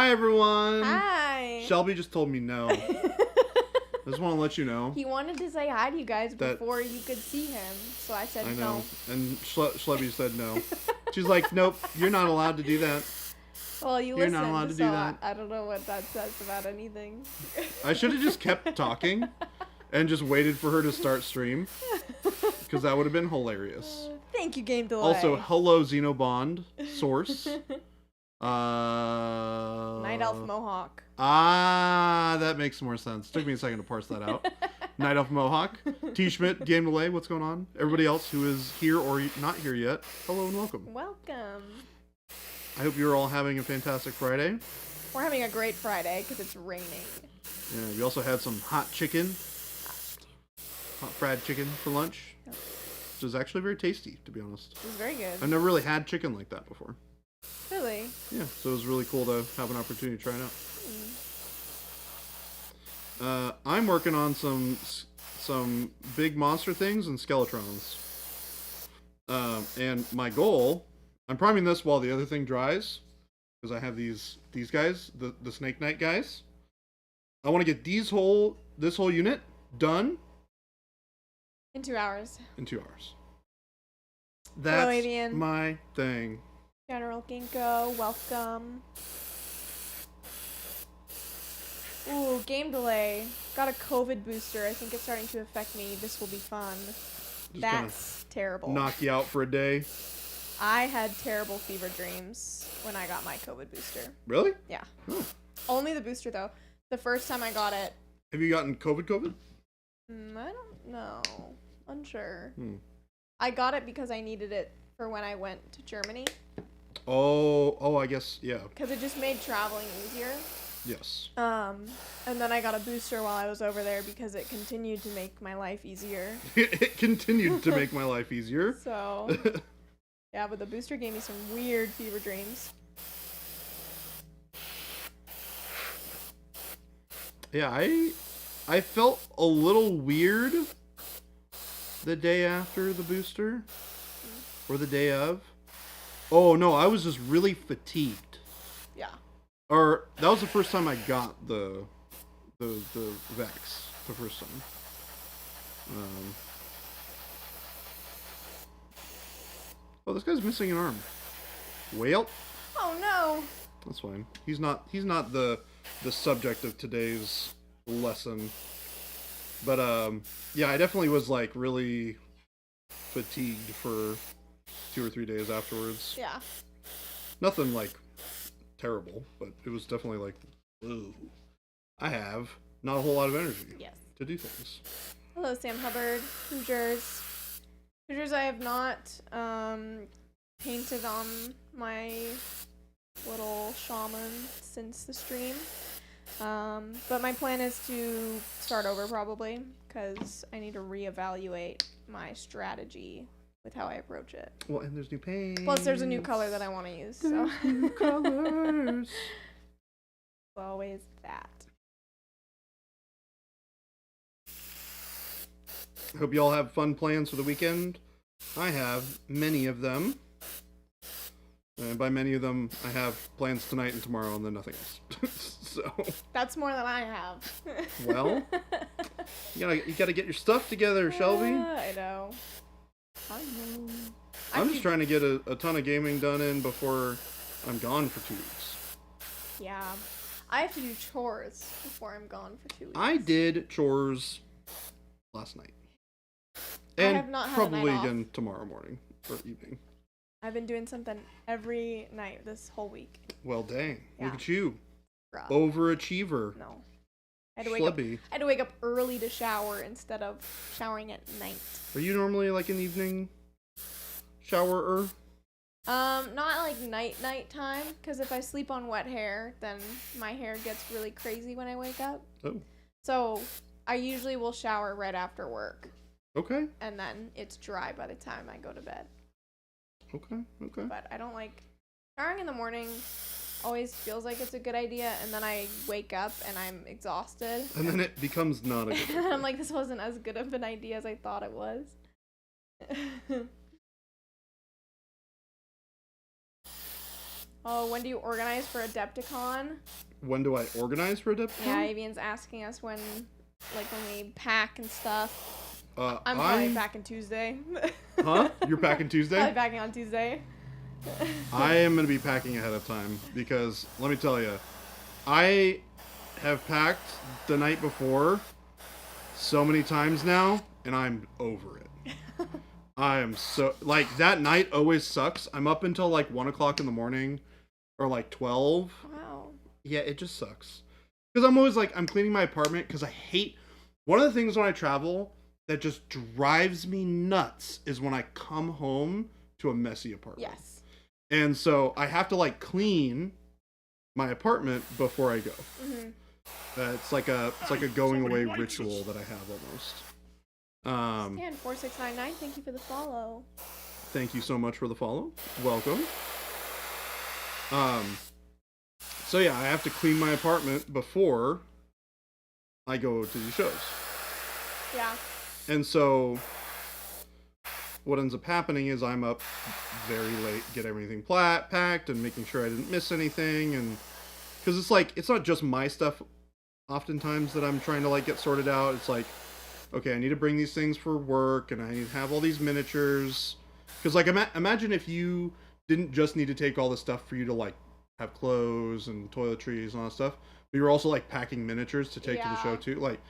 Hi, everyone. Hi. Shelby just told me no. I just want to let you know. He wanted to say hi to you guys before you could see him, so I said no. I know. And Shelby said no. She's like, nope, you're not allowed to do that. Well, you're not allowed to do that. I don't know what that says about anything. I should have just kept talking and just waited for her to start stream, because that would have been hilarious. Thank you, Game Delay. Also, hello, Xenobond Source. Night Elf Mohawk. Ah, that makes more sense. Took me a second to parse that out. Night Elf Mohawk. T. Schmidt, Game Delay, what's going on? Everybody else who is here or not here yet, hello and welcome. Welcome. I hope you're all having a fantastic Friday. We're having a great Friday because it's raining. Yeah, we also had some hot chicken. Hot fried chicken for lunch. Yep. Which was actually very tasty, to be honest. It was very good. I've never really had chicken like that before. Really? Yeah, so it was really cool to have an opportunity to try it out. I'm working on some big monster things and skeletrons. And my goal, I'm priming this while the other thing dries, because I have these guys, the Snake Knight guys. I want to get this whole unit done in 2 hours. In 2 hours. That's Avian. My thing. General Ginkgo, welcome. Ooh, Game Delay. Got a COVID booster. I think it's starting to affect me. This will be fun. That's terrible. Knock you out for a day. I had terrible fever dreams when I got my COVID booster. Really? Yeah. Oh. Only the booster, though. The first time I got it. Have you gotten COVID? I don't know. Unsure. I got it because I needed it for when I went to Germany. Oh, I guess, yeah. Because it just made traveling easier. Yes. And then I got a booster while I was over there because it continued to make my life easier. It continued to make my life easier. So, yeah, but the booster gave me some weird fever dreams. Yeah, I felt a little weird the day after the booster. Or the day of. Oh, no, I was just really fatigued. Yeah. Or, that was the first time I got the vax. The first time. Oh, this guy's missing an arm. Well. Oh, no. That's fine. He's not the subject of today's lesson. But, yeah, I definitely was, like, really fatigued for 2 or 3 days afterwards. Yeah. Nothing, like, terrible, but it was definitely like, ooh. I have not a whole lot of energy to do things. Hello, Sam Hubbard. Hoosiers. Hoosiers, I have not painted on my little shaman since the stream. But my plan is to start over probably, because I need to reevaluate my strategy with how I approach it. Well, and there's new paint. Plus, there's a new color that I want to use. So. New colors. Always that. Hope you all have fun plans for the weekend. I have many of them. And by many of them, I have plans tonight and tomorrow and then nothing else. So. That's more than I have. Well, you gotta get your stuff together, Shelby. I know. I'm just trying to get a ton of gaming done in before I'm gone for 2 weeks. Yeah. I have to do chores before I'm gone for 2 weeks. I did chores last night. And I have not had probably a night again tomorrow morning or evening. I've been doing something every night this whole week. Well, dang. Yeah. Look at you. Rough. Overachiever. No. I had to wake up early to shower instead of showering at night. Are you normally like an evening showerer? Not like night time, because if I sleep on wet hair, then my hair gets really crazy when I wake up. Oh. So I usually will shower right after work. Okay. And then it's dry by the time I go to bed. Okay. But I don't like showering in the morning. Always feels like it's a good idea, and then I wake up and I'm exhausted. And then it becomes not a good idea. I'm like, this wasn't as good of an idea as I thought it was. Oh, when do you organize for Adepticon? When do I organize for Adepticon? Yeah, Avian's asking us when we pack and stuff. I'm probably I'm packing Tuesday. Huh? You're packing Tuesday? I'm packing on Tuesday. I am going to be packing ahead of time because, let me tell you, I have packed the night before so many times now, and I'm over it. I am so, like, that night always sucks. I'm up until, like, 1 o'clock in the morning, or, like, 12. Wow. Yeah, it just sucks. Because I'm always, like, I'm cleaning my apartment, because I hate, one of the things when I travel that just drives me nuts is when I come home to a messy apartment. Yes. And so I have to, like, clean my apartment before I go. Mm-hmm. It's like a going away ritual that I have almost. Scan 4699, thank you for the follow. Thank you so much for the follow. Welcome. So yeah, I have to clean my apartment before I go to the shows. Yeah. And so what ends up happening is I'm up very late, get everything packed and making sure I didn't miss anything. And because it's like, it's not just my stuff oftentimes that I'm trying to like get sorted out. It's like, okay, I need to bring these things for work and I need to have all these miniatures. Because like, imagine if you didn't just need to take all this stuff for you to like have clothes and toiletries and all that stuff, but you're also like packing miniatures to take to the show too. Like,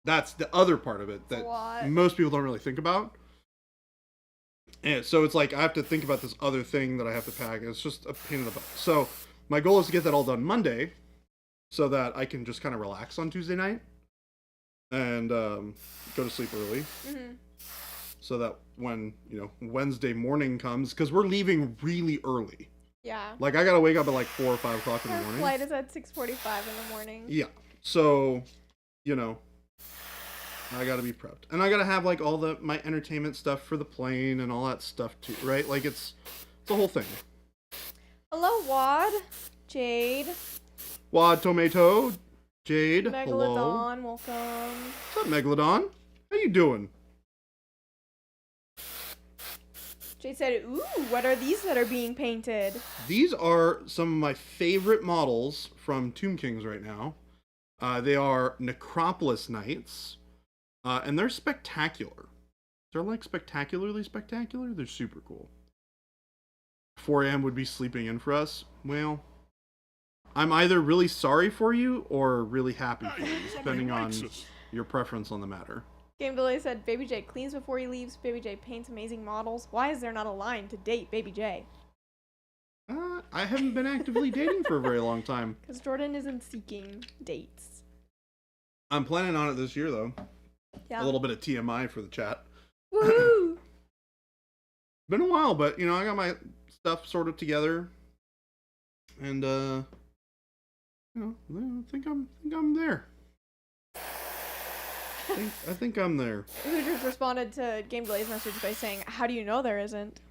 that's the other part of it that most people don't really think about. And so it's like I have to think about this other thing that I have to pack. It's just a pain in the butt. So my goal is to get that all done Monday so that I can just kind of relax on Tuesday night and go to sleep early. Mm-hmm. So that when, you know, Wednesday morning comes, because we're leaving really early. Yeah. Like, I got to wake up at like 4 or 5 o'clock in the morning. Our flight is at 6:45 in the morning. Yeah. So, you know, I got to be prepped. And I got to have like all my entertainment stuff for the plane and all that stuff too, right? Like, it's a whole thing. Hello, Wad. Jade. Wad Tomato. Jade. Megalodon, hello. welcome. What's up, Megalodon? How you doing? Jade said, ooh, what are these that are being painted? These are some of my favorite models from Tomb Kings right now. They are Necropolis Knights, and they're spectacular. They're like spectacularly spectacular. They're super cool. 4 a.m. would be sleeping in for us. Well, I'm either really sorry for you or really happy for you, depending on your preference on the matter. Game Delay said, Baby J cleans before he leaves. Baby J paints amazing models. Why is there not a line to date Baby J? I haven't been actively dating for a very long time. Because Jordan isn't seeking dates. I'm planning on it this year, though. Yeah. A little bit of TMI for the chat. Woo! Been a while, but, you know, I got my stuff sort of together. And, you know, I think I'm there. I think I'm there. Who just responded to Game Delay's message by saying, how do you know there isn't?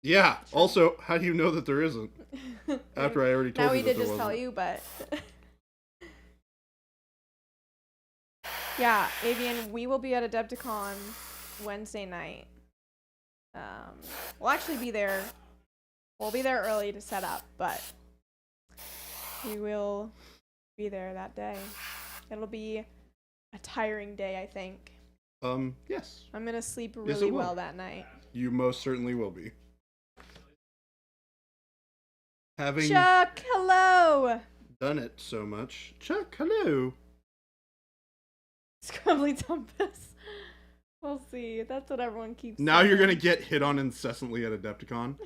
Yeah. Also, how do you know that there isn't? After I already told now you we that did there just tell wasn't. you, but... yeah, Avian, we will be at Adepticon Wednesday night. We'll actually be there. We'll be there early to set up, but we will be there that day. It'll be a tiring day, I think. Yes. I'm gonna sleep really well that night. You most certainly will be. Having Chuck, hello! done it so much. Chuck, hello. Scrumbly Tumpus. We'll see. That's what everyone keeps Now saying. you're gonna get hit on incessantly at Adepticon.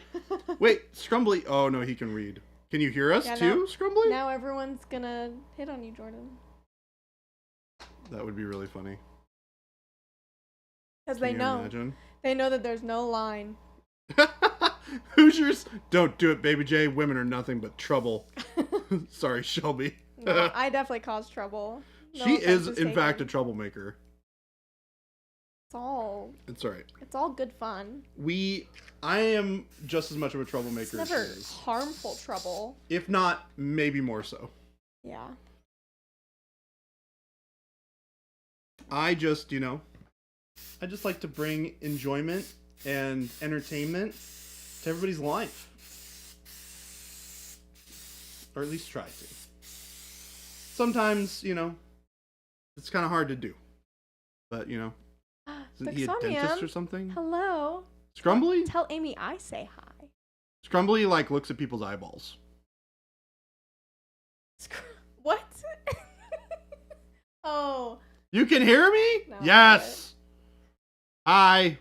Wait, Scrumbly. Oh no, he can read. Can you hear us too, Scrumbly? Now everyone's gonna hit on you, Jordan. That would be really funny. Because they know. Imagine? They know that there's no line. Hoosiers, don't do it, Baby J. Women are nothing but trouble. Sorry, Shelby. No, I definitely cause trouble. No She is, offense in fact, a taken. troublemaker. It's all It's alright. good fun. I am just as much of a It's troublemaker as she never is. harmful trouble. If not, maybe more so. Yeah. I just, you know, I just like to bring enjoyment and entertainment to everybody's life. or at least try to. Sometimes, you know, it's kind of hard to do. But, you know, isn't he a dentist or something? Hello. Scrumbly? Tell Amy I say hi. Scrumbly, like, looks at people's eyeballs. What? Oh. You can hear me? No, yes. Hi.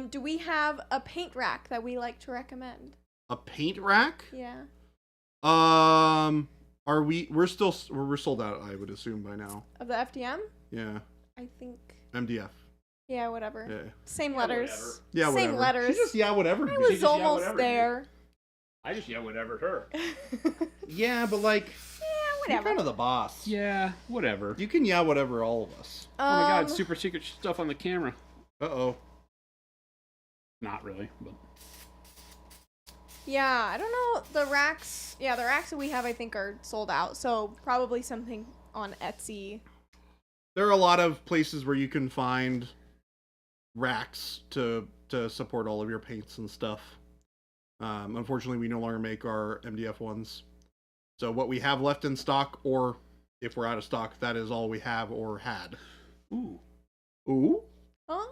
Do we have a paint rack that we like to recommend? A paint rack? Yeah. We're sold out, I would assume, by now. Of the FDM? Yeah. I think. MDF. Yeah, whatever. Yeah. Same Yeah, letters. whatever. Yeah, whatever. Same letters. She just, yeah, whatever. I was just, yeah, almost whatever. there. I just yell whatever at her. Yeah, but like, Yeah, you're whatever. kind of the boss. Yeah, whatever. You can yell whatever, all of us. Oh my god, super secret stuff on the camera. Uh-oh. Not really, but... Yeah, I don't know. The racks that we have, I think, are sold out. So probably something on Etsy. There are a lot of places where you can find racks to support all of your paints and stuff. Unfortunately, we no longer make our MDF ones. So what we have left in stock, or if we're out of stock, that is all we have or had. Ooh. Ooh? Huh?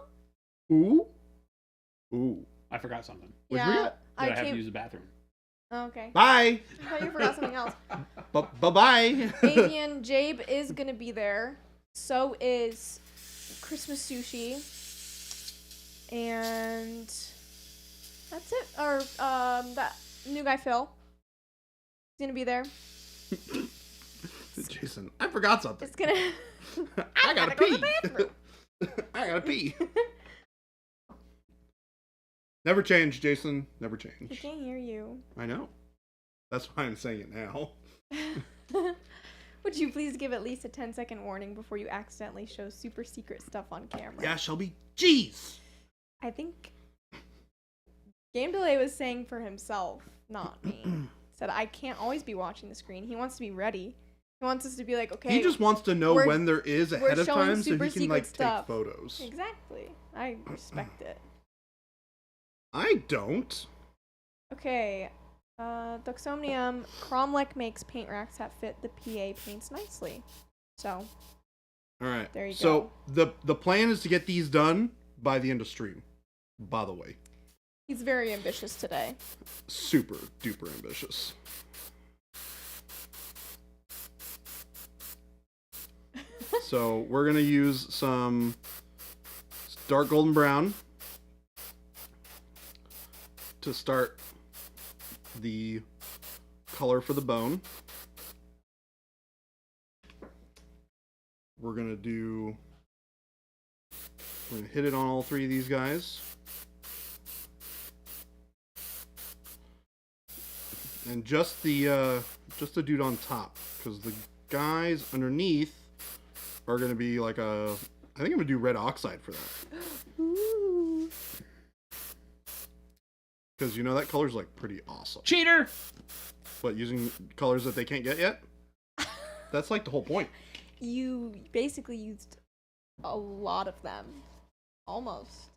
Ooh? Ooh. I forgot something. What'd you forget? That I have to use the bathroom. Oh, okay. Bye! I thought you forgot something else. Bye-bye! Avian Jabe is gonna be there. So is Christmas Sushi. And that's it. Or that new guy Phil. He's gonna be there. Jason, I forgot something. It's gonna I gotta go pee. to the bathroom. I gotta pee. Never change, Jason. Never He change. can't hear you. I know. That's why I'm saying it now. Would you please give at least a 10-second warning before you accidentally show super secret stuff on camera? Yeah, Shelby. Jeez. I think Game Delay was saying for himself, not me. Said I can't always be watching the screen. He wants to be ready. He wants us to be like, okay. He just wants to know we're- when there is ahead of showing time so super he can secret like stuff. take photos. Exactly. I respect it. I don't. Okay. Duxomnium, Cromlech makes paint racks that fit the PA paints nicely. So, All right. There you so the plan is to get these done by the end of stream. By the way, he's very ambitious today. super duper ambitious. So we're gonna use some dark golden brown to start the color for the bone. We're gonna hit it on all three of these guys. And just the dude on top, because the guys underneath are gonna be like I think I'm gonna do red oxide for that. Ooh. Because you know that color's like pretty awesome. Cheater! But using colors that they can't get yet? That's like the whole point. You basically used a lot of them. Almost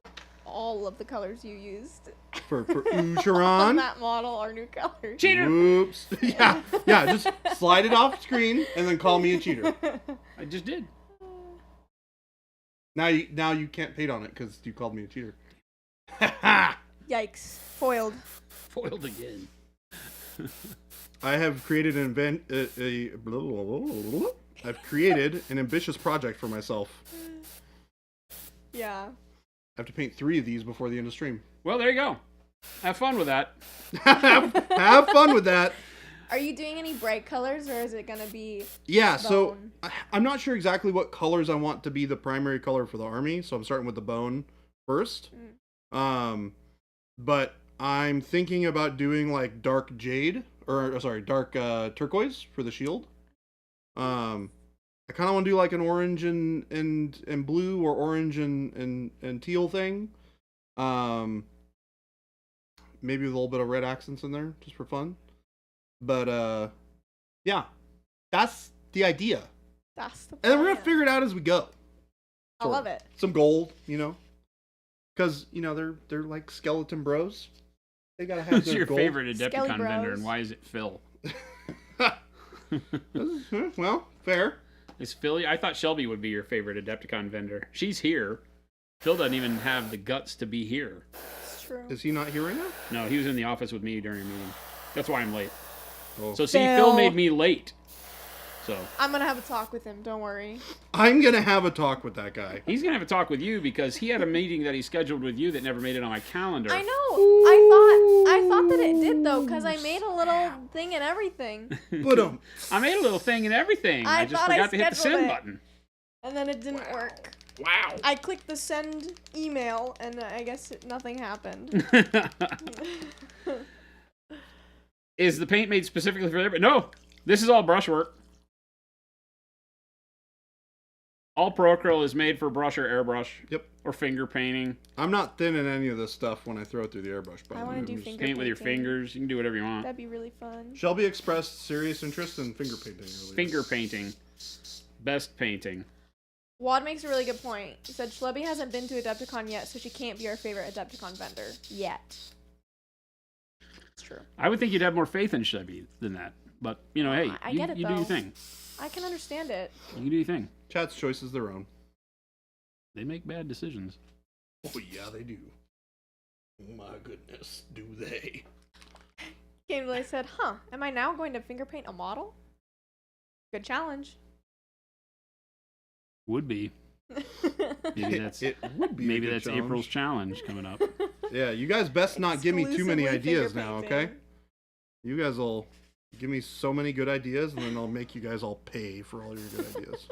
all of the colors you used. For on Ucharon. that model are new colors. Cheater! Whoops. Yeah, just slide it off screen and then call me a cheater. I just did. Now you can't paint on it because you called me a cheater. Yikes. Foiled. Foiled again. I have created I've created an ambitious project for myself. Yeah. I have to paint 3 of these before the end of stream. Well, there you go. Have fun with that. have fun with that. Are you doing any bright colors, or is it gonna be? Yeah, so bone? I'm not sure exactly what colors I want to be the primary color for the army, so I'm starting with the bone first. But I'm thinking about doing like dark jade, or sorry, dark turquoise for the shield. I kind of want to do like an orange and blue, or orange and teal thing. Maybe with a little bit of red accents in there, just for fun. But yeah, that's the idea. That's the And then we're plan. gonna figure it out as we go. I love it. Some gold, because they're like skeleton bros. They gotta have Who's their your gold. favorite Adepticon Skelly vendor, Bros. and why is it Phil? Well, fair. Is Philly? I thought Shelby would be your favorite Adepticon vendor. She's here. Phil doesn't even have the guts to be here. It's true. Is he not here right now? No, he was in the office with me during a meeting. That's why I'm late. Oh. So see, Phil. Phil made me late. So I'm gonna have a talk with him. Don't worry. I'm gonna have a talk with that guy. he's gonna have a talk with you because he had a meeting that he scheduled with you that never made it on my calendar. I know. I thought that it did though, because I made a little thing and everything, But I made a little thing and everything. I I just thought I forgot to hit the scheduled send it. button. and then it didn't work. Wow. I clicked the send email, and I guess nothing happened. Is the paint made specifically for there? No, this is all brushwork. All Pro Acryl is made for brush or airbrush. Yep. Or finger painting. I'm not thinning any of this stuff when I throw it through the airbrush. I wanna do just- finger Paint with your painting. fingers. You can do whatever you want. That'd be really fun. Shelby expressed serious interest in finger painting earlier. Finger painting. Best painting. Wad makes a really good point. He said Schlebby hasn't been to Adepticon yet, so she can't be our favorite Adepticon vendor yet. It's true. I would think you'd have more faith in Chevy than that. But, you know, hey, I you, get it, you do your though. thing. I can understand it. You can do your thing. Chat's choice is their own. They make bad decisions. Oh yeah, they do. My goodness, do they? Gameplay said, huh, am I now going to finger paint a model? Good challenge. Would be. Maybe that's It would be. a maybe good that's challenge. April's challenge coming up. Yeah, you guys best not give me too many Exclusively ideas finger now, painting. okay? You guys will give me so many good ideas, and then I'll make you guys all pay for all your good ideas.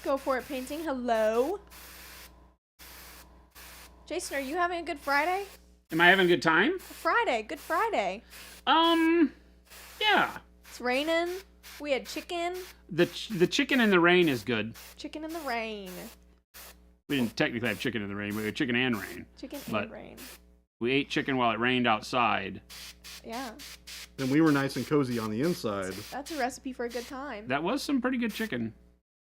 Go for it, painting. Hello. Jason, are you having a good Friday? Am I having a good time? Friday. Good Friday. Yeah. It's raining. We had chicken. The chicken in the rain is good. Chicken in the rain. We didn't technically have chicken in the rain. We had chicken and rain. Chicken But- and rain. We ate chicken while it rained outside. Yeah. And we were nice and cozy on the inside. That's a recipe for a good time. That was some pretty good chicken.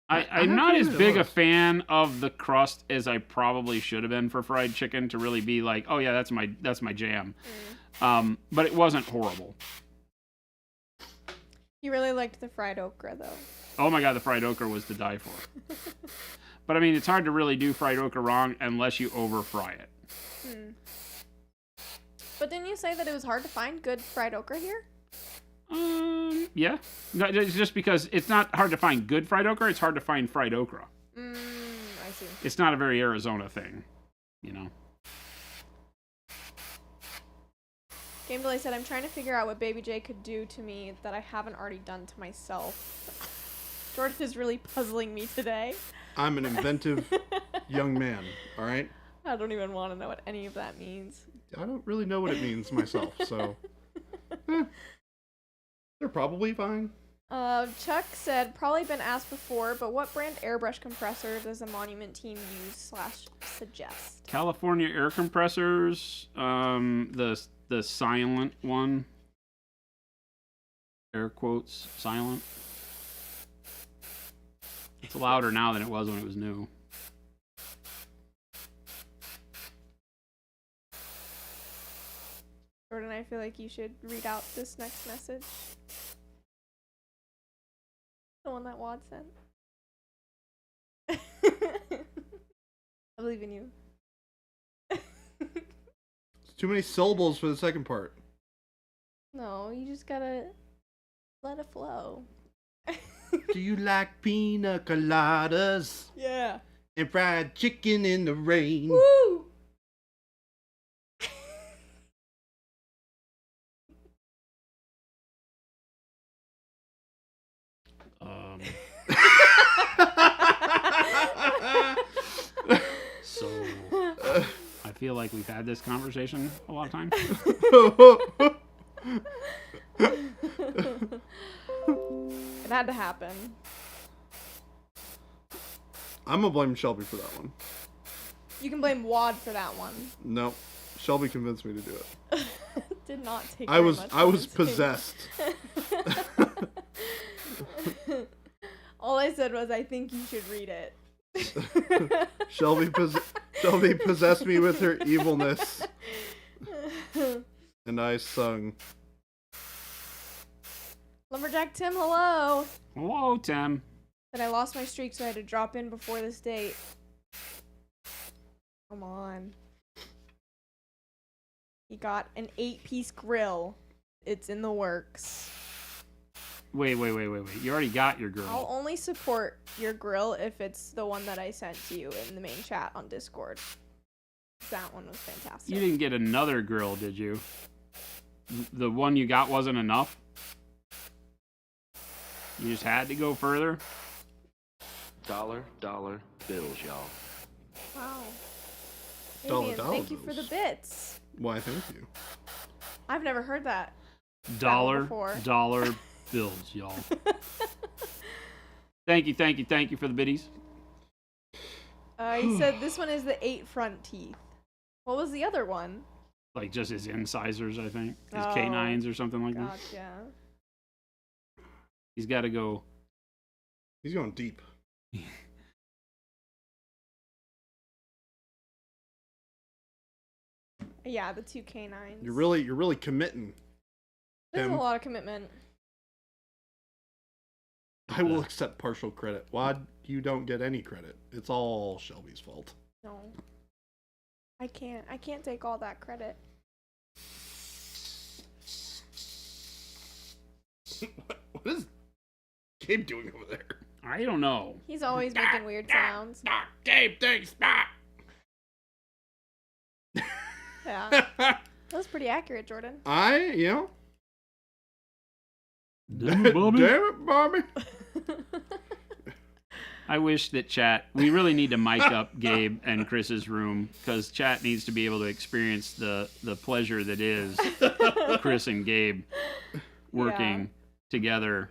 I I'm have not to as admit it big a was. fan of the crust as I probably should have been for fried chicken to really be like, oh yeah, that's my jam. But it wasn't horrible. You really liked the fried okra, though. Oh my god, the fried okra was to die for. But I mean, it's hard to really do fried okra wrong unless you over fry it. But didn't you say that it was hard to find good fried okra here? Yeah. No, it's just because it's not hard to find good fried okra, it's hard to find fried okra. I see. It's not a very Arizona thing, you know. Game Delay said, I'm trying to figure out what Baby J could do to me that I haven't already done to myself. Jordan is really puzzling me today. I'm an inventive young man, all right? I don't even want to know what any of that means. I don't really know what it means myself, so they're probably fine. Chuck said, probably been asked before, but what brand airbrush compressor does the Monument team use / suggest? California air compressors, the silent one. Air quotes, silent. It's louder now than it was when it was new. Jordan, I feel like you should read out this next message. The one that Wad sent. I believe in you. It's too many syllables for the second part. No, you just gotta let it flow. Do you like pina coladas Yeah. and fried chicken in the rain? Woo! So, I feel like we've had this conversation a lot of times. It had to happen. I'm gonna blame Shelby for that one. You can blame Wad for that one. Nope. Shelby convinced me to do it. Did not take I very was much I was convincing. possessed. All I said was, I think you should read it. Shelby possessed me with her evilness. And I sung. Lumberjack Tim, hello. Hello, Tim. But I lost my streak, so I had to drop in before this date. Come on. He got an 8-piece grill. It's in the works. Wait. You already got your girl. I'll only support your grill if it's the one that I sent to you in the main chat on Discord. That one was fantastic. You didn't get another grill, did you? The one you got wasn't enough? You just had to go further? Dollar bills, y'all. Wow. Dollar Avian, thank you for the bills. bits. Why, thank you. I've never heard that. Dollar before. bills, y'all. Thank you for the biddies. He said this one is the 8 front teeth. What was the other one? Like just his incisors, I think. His Oh, canines or something like that. Gotcha. He's got to go. He's going deep. Yeah, the 2 canines. You're really committing. This is a Tim. lot of commitment. I will accept partial credit. Wad, you don't get any credit. It's all Shelby's fault. No. I can't take all that credit. What is Gabe doing over there? I don't know. He's always making weird sounds. Gabe, thanks, Yeah. That was pretty accurate, Jordan. Damn Damn it, Bobby. Damn it, Bobby. I wish that chat, we really need to mic up Gabe and Chris's room because chat needs to be able to experience the pleasure that is Chris and Gabe working together.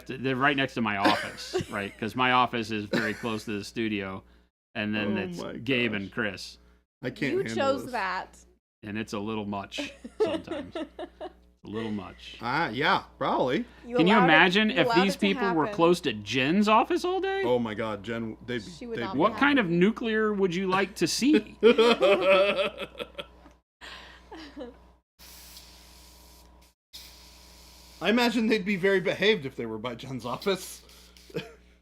They're right next to my office, right? Because my office is very close to the studio. And then it's my Gabe gosh. and Chris. I can't You handle chose this. that. And it's a little much sometimes. A little much. Yeah, probably. Can you allowed imagine you if allowed these it to people were happen. close to Jen's office all day? Oh my God, Jen, She would not be What kind of nuclear would you like to see? I imagine they'd be very behaved if they were by Jen's office.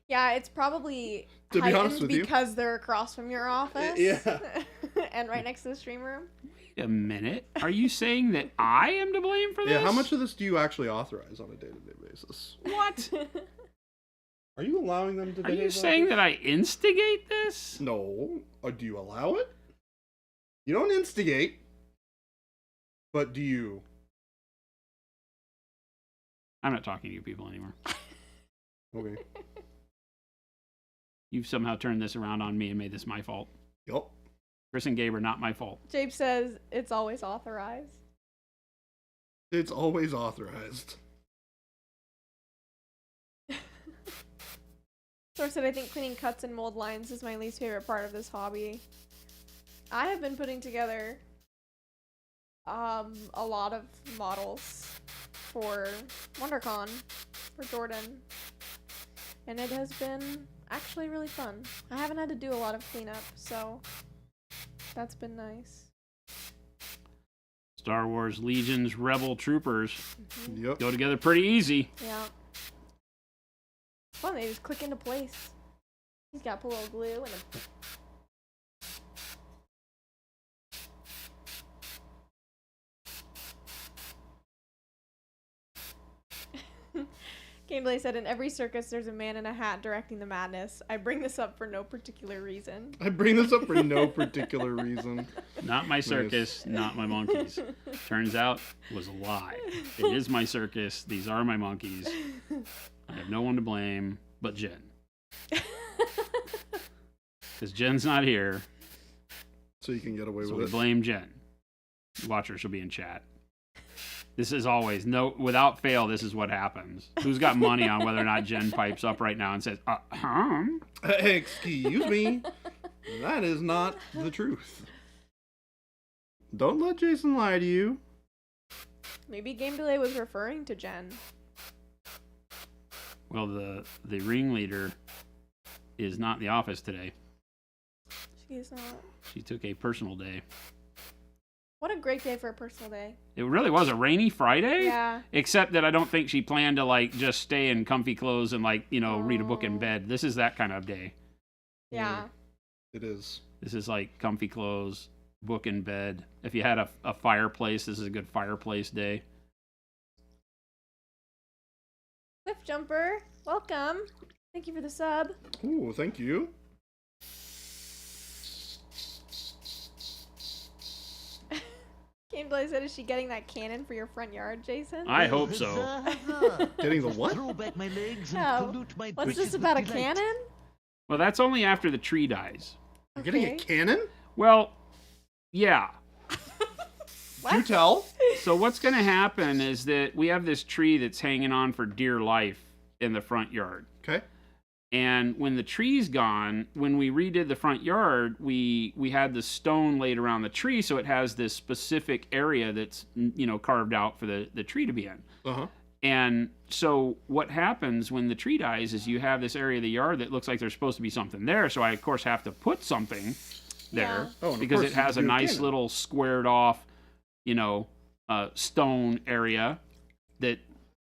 Yeah, it's probably To be honest heightened with you. because they're across from your office. Yeah. And right next to the stream room. Wait a minute. Are you saying that I am to blame for this? Yeah, how much of this do you actually authorize on a day-to-day basis? What? Are you allowing them to? Are you saying that I instigate this? No. Or do you allow it? You don't instigate. But do you? I'm not talking to you people anymore. Okay. You've somehow turned this around on me and made this my fault. Yup. Chris and Gabe are not my fault. Jabe says it's always authorized. It's always authorized. Source said, I think cleaning cuts and mold lines is my least favorite part of this hobby. I have been putting together a lot of models for WonderCon for Jordan, and it has been actually really fun. I haven't had to do a lot of cleanup, so that's been nice. Star Wars Legion's Rebel Troopers Yep. go together pretty easy. Yeah. Fun, they just click into place. He's got to put a little glue and Gameplay said, in every circus there's a man in a hat directing the madness. I bring this up for no particular reason. I bring this up for no particular reason. Not my circus, not my monkeys. Turns out, was a lie. It is my circus. These are my monkeys. I have no one to blame but Jen. Because Jen's not here, So you can get away so we with it. blame Jen. Watch her, she'll be in chat. This is always, without fail, this is what happens. Who's got money on whether or not Jen pipes up right now and says, Hey, excuse me. That is not the truth. Don't let Jason lie to you. Maybe Game Delay was referring to Jen. Well, the ringleader is not in the office today. She's not. She took a personal day. What a great day for a personal day. It really was a rainy Friday. Yeah. Except that I don't think she planned to like just stay in comfy clothes and like, read a book in bed. This is that kind of day. Yeah. It is. This is like comfy clothes, book in bed. If you had a fireplace, this is a good fireplace day. Cliff Jumper, welcome. Thank you for the sub. Ooh, thank you. Game Delay said, is she getting that cannon for your front yard, Jason? I hope so. Getting the what? Throw back my legs and Oh, pollute my what's britches this with about, a delight. cannon? Well, that's only after the tree dies. You're getting a Okay. cannon? Well, yeah. Do tell. So what's going to happen is that we have this tree that's hanging on for dear life in the front yard. Okay. And when the tree's gone, when we redid the front yard, we had the stone laid around the tree, so it has this specific area that's carved out for the tree to be in. Uh-huh. And so what happens when the tree dies is you have this area of the yard that looks like there's supposed to be something there. So I of course have to put something there Yeah. Oh, and of because course it has you a do nice cannon. little squared off, stone area that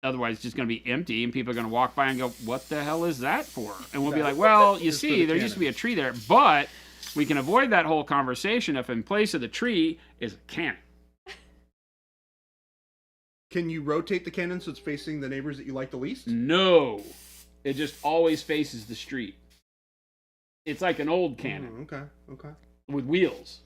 otherwise it's just going to be empty, and people are going to walk by and go, what the hell is that for? And we'll be like, well, you It's for see, the there used to be a cannon. tree there, but we can avoid that whole conversation if in place of the tree is a cannon. Can you rotate the cannon so it's facing the neighbors that you like the least? No, it just always faces the street. It's like an old cannon Okay. with wheels.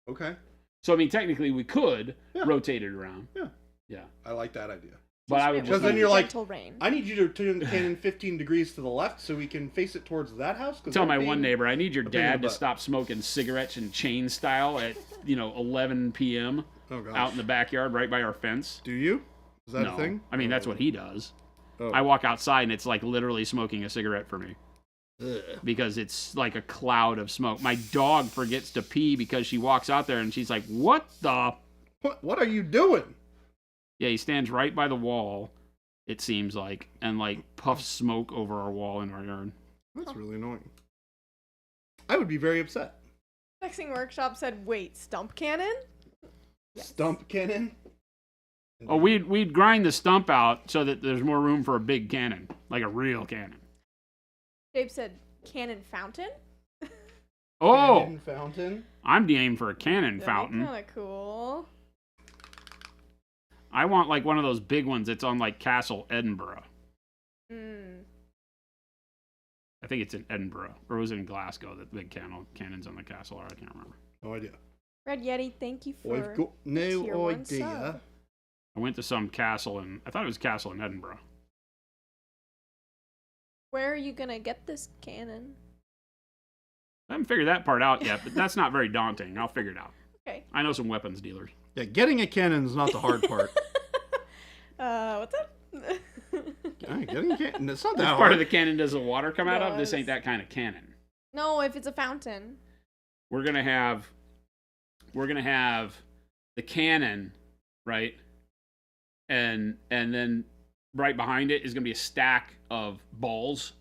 Okay. So, I mean, technically we could Yeah. rotate it around. Yeah. Yeah. I like that idea. But I would Teach me just... Because then you're like, gentle rain. I need you to turn the cannon 15 degrees to the left so we can face it towards that house. 'cause Tell I'm my being- one neighbor, I need your a pain in the dad to butt. stop smoking cigarettes in chain style at 11 p.m. Oh, gosh. out in the backyard right by our fence. Do you? Is that No. a thing? I mean, that's what he does. Oh. I walk outside and it's like literally smoking a cigarette for me Ugh. because it's like a cloud of smoke. My dog forgets to pee because she walks out there and she's like, what the? What are you doing? Yeah, he stands right by the wall, it seems like, and like puffs smoke over our wall in our yard. That's really annoying. I would be very upset. Flexing Workshop said, wait, stump cannon? Yes. Stump cannon? Oh, we'd grind the stump out so that there's more room for a big cannon, like a real cannon. Dave said, cannon fountain? Oh, Cannon fountain? I'm aiming for a cannon That'd fountain. be kind of cool. I want like one of those big ones that's on like Castle Edinburgh. Mm. I think it's in Edinburgh, or was it in Glasgow that the big cannons on the castle are? I can't remember. No idea. Red Yeti, thank you for I've got no tier 1 idea. sub. I went to some castle and I thought it was castle in Edinburgh. Where are you gonna get this cannon? I haven't figured that part out yet, but that's not very daunting. I'll figure it out. Okay. I know some weapons dealers. Yeah, getting a cannon is not the hard part. What's up? Yeah, getting a cannon, it's not that Which hard. part of the cannon does the water come out of? This Does. ain't that kind of cannon. No, if it's a fountain. We're gonna have the cannon, right? And then right behind it is gonna be a stack of balls,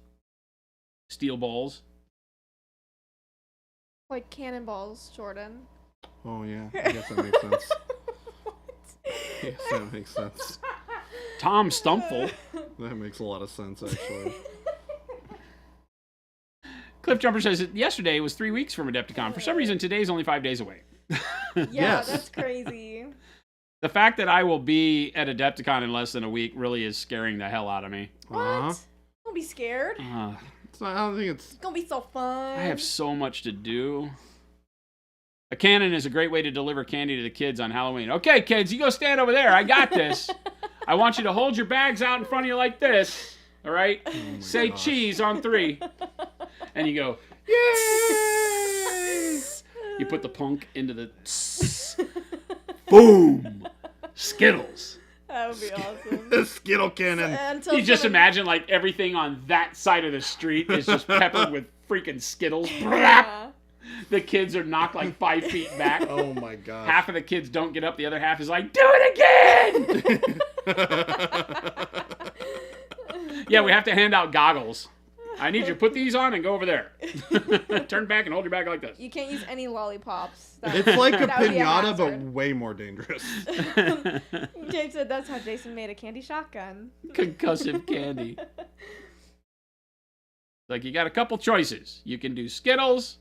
steel balls. Like cannonballs, Jordan. Oh, yeah. I guess that makes sense. Yes, that makes sense. Tom Stumpful. That makes a lot of sense, actually. Cliff Jumper says that yesterday was 3 weeks from Adepticon. For some reason, today's only 5 days away. Yeah, Yes. that's crazy. The fact that I will be at Adepticon in less than a week really is scaring the hell out of me. What? Uh-huh. Don't be scared. It's not, I don't think it's... It's gonna be so fun. I have so much to do. A cannon is a great way to deliver candy to the kids on Halloween. Okay, kids, you go stand over there. I got this. I want you to hold your bags out in front of you like this. All right? Say gosh. cheese on 3. And you go, Yay! you put the punk into the... Boom! Skittles. That would be awesome. The Skittle cannon. Until You just someone- imagine like everything on that side of the street is just peppered with freaking Skittles. Yeah. The kids are knocked like 5 feet back. Oh my god. Half of the kids don't get up. The other half is like, do it again. Yeah, we have to hand out goggles. I need you to put these on and go over there. Turn back and hold your back like this. You can't use any lollipops. It's like a that would be a pinata, but hazard. way more dangerous. James said that's how Jason made a candy shotgun. Concussive candy. Like, you got a couple choices. You can do Skittles,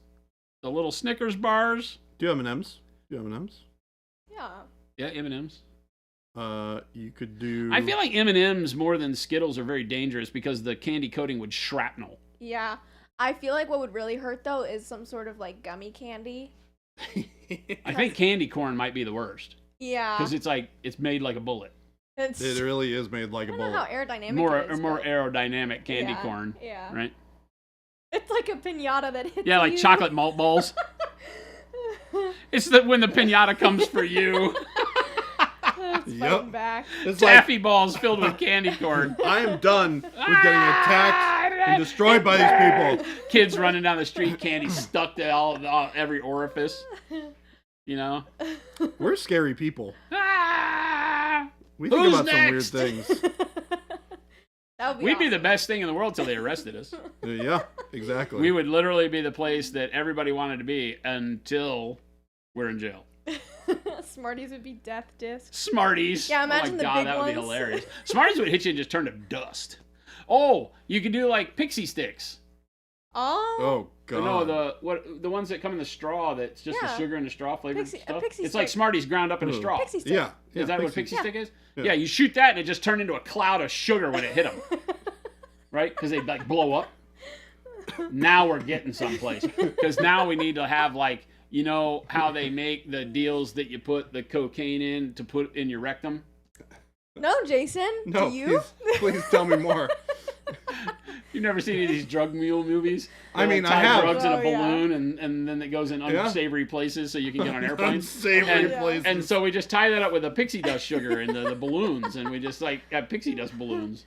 the little Snickers bars. Do you have M&Ms? Yeah. Yeah, M&Ms. You could do... I feel like M&Ms more than Skittles are very dangerous because the candy coating would shrapnel. Yeah. I feel like what would really hurt, though, is some sort of, like, gummy candy. I think candy corn might be the worst. Yeah. Because it's made like a bullet. It's, It really is made like I a don't know how bullet. aerodynamic More it is. more but- aerodynamic candy Yeah, corn. Yeah. Right? It's like a pinata that hits Yeah, like you. chocolate malt balls. It's when the pinata comes for you. It's Yep. fighting back. It's like, Taffy balls filled with candy corn. I am done with getting attacked and destroyed by these people. Kids running down the street, candy stuck to every orifice. You know? We're scary people. Ah! We think Who's about next? some weird things. That would be We'd be the awesome. best thing in the world till they arrested us. Yeah, exactly. We would literally be the place that everybody wanted to be until we're in jail. Smarties would be death discs. Smarties. Yeah, imagine oh my the God, big that would be ones. hilarious. Smarties would hit you and just turn to dust. Oh, you could do like pixie sticks. Oh. Oh god. No, the ones that come in the straw that's just Yeah. the sugar and the straw flavored Pixie- a stuff. pixie It's like stick. Smarties ground up in a Ooh. straw. Pixie stick. Yeah. Is that what pixie Yeah. stick is? Yeah. Yeah, you shoot that and it just turned into a cloud of sugar when it hit them. Right? Because they like blow up. Now we're getting someplace. Because now we need to have like, you know how they make the deals that you put the cocaine in to put in your rectum? No, Jason. No, Do you? please tell me more. You've never seen any of these drug mule movies? I They, mean, like, I tie have. drugs in a Oh, yeah. balloon and then it goes in Yeah. unsavory places so you can get on airplanes. Unsavory Yeah. places. And so we just tie that up with the pixie dust sugar and the balloons, and we just like have pixie dust balloons.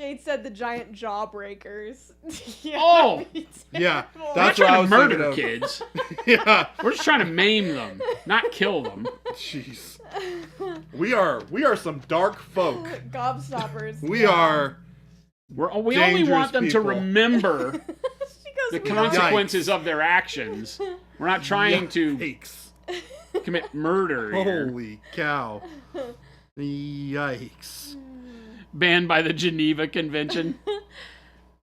Jade said the giant jawbreakers. Yeah, Oh! that'd be Yeah, terrible. We're not that's what I trying to was murder thinking of. kids. Yeah. We're just trying to maim them, not kill them. Jeez. We are some dark folk. Gobstoppers. We yeah. are. We only Dangerous want them people. to remember She goes, the "We are." consequences of their actions. We're not trying to Yikes. commit murder here. Holy cow. Yikes. Banned by the Geneva Convention.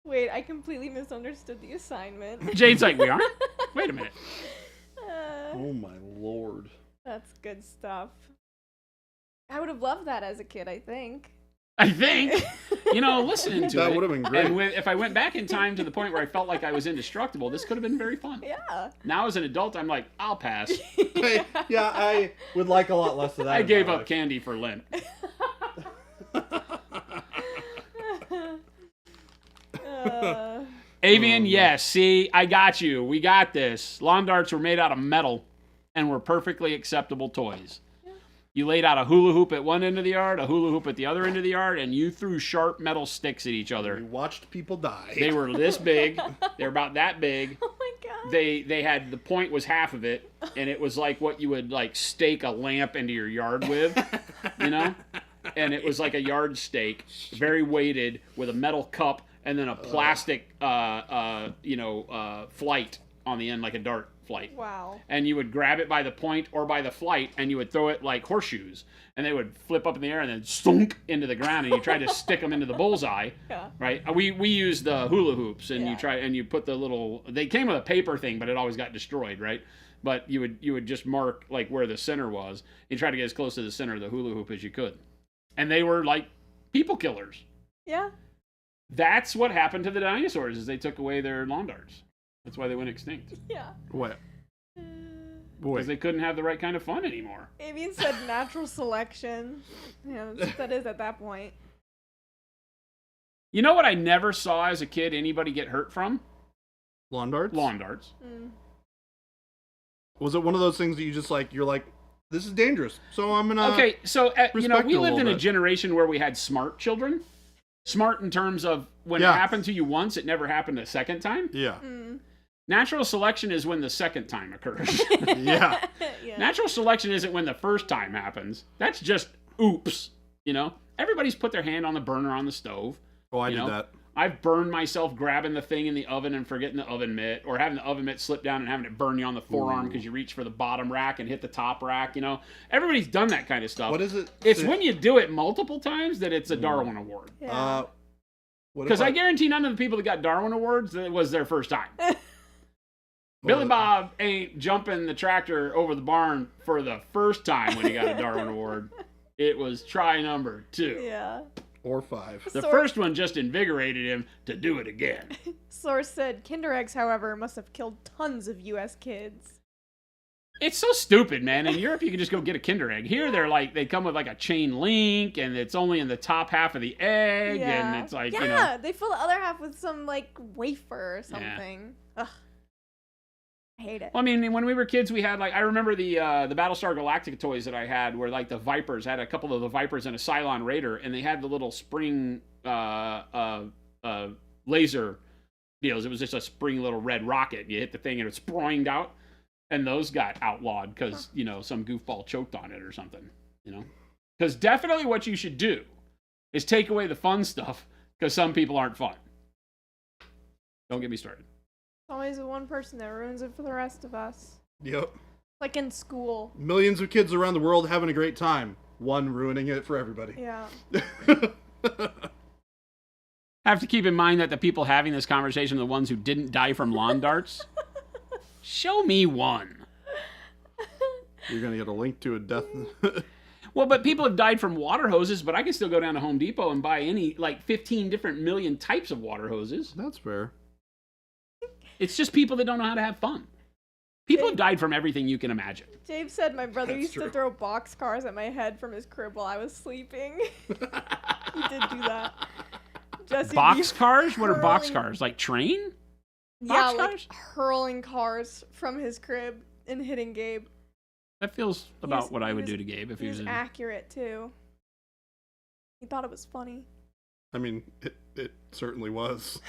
Wait, I completely misunderstood the assignment. Jade's like, we aren't? Wait a minute. Oh my lord. That's good stuff. I would have loved that as a kid, I think. I think. You know, listening to That it. would have been great. And if I went back in time to the point where I felt like I was indestructible, this could have been very fun. Yeah. Now as an adult, I'm like, I'll pass. Yeah, I would like a lot less of that. I in gave my up life. candy for Lent. Avian, yes. See, I got you. We got this. Lawn darts were made out of metal and were perfectly acceptable toys. You laid out a hula hoop at one end of the yard, a hula hoop at the other end of the yard, and you threw sharp metal sticks at each We other. watched people die. They were this big. They were about that big. Oh my god. They had, the point was half of it, and it was like what you would like stake a lamp into your yard with, you know? And it was like a yard stake, very weighted, with a metal cup and then a plastic flight on the end, like a dart flight. Wow. And you would grab it by the point or by the flight, and you would throw it like horseshoes, and they would flip up in the air and then stunk into the ground, and you tried to stick them into the bullseye. Yeah. Right? We used the hula hoops, and Yeah. you put the little. They came with a paper thing, but it always got destroyed, right? But you would just mark like where the center was. You try to get as close to the center of the hula hoop as you could, and they were like people killers. Yeah. That's what happened to the dinosaurs, is they took away their lawn darts. That's why they went extinct, Yeah. What? because Boy. they couldn't have the right kind of fun anymore. Avian said natural selection. Yeah, that's what that is at that point. You know what I never saw as a kid anybody get hurt from? Lawn darts? Lawn darts. Mm. Was it one of those things that you just like, you're like, this is dangerous, so I'm gonna... Okay, so you know, respect we it a lived in little a bit. generation where we had smart children. Smart in terms of when Yeah. it happened to you once, it never happened a second time. Yeah. Mm. Natural selection is when the second time occurs. Yeah. Yeah. Natural selection isn't when the first time happens. That's just oops. You know, everybody's put their hand on the burner on the stove. Oh, I You did know? that. I've burned myself grabbing the thing in the oven and forgetting the oven mitt, or having the oven mitt slip down and having it burn you on the forearm because you reach for the bottom rack and hit the top rack. You know, everybody's done that kind of stuff. What is it? It's when you do it multiple times that it's a Darwin Award. Yeah. What if Because I guarantee none of the people that got Darwin Awards, that it was their first time. Billy Bob ain't jumping the tractor over the barn for the first time when he got a Darwin Award. It was try number 2. Yeah. or 5. The Source- first one just invigorated him to do it again. Source said Kinder eggs, however, must have killed tons of U.S. kids. It's so stupid, man. In Europe, you can just go get a Kinder egg. Here, they're like, they come with like a chain link, and it's only in the top half of the egg, and it's like, yeah, you know. they fill the other half with some like wafer or something. Ugh. I hate it. Well, I mean, when we were kids, we had like, I remember the Battlestar Galactica toys that I had were like the Vipers, had a couple of the Vipers and a Cylon Raider, and they had the little spring laser deals. It was just a spring little red rocket. You hit the thing and it sproinged out. And those got outlawed because, you know, some goofball choked on it or something, you know? Because definitely what you should do is take away the fun stuff because some people aren't fun. Don't get me started. Always the one person that ruins it for the rest of us. Yep. Like in school. Millions of kids around the world having a great time. One ruining it for everybody. Yeah. Have to keep in mind that the people having this conversation are the ones who didn't die from lawn darts. Show me one. You're going to get a link to a death. Well, but people have died from water hoses, but I can still go down to Home Depot and buy any, like 15 different million types of water hoses. That's fair. It's just people that don't know how to have fun. People have died from everything you can imagine. Dave said my brother That's used true. to throw boxcars at my head from his crib while I was sleeping. He did do that. Jesse would be Box cars? What are box hurling- cars? Like train? Yeah, boxcars? like hurling cars from his crib and hitting Gabe. That feels He about was- what I he would was- do to Gabe if He he was was in. accurate too. He thought it was funny. I mean, it certainly was.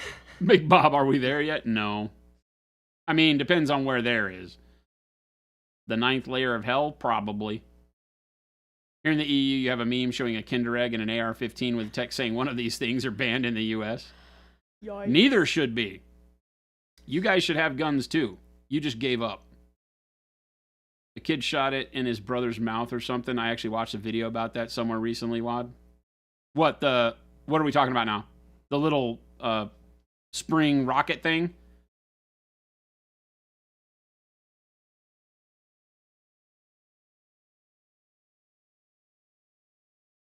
Big Bob, are we there yet? No. I mean, depends on where there is. The 9th layer of hell? Probably. Here in the EU, you have a meme showing a Kinder Egg and an AR-15 with text saying one of these things are banned in the US. Yikes. Neither should be. You guys should have guns too. You just gave up. The kid shot it in his brother's mouth or something. I actually watched a video about that somewhere recently, Wad. What are we talking about now? The little spring rocket thing?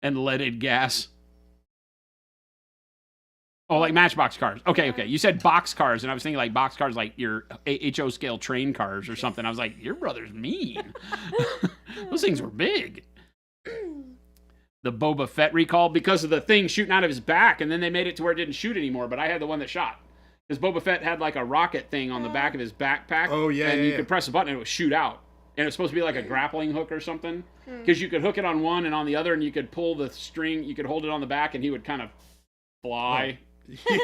And leaded gas. Oh, like Matchbox cars. Okay. You said box cars, and I was thinking like box cars, like your HO scale train cars or something. I was like, your brother's mean. Those things were big. The Boba Fett recall because of the thing shooting out of his back, and then they made it to where it didn't shoot anymore, but I had the one that shot. Because Boba Fett had like a rocket thing on the back of his backpack. Oh, yeah, And yeah, you yeah. could press a button and it would shoot out. And it was supposed to be like a grappling hook or something. Because you could hook it on one and on the other, and you could pull the string, you could hold it on the back, and he would kind of fly.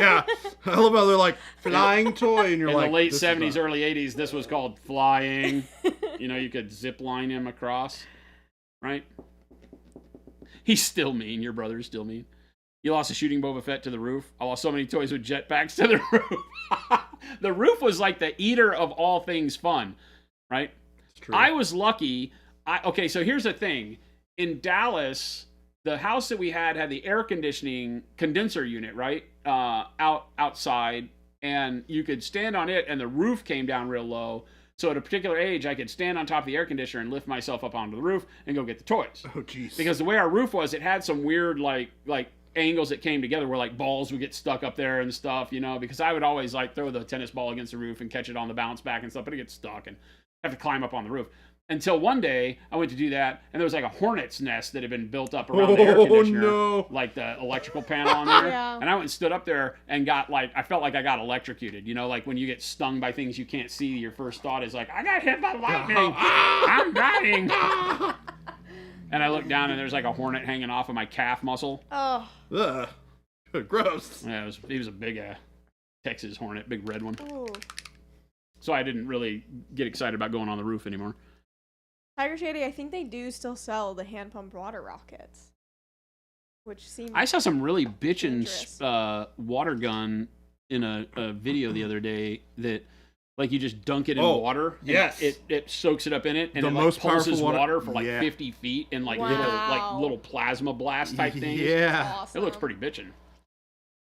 Yeah. I love how they're like, flying toy, and you're In like... the late this is 70s, not- early 80s, this was called flying. You know, you could zip line him across. Right? He's still mean. Your brother's still mean. You lost a shooting Boba Fett to the roof. I lost so many toys with jetpacks to the roof. The roof was like the eater of all things fun. Right? It's true. I was lucky. Okay, so here's the thing. In Dallas, the house that we had the air conditioning condenser unit, right? Outside, and you could stand on it, and the roof came down real low. So at a particular age, I could stand on top of the air conditioner and lift myself up onto the roof and go get the toys. Oh, jeez. Because the way our roof was, it had some weird like angles that came together where like balls would get stuck up there and stuff, you know, because I would always like throw the tennis ball against the roof and catch it on the bounce back and stuff, but it gets stuck and have to climb up on the roof. Until one day I went to do that, and there was like a hornet's nest that had been built up around the air conditioner, no. like the electrical panel on there. Yeah. And I went and stood up there and got I felt like I got electrocuted. You know, like when you get stung by things you can't see, your first thought is like, I got hit by lightning. I'm dying. And I looked down, and there's like a hornet hanging off of my calf muscle. Oh. Ugh. Gross. Yeah, he was a big Texas hornet, big red one. Ooh. so I didn't really get excited about going on the roof anymore. Tiger Shady, I think they do still sell the hand pumped water rockets, which seems. I saw some really bitchin' dangerous. water gun in a video the other day that, like, you just dunk it in Oh, water. And yes. it soaks it up in it, and The it most pulses powerful water for like yeah. 50 feet and like Wow. little plasma blast type things. Yeah. Awesome. It looks pretty bitchin'.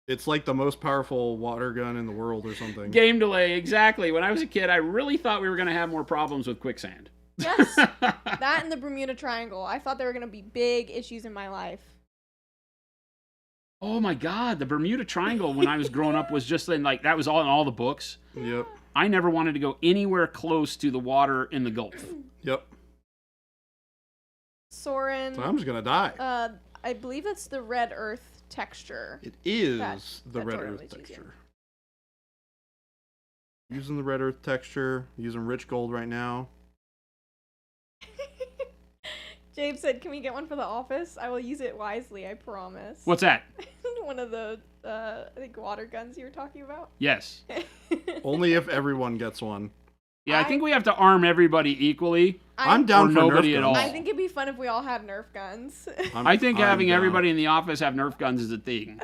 It's like the most powerful water gun in the world or something. Game delay, exactly. When I was a kid, I really thought we were going to have more problems with quicksand. Yes, that and the Bermuda Triangle. I thought they were gonna be big issues in my life. Oh my God, the Bermuda Triangle when I was growing up was just in, like, that was all in all the books. Yep. I never wanted to go anywhere close to the water in the Gulf. Yep. Soren, So I'm just gonna die. I believe it's the red earth texture. It is the that red Soren earth was using. texture. Using the red earth texture. Using rich gold right now. Jabe said, "Can we get one for the office? I will use it wisely. I promise." What's that? One of the I think water guns you were talking about. Yes. Only if everyone gets one. Yeah, I think we have to arm everybody equally. I'm down or for nobody Nerf at guns. all. I think it'd be fun if we all had Nerf guns. I think I'm having down. everybody in the office have Nerf guns is a thing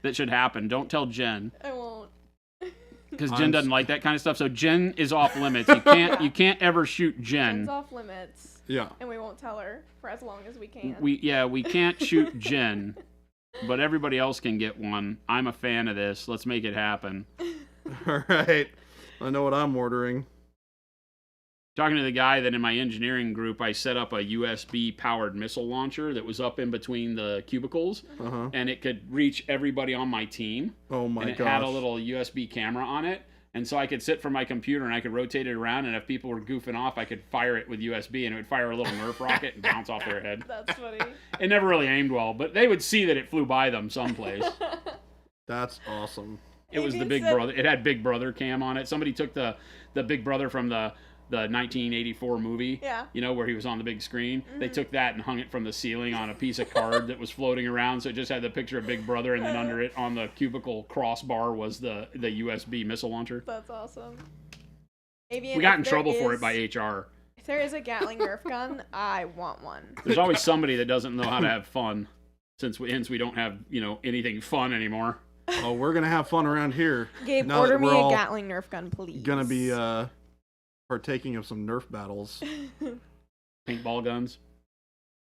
that should happen. Don't tell Jen, I won't. because I'm Jen doesn't like that kind of stuff. So Jen is off limits. You can't ever shoot Jen's Jen. off limits, Yeah. and we won't tell her for as long as we can. We can't shoot Jen, but everybody else can get one. I'm a fan of this. Let's make it happen. All right. I know what I'm ordering. Talking to the guy that in my engineering group, I set up a USB powered missile launcher that was up in between the cubicles, Uh-huh. and it could reach everybody on my team. Oh my And it gosh. had a little USB camera on it. And so I could sit from my computer and I could rotate it around, and if people were goofing off, I could fire it with USB, and it would fire a little Nerf rocket and bounce off their head. That's funny. It never really aimed well, but they would see that it flew by them someplace. That's awesome. It was the Adrian Big said- Brother. It had Big Brother cam on it. Somebody took the Big Brother from the 1984 movie, Yeah. you know, where he was on the big screen. They took that and hung it from the ceiling on a piece of card that was floating around. So it just had the picture of Big Brother, and then under it on the cubicle crossbar was the USB missile launcher. That's awesome. Avian, We got if in there trouble for it is- by HR. If there is a Gatling Nerf gun, I want one. There's always somebody that doesn't know how to have fun, since we don't have, anything fun anymore. Oh, we're gonna have fun around here. Gabe, Now order that me we're a all Gatling Nerf gun, please. Gonna be partaking of some Nerf battles. Paintball guns.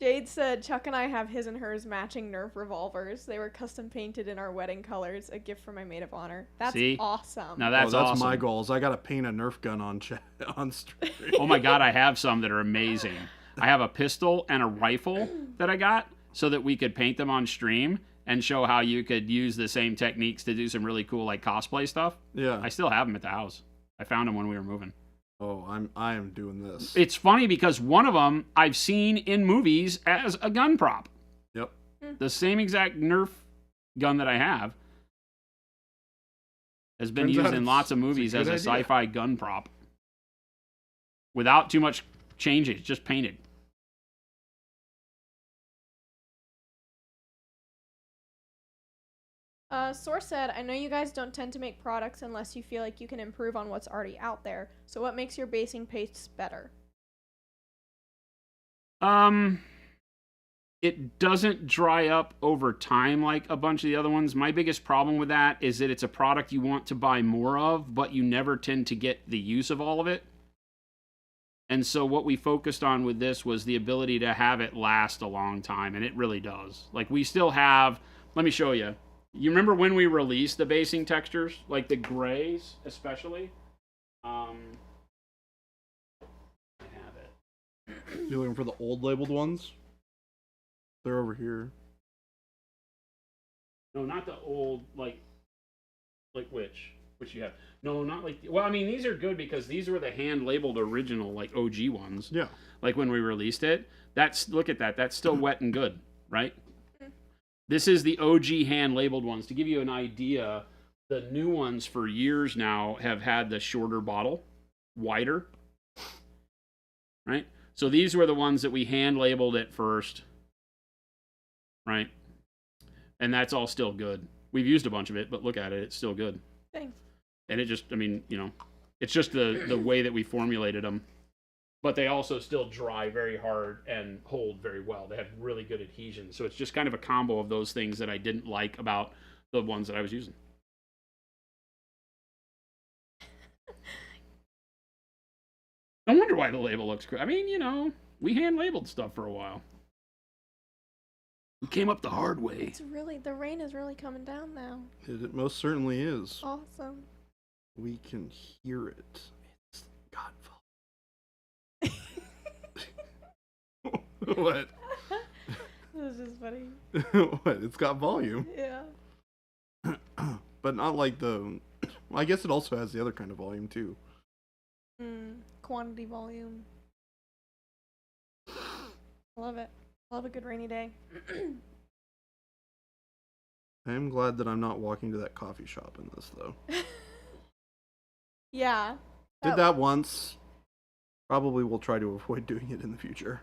Jade said Chuck and I have his and hers matching Nerf revolvers. They were custom painted in our wedding colors. A gift from my maid of honor. That's See? awesome. Now that's awesome. my goals. I gotta paint a Nerf gun on stream. Oh my God, I have some that are amazing. I have a pistol and a rifle that I got so that we could paint them on stream and show how you could use the same techniques to do some really cool, like, cosplay stuff. Yeah. I still have them at the house. I found them when we were moving. Oh, I am doing this. It's funny because one of them I've seen in movies as a gun prop. Yep. The same exact Nerf gun that I have has been Turns out used in it's- lots of it's a movies good as a idea. sci-fi gun prop. Without too much changes, just painted. Source said, I know you guys don't tend to make products unless you feel like you can improve on what's already out there. So what makes your basing paste better? It doesn't dry up over time like a bunch of the other ones. My biggest problem with that is that it's a product you want to buy more of, but you never tend to get the use of all of it. And so what we focused on with this was the ability to have it last a long time, and it really does. Like, we still have, let me show you. You remember when we released the basing textures, like the grays especially? I have it. You looking for the old labeled ones? They're over here. No, not the old, like which you have. No, not like, well, I mean, these are good because these were the hand labeled original, like, OG ones. Yeah. Like when we released it. Look at that. That's still wet and good, right? This is the OG hand labeled ones. To give you an idea, the new ones for years now have had the shorter bottle, wider, right? So these were the ones that we hand labeled at first, right? And that's all still good. We've used a bunch of it, but look at it. It's still good. Thanks. And it just, I mean, It's just the way that we formulated them. But they also still dry very hard and hold very well. They have really good adhesion. So it's just kind of a combo of those things that I didn't like about the ones that I was using. I wonder why the label looks cool. I mean, you know, we hand labeled stuff for a while. We came up the hard way. It's really, the rain is really coming down now. It most certainly is. Awesome. We can hear it. It's Godfall. What? This is just funny. What? It's got volume. Yeah. But not like the... I guess it also has the other kind of volume, too. Quantity volume. Love it. Love a good rainy day. I am glad that I'm not walking to that coffee shop in this, though. Yeah. Did that once. Probably will try to avoid doing it in the future.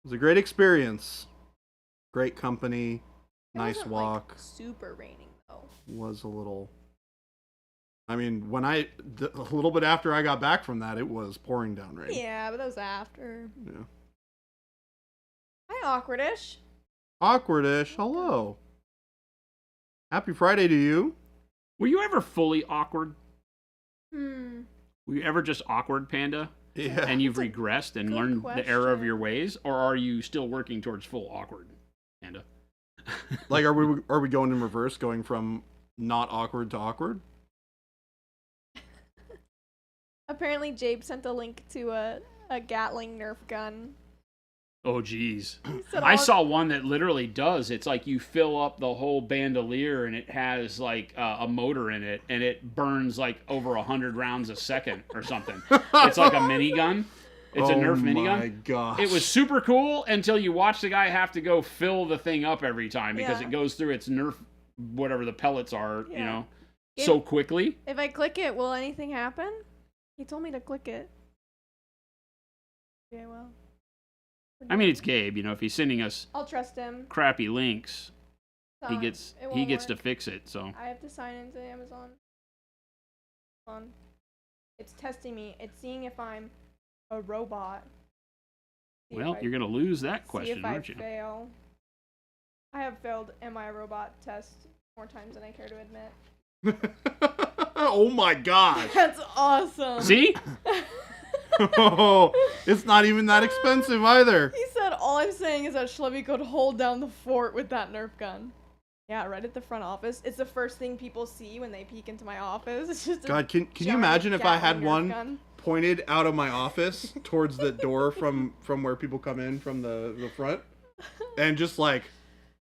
It was a great experience. Great company. It Nice wasn't, walk. Like, super raining though. Was a little... I mean, a little bit after I got back from that, it was pouring down rain. Yeah, but that was after. Yeah. Hi, Awkwardish. Awkwardish, hello. Happy Friday to you. Were you ever fully awkward? Hmm. Were you ever just awkward, Panda? Yeah. And you've regressed and good learned the error of question. your ways? Or are you still working towards full awkward, Panda? Like, are we going in reverse, going from not awkward to awkward? Apparently, Jabe sent a link to a Gatling Nerf gun. Oh, geez. He said I all- saw one that literally does. It's like you fill up the whole bandolier and it has like a motor in it and it burns like over 100 rounds a second or something. It's like a minigun. It's a Nerf minigun. Oh my gosh. It was super cool until you watch the guy have to go fill the thing up every time because Yeah. it goes through its Nerf, whatever the pellets are, you Yeah. know, It- so quickly. If I click it, will anything happen? He told me to click it. Yeah, well. I mean, it's Gabe, you know, if he's sending us I'll trust him. crappy links, It's he on. gets It he won't gets to work. fix it, so. I have to sign into Amazon. Hold on. It's testing me. It's seeing if I'm a robot. See if Well, I- you're going to lose that see question, if I aren't you? fail. I have failed Am I a Robot test more times than I care to admit. Oh my gosh. That's awesome. See? Oh, it's not even that expensive either. He said, all I'm saying is that Schlubby could hold down the fort with that Nerf gun. Yeah, right at the front office. It's the first thing people see when they peek into my office. It's just a God, can you giant imagine if I had Gatling Nerf one gun. pointed out of my office towards the door from where people come in from the front, and just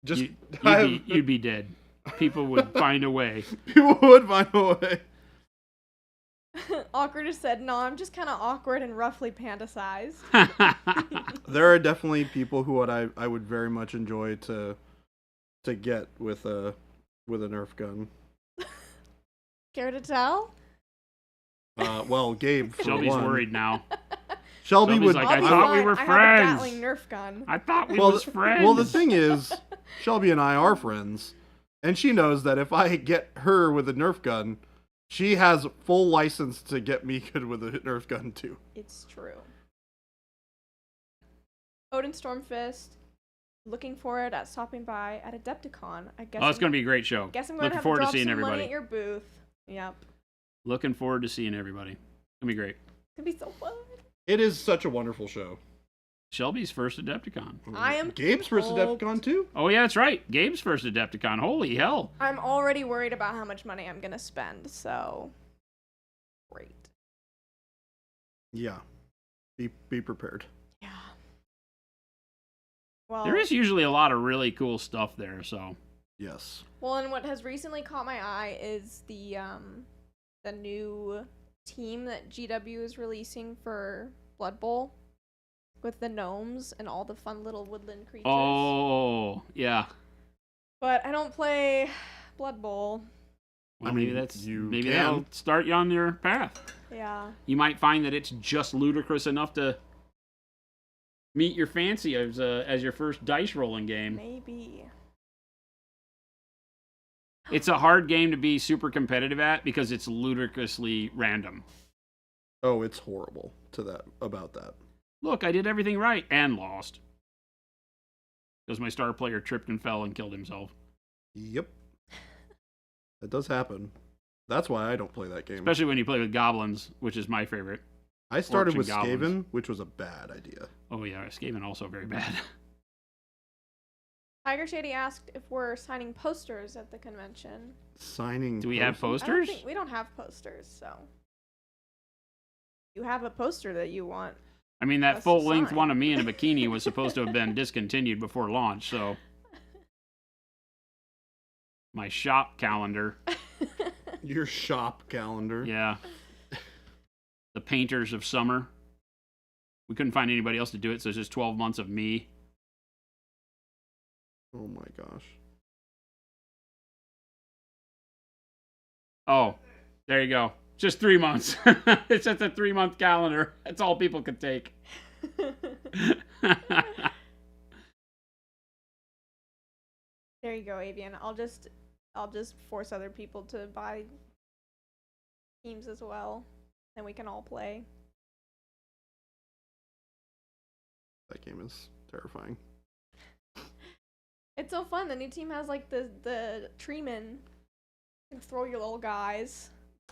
You'd be dead. People would find a way. people would find a way. Awkward just said, no, I'm just kind of awkward and roughly panda sized. There are definitely people who I would very much enjoy to get with a Nerf gun. Care to tell? Well, Gabe, for Shelby's one. worried now. Shelby Shelby's would. like, I'll I be thought we fine. were I friends. have a Gatling Nerf gun. I thought we well, was friends. well, the thing is, Shelby and I are friends, and she knows that if I get her with a Nerf gun, she has full license to get me good with a Nerf gun too. It's true. Odin Stormfist, looking forward at stopping by at Adepticon. I guess. Oh, it's going to be a great show. Guess I'm going Looking to have forward to to drop seeing some everybody. money at your booth. Yep. Looking forward to seeing everybody. It's going to be great. It's gonna be so fun. It is such a wonderful show. Shelby's first Adepticon. I am Gabe's first pumped. Adepticon too. Oh, yeah, that's right. Gabe's first Adepticon. Holy hell. I'm already worried about how much money I'm gonna spend. So. Great. Yeah, be prepared. Yeah. Well. There is usually a lot of really cool stuff there, so. Yes. Well, and what has recently caught my eye is the new team that GW is releasing for Blood Bowl with the gnomes and all the fun little woodland creatures. Oh, yeah. But I don't play Blood Bowl. Well, I maybe mean, that's you maybe can. that'll start you on your path. Yeah. You might find that it's just ludicrous enough to meet your fancy as your first dice rolling game. Maybe. It's a hard game to be super competitive at because it's ludicrously random. Oh, it's horrible about that. Look, I did everything right and lost. Because my star player tripped and fell and killed himself. Yep. That does happen. That's why I don't play that game. Especially when you play with goblins, which is my favorite. I started Orcs with and goblins. Skaven, which was a bad idea. Oh yeah, Skaven also very bad. Tiger Shady asked if we're signing posters at the convention. Signing. Do we have I don't posters? think we don't have posters, so you have a poster that you want. I mean, that Us to full-length sign. one of me in a bikini was supposed to have been discontinued before launch, so... My shop calendar. Your shop calendar. Yeah. The Painters of Summer. We couldn't find anybody else to do it, so it's just 12 months of me. Oh my gosh. Oh, there you go. Just 3 months. It's just a 3-month calendar. That's all people could take. There you go, Avian. I'll just force other people to buy teams as well, and we can all play. That game is terrifying. It's so fun. The new team has like the treemen. You can throw your little guys.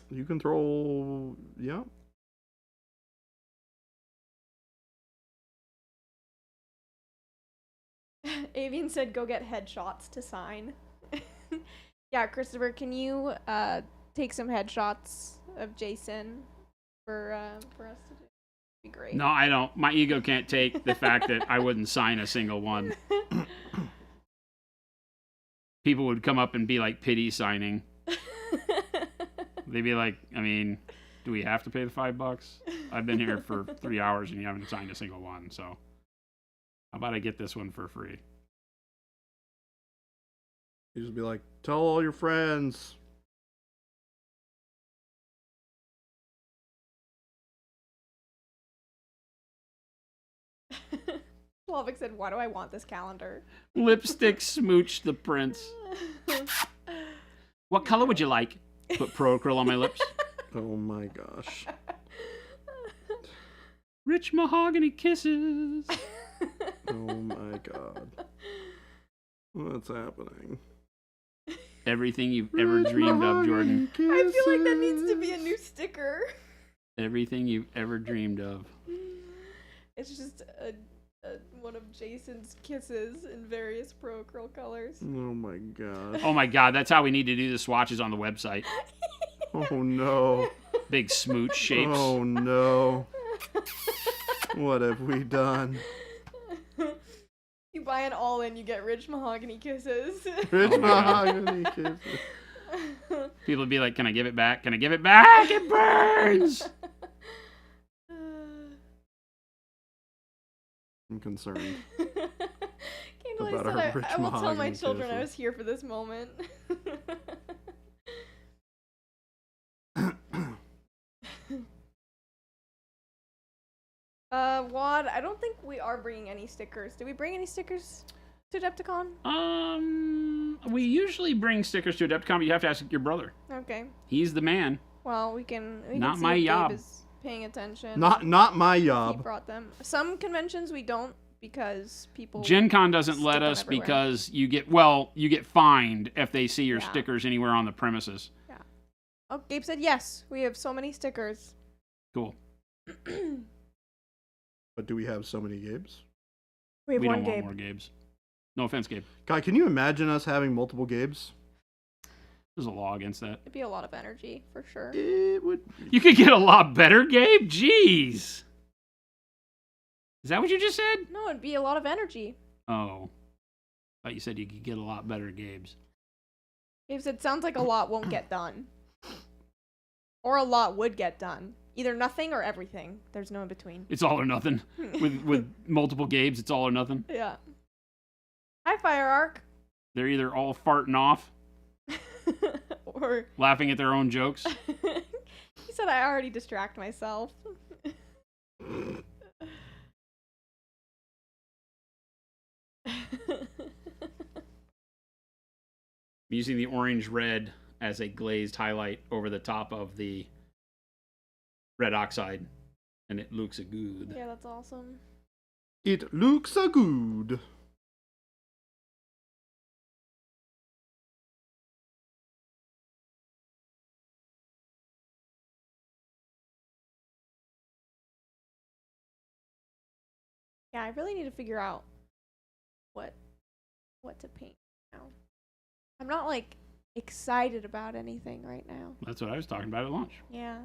You can throw. Yeah. Avian said, "Go get headshots to sign." Yeah, Christopher, can you take some headshots of Jason for us to do? Be great. No, I don't. My ego can't take the fact that I wouldn't sign a single one. People would come up and be like, pity signing. They'd be like, I mean, do we have to pay the $5? I've been here for 3 hours and you haven't signed a single one, so how about I get this one for free? You just be like, tell all your friends. Slavic said, "Why do I want this calendar?" Lipstick smooch the prince. What color would you like? Put pro acryl on my lips. Oh my gosh. Rich mahogany kisses. Oh my god. What's happening? Everything you've ever dreamed of, Jordan. I feel like that needs to be a new sticker. Everything you've ever dreamed of. It's just one of Jason's kisses in various pro acryl colors. Oh my god. Oh my god, that's how we need to do the swatches on the website. Oh no. Big smooch shapes. Oh no. What have we done? You buy an all-in, you get rich mahogany kisses. Rich Oh my God. mahogany kisses. People would be like, can I give it back? Can I give it back? It burns! I'm concerned. Candlelight About said, our rich I will tell my mahogany children I kisses. was here for this moment. Wad, I don't think we are bringing any stickers. Did we bring any stickers to Adepticon? We usually bring stickers to Adepticon, but you have to ask your brother. Okay. He's the man. Well, we can Not see my if Gabe job. is paying attention. Not my He job. brought them. Some conventions we don't because people. Gen Con doesn't stick let them us everywhere. because you get fined if they see your Yeah. stickers anywhere on the premises. Oh, Gabe said yes. We have so many stickers. Cool. But do we have so many Gabes? We have We one don't want Gabe. more Gabes. No offense, Gabe. Guy, can you imagine us having multiple Gabes? There's a law against that. It'd be a lot of energy for sure. It would. You could get a lot better, Gabe? Jeez. Is that what you just said? No, it'd be a lot of energy. Oh. Thought you said you could get a lot better, Gabes. Gabe said sounds like a lot won't get done. Or a lot would get done. Either nothing or everything. There's no in between. It's all or nothing. With multiple Gabes, it's all or nothing. Yeah. Hi, Fire Arc. They're either all farting off, Or laughing at their own jokes. he said I already distract myself. I'm using the orange red as a glazed highlight over the top of the red oxide, and it looks good. Yeah, that's awesome. It looks a good. Yeah, I really need to figure out what to paint now. I'm not like excited about anything right now. That's what I was talking about at lunch. Yeah.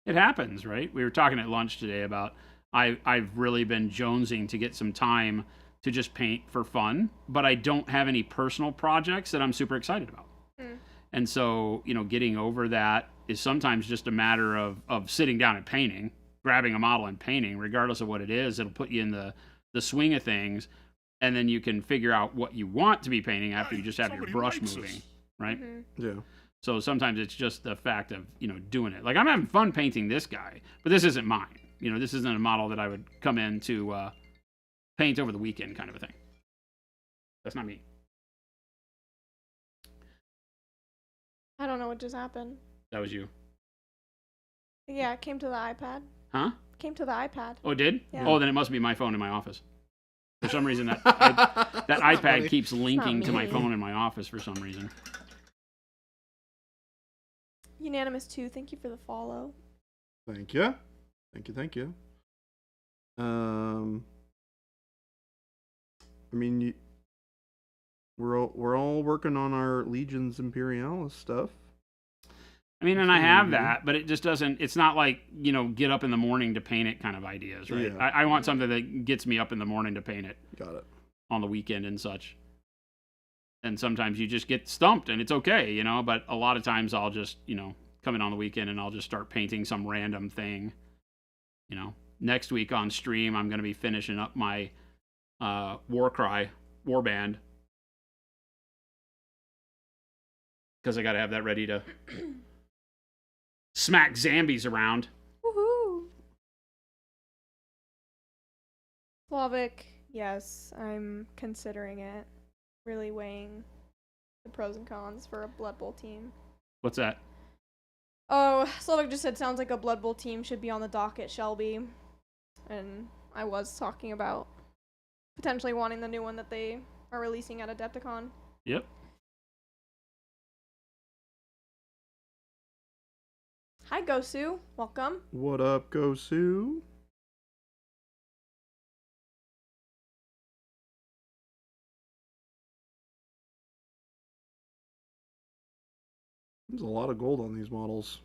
It happens, right? We were talking at lunch today about I've really been jonesing to get some time to just paint for fun, but I don't have any personal projects that I'm super excited about. And so, getting over that is sometimes just a matter of sitting down and painting, grabbing a model and painting, regardless of what it is. It'll put you in the swing of things, and then you can figure out what you want to be painting after you just have your brush moving, right? Yeah. So sometimes it's just the fact of, doing it. Like, I'm having fun painting this guy, but this isn't mine. This isn't a model that I would come in to paint over the weekend kind of a thing. That's not me. I don't know what just happened. That was you. Yeah, it came to the iPad. Huh? Came to the iPad. Oh, it did? Yeah. Oh, then it must be my phone in my office. For some reason, that iPad funny. keeps linking to my me. phone in my office for some reason. Unanimous 2, thank you for the follow. Thank you. Thank you. I mean, we're all working on our Legions Imperialis stuff. I mean, and I have that, but it just doesn't, it's not like, get up in the morning to paint it kind of ideas, right? Yeah. I want something that gets me up in the morning to paint it Got it. on the weekend and such. And sometimes you just get stumped and it's okay, but a lot of times I'll just, come in on the weekend and I'll just start painting some random thing. Next week on stream, I'm going to be finishing up my Warcry warband. Because I got to have that ready to smack zombies around. Woohoo! Slavic, yes, I'm considering it. Really weighing the pros and cons for a Blood Bowl team. What's that? Oh, Slavic just said sounds like a Blood Bowl team should be on the docket, Shelby. And I was talking about potentially wanting the new one that they are releasing at Adepticon. Yep. Hi, Gosu. Welcome. What up, Gosu? There's a lot of gold on these models.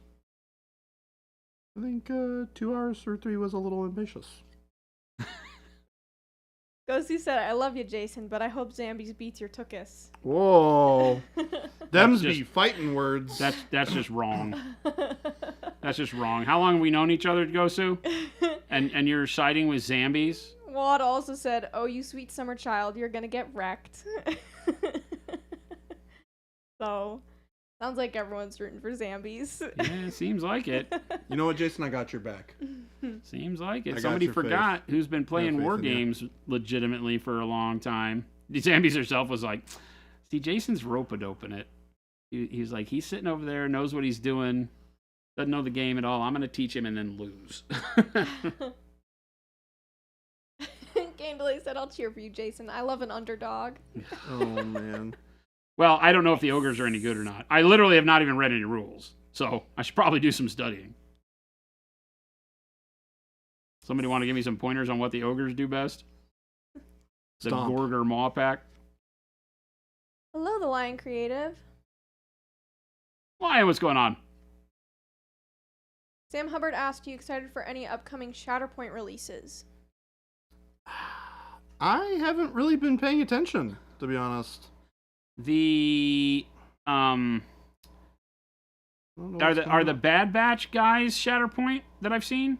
I think 2 hours or 3 was a little ambitious. Gosu said, I love you, Jason, but I hope Zambies beats your Tookus. Whoa. Them's just- be fighting words. That's just wrong. That's just wrong. How long have we known each other, Gosu? And you're siding with zombies? Wad also said, oh, you sweet summer child, you're gonna get wrecked. So, sounds like everyone's rooting for zombies. Yeah, seems like it. You know what, Jason? I got your back. Seems like I it. got Somebody your forgot who's been playing faith war in you. games legitimately for a long time. Zombies herself was like, see, Jason's rope-a-doping it. He's like, he's sitting over there, knows what he's doing, doesn't know the game at all. I'm going to teach him and then lose. Game Delay said, I'll cheer for you, Jason. I love an underdog. Oh, man. Well, I don't know if the ogres are any good or not. I literally have not even read any rules, so I should probably do some studying. Somebody want to give me some pointers on what the ogres do best? The Stomp. Gorger Maw Pack? Hello, the Lion Creative. Why? What's going on? Sam Hubbard asked, you excited for any upcoming Shatterpoint releases? I haven't really been paying attention, to be honest. The I don't know are what's the going on. Bad Batch guys Shatterpoint that I've seen?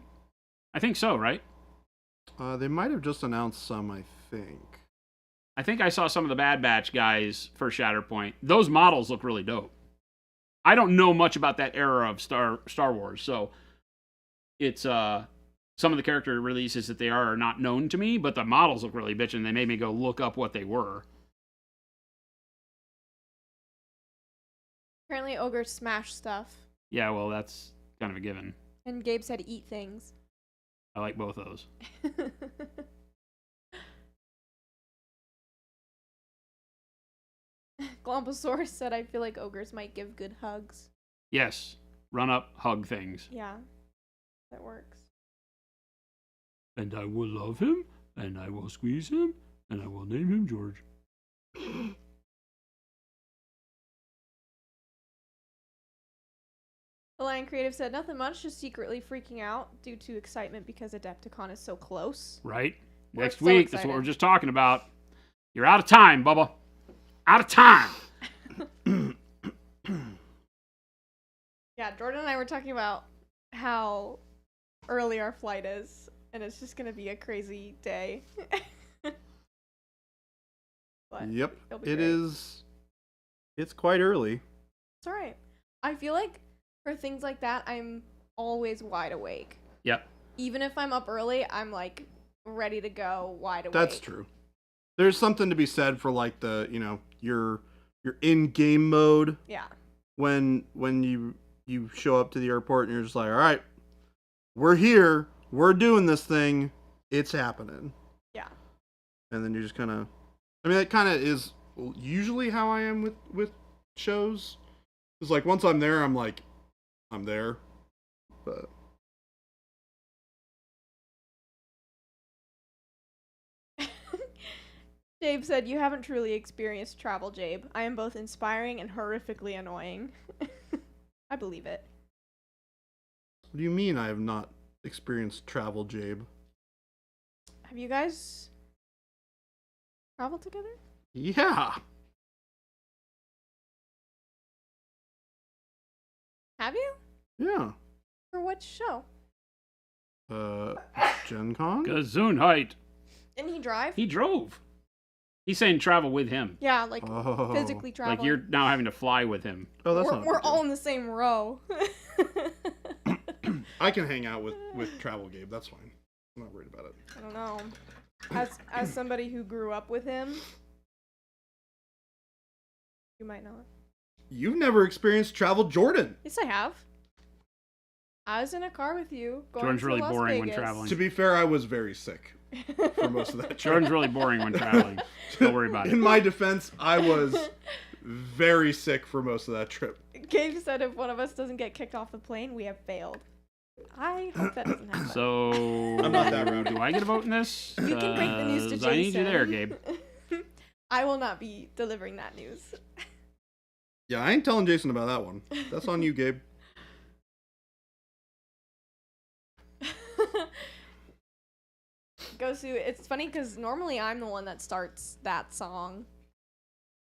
I think so, right? They might have just announced some, I think. I think I saw some of the Bad Batch guys for Shatterpoint. Those models look really dope. I don't know much about that era of Star Wars, so it's some of the character releases that they are not known to me, but the models look really bitchin'. They made me go look up what they were. Apparently, ogres smash stuff. Yeah, well, that's kind of a given. And Gabe said eat things. I like both of those. Glomposaurus said, I feel like ogres might give good hugs. Yes. Run up, hug things. Yeah, that works. And I will love him, and I will squeeze him, and I will name him George. The Lion Creative said, nothing much, just secretly freaking out due to excitement because Adepticon is so close. Right? We're Next so week, that's what excited. we're just talking about. You're out of time, Bubba. Out of time. Yeah, Jordan and I were talking about how early our flight is, and it's just going to be a crazy day. But Yep, it'll be it great. is. It's quite early. It's alright. I feel like for things like that, I'm always wide awake. Yep. Even if I'm up early, I'm like ready to go, wide awake. That's true. There's something to be said for like the, you know, your in game mode Yeah. when you show up to the airport and you're just like, all right, we're here, we're doing this thing, it's happening. Yeah. And then you're just kind of, I mean, that kind of is usually how I am with shows. It's like once I'm there, I'm like, I'm there. But Jabe said, you haven't truly experienced travel, Jabe. I am both inspiring and horrifically annoying. I believe it. what do you mean I have not experienced travel, Jabe? Have you guys traveled together? Yeah. Have you? Yeah. For what show? Gen Con? Gesundheit. Didn't he drive? He drove. He's saying travel with him. Yeah, like Oh. physically traveling. Like you're now having to fly with him. Oh, that's not a we're big deal. all in the same row. I can hang out with Travel Gabe. That's fine. I'm not worried about it. I don't know. As somebody who grew up with him, you might not. You've never experienced Travel Jordan. Yes, I have. I was in a car with you going Jordan's to really Las boring when Vegas. traveling. To be fair, I was very sick for most of that trip. Jordan's really boring when traveling. Don't worry about In it. my defense, I was very sick for most of that trip. Gabe said if one of us doesn't get kicked off the plane, we have failed. I hope that doesn't happen. So, I'm not that rowdy. do I get a vote in this? You can break the news to 'Cause Jason. I need you there, Gabe. I will not be delivering that news. Yeah, I ain't telling Jason about that one. That's on you, Gabe. Gosu, it's funny because normally I'm the one that starts that song.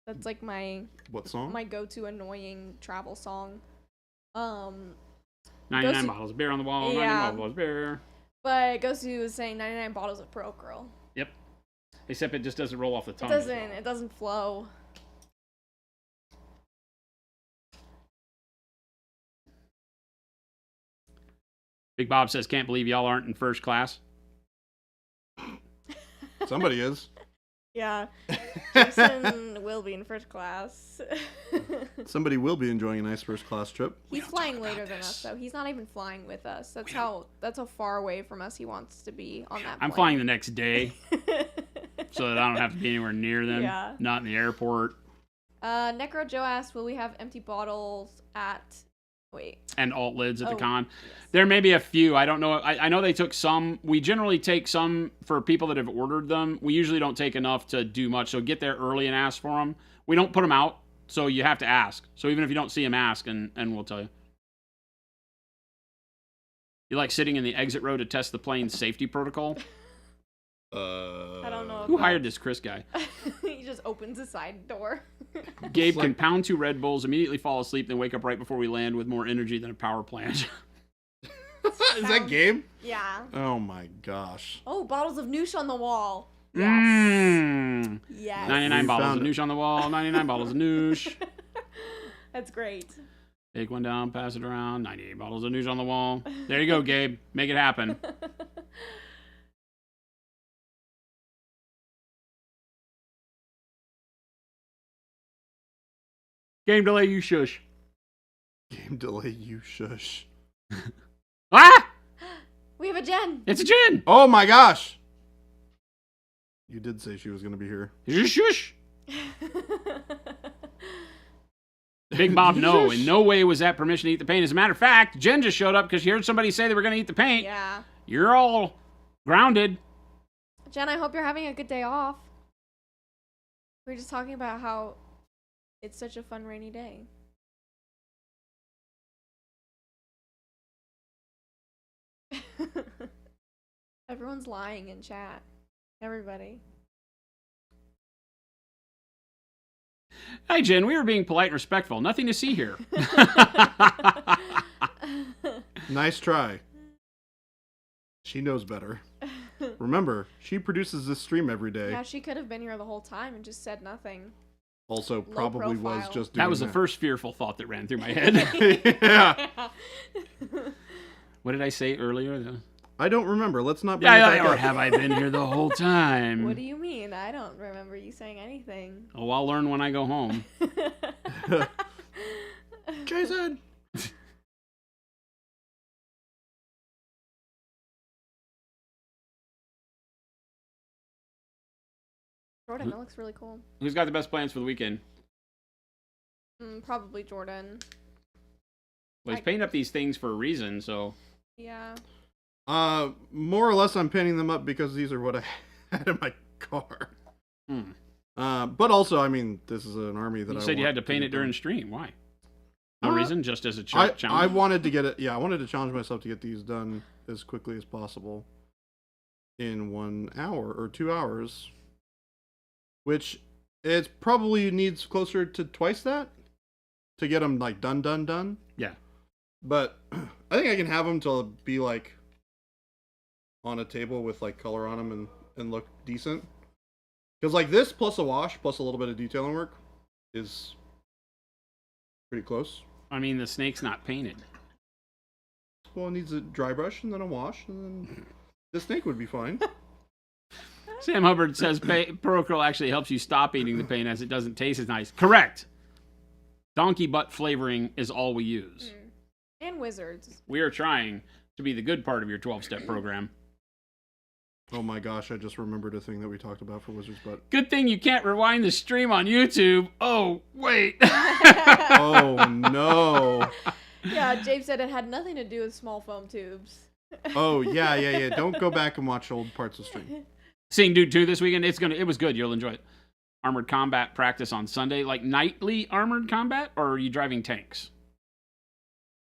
That's like my What song? go-to annoying travel song. 99 Gosu- bottles of beer on the wall. Yeah. 99 bottles of beer. But Gosu was saying 99 bottles of Pro Acryl. Yep. Except it just doesn't roll off the It tongue. doesn't. It doesn't flow. Big Bob says, can't believe y'all aren't in first class. Somebody is. Yeah. Jason will be in first class. Somebody will be enjoying a nice first class trip. He's flying later than us, though. He's not even flying with us. That's how far away from us he wants to be on that I'm plane. flying the next day so that I don't have to be anywhere near them. Yeah. Not in the airport. Necro Joe asked, will we have empty bottles at... Wait. And alt lids at the Oh, con. yes. There may be a few. I don't know. I know they took some. We generally take some for people that have ordered them. We usually don't take enough to do much. So get there early and ask for them. We don't put them out, so you have to ask. So even if you don't see them, ask, and we'll tell you. You like sitting in the exit row to test the plane's safety protocol? I don't know. Who hired this Chris guy? He just opens the side door. Gabe can pound 2 Red Bulls, immediately fall asleep, then wake up right before we land with more energy than a power plant. Is that Gabe? Yeah. Oh my gosh. Oh, bottles of Noosh on the wall. Yes. Mmm. Yes. 99 We bottles of found it. Noosh on the wall, 99 bottles of Noosh. That's great. Take one down, pass it around, 98 bottles of Noosh on the wall. There you go, Gabe. Make it happen. Game delay, you shush. Game delay, you shush. Ah! We have a Jen. It's a Jen. Oh my gosh! You did say she was going to be here. Shush. Big Bob, no. In no way was that permission to eat the paint. As a matter of fact, Jen just showed up because she heard somebody say they were going to eat the paint. Yeah. You're all grounded. Jen, I hope you're having a good day off. We were just talking about how it's such a fun rainy day. Everyone's lying in chat. Everybody. Hi, Jen. We were being polite and respectful. Nothing to see here. Nice try. She knows better. Remember, she produces this stream every day. Yeah, she could have been here the whole time and just said nothing. Also, probably was profile. just doing That was the first feirful thought that ran through my head. Yeah. What did I say earlier? I don't remember. Let's not bring it back Or up. have I been here the whole time? What do you mean? I don't remember you saying anything. Oh, I'll learn when I go home. Jason! Jordan, that looks really cool. Who's got the best plans for the weekend? Probably Jordan. Well, he's painting up these things for a reason, so... Yeah. More or less I'm painting them up because these are what I had in my car. But also, I mean, this is an army that You I said you want had to paint it during stream. Why? No reason? Just as a challenge? I wanted to get it. Yeah, I wanted to challenge myself to get these done as quickly as possible in 1 hour or 2 hours, which it probably needs closer to twice that to get them like done. Yeah. But I think I can have them to be like on a table with like color on them and look decent. Because like this plus a wash plus a little bit of detailing work is pretty close. I mean, the snake's not painted. Well, it needs a dry brush and then a wash, and then the snake would be fine. Sam Hubbard says Acryl actually helps you stop eating the paint as it doesn't taste as nice. Correct. Donkey butt flavoring is all we use. And wizards. We are trying to be the good part of your 12-step program. Oh my gosh, I just remembered a thing that we talked about for Wizard's Butt. Good thing you can't rewind the stream on YouTube. Oh, wait. Oh no. Yeah, Jabe said it had nothing to do with small foam tubes. Oh yeah. Don't go back and watch old parts of stream. Seeing Dude 2 this weekend, it was good. You'll enjoy it. Armored combat practice on Sunday, like nightly armored combat, or are you driving tanks?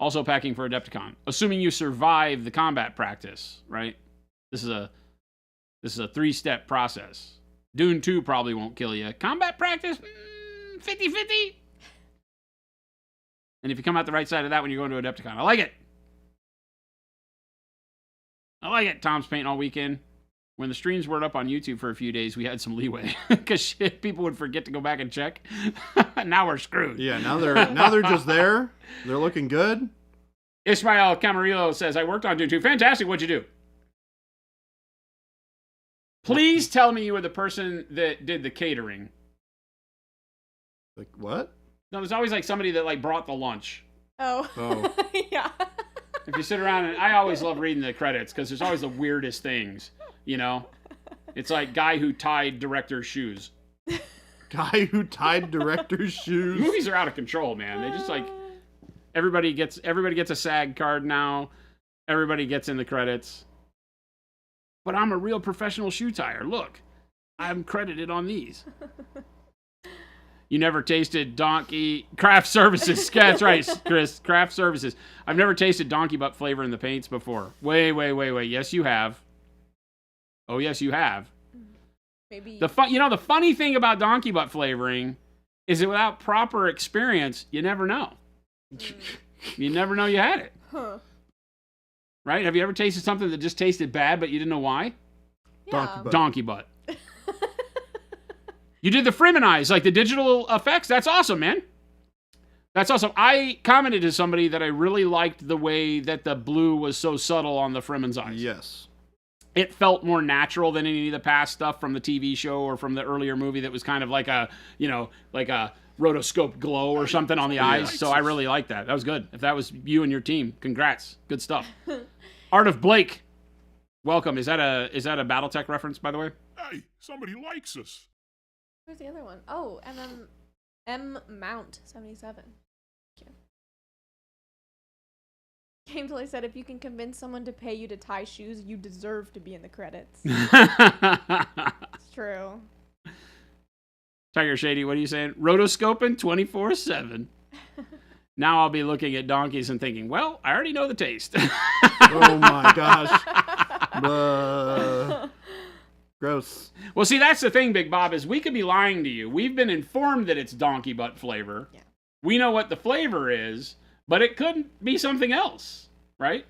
Also packing for Adepticon. Assuming you survive the combat practice, right? This is a 3-step process. Dune 2 probably won't kill you. Combat practice, 50-50. And if you come out the right side of that when you're going to Adepticon, I like it. Tom's painting all weekend. When the streams were up on YouTube for a few days, we had some leeway because people would forget to go back and check. Now we're screwed. Yeah, now they're just there. They're looking good. Ismael Camarillo says, I worked on Dune 2. Fantastic. What'd you do? Please tell me you were the person that did the catering. Like what? No, there's always like somebody that like brought the lunch. Oh. Yeah. If you sit around, and I always love reading the credits because there's always the weirdest things, you know? It's like guy who tied director's shoes. Guy who tied director's shoes. Movies are out of control, man. They just like everybody gets a SAG card now. Everybody gets in the credits. But I'm a real professional shoe tire. Look, I'm credited on these. You never tasted donkey craft services. That's right, Chris. Craft services. I've never tasted donkey butt flavor in the paints before. Wait. Yes, you have. Oh, yes, you have. Maybe. The funny thing about donkey butt flavoring is that without proper experience, you never know. You never know you had it. Huh. Right? Have you ever tasted something that just tasted bad, but you didn't know why? Yeah. Donkey butt. You did the Fremenize, like the digital effects. That's awesome, man. That's awesome. I commented to somebody that I really liked the way that the blue was so subtle on the Fremen's eyes. Yes. It felt more natural than any of the past stuff from the TV show or from the earlier movie that was kind of like a rotoscope glow or something on the eyes. So I really like that. That was good. If that was you and your team, congrats. Good stuff. Art of Blake, welcome. Is that a BattleTech reference, by the way? Hey, somebody likes us. Where's the other one? Oh, M Mount 77. Thank you. Gameplay said, if you can convince someone to pay you to tie shoes, you deserve to be in the credits. It's true. Tiger Shady, what are you saying? Rotoscoping 24/7. Now I'll be looking at donkeys and thinking, well, I already know the taste. Oh my gosh. Gross. Well, see, that's the thing, Big Bob, is we could be lying to you. We've been informed that it's donkey butt flavor. Yeah. We know what the flavor is, but it could be something else, right?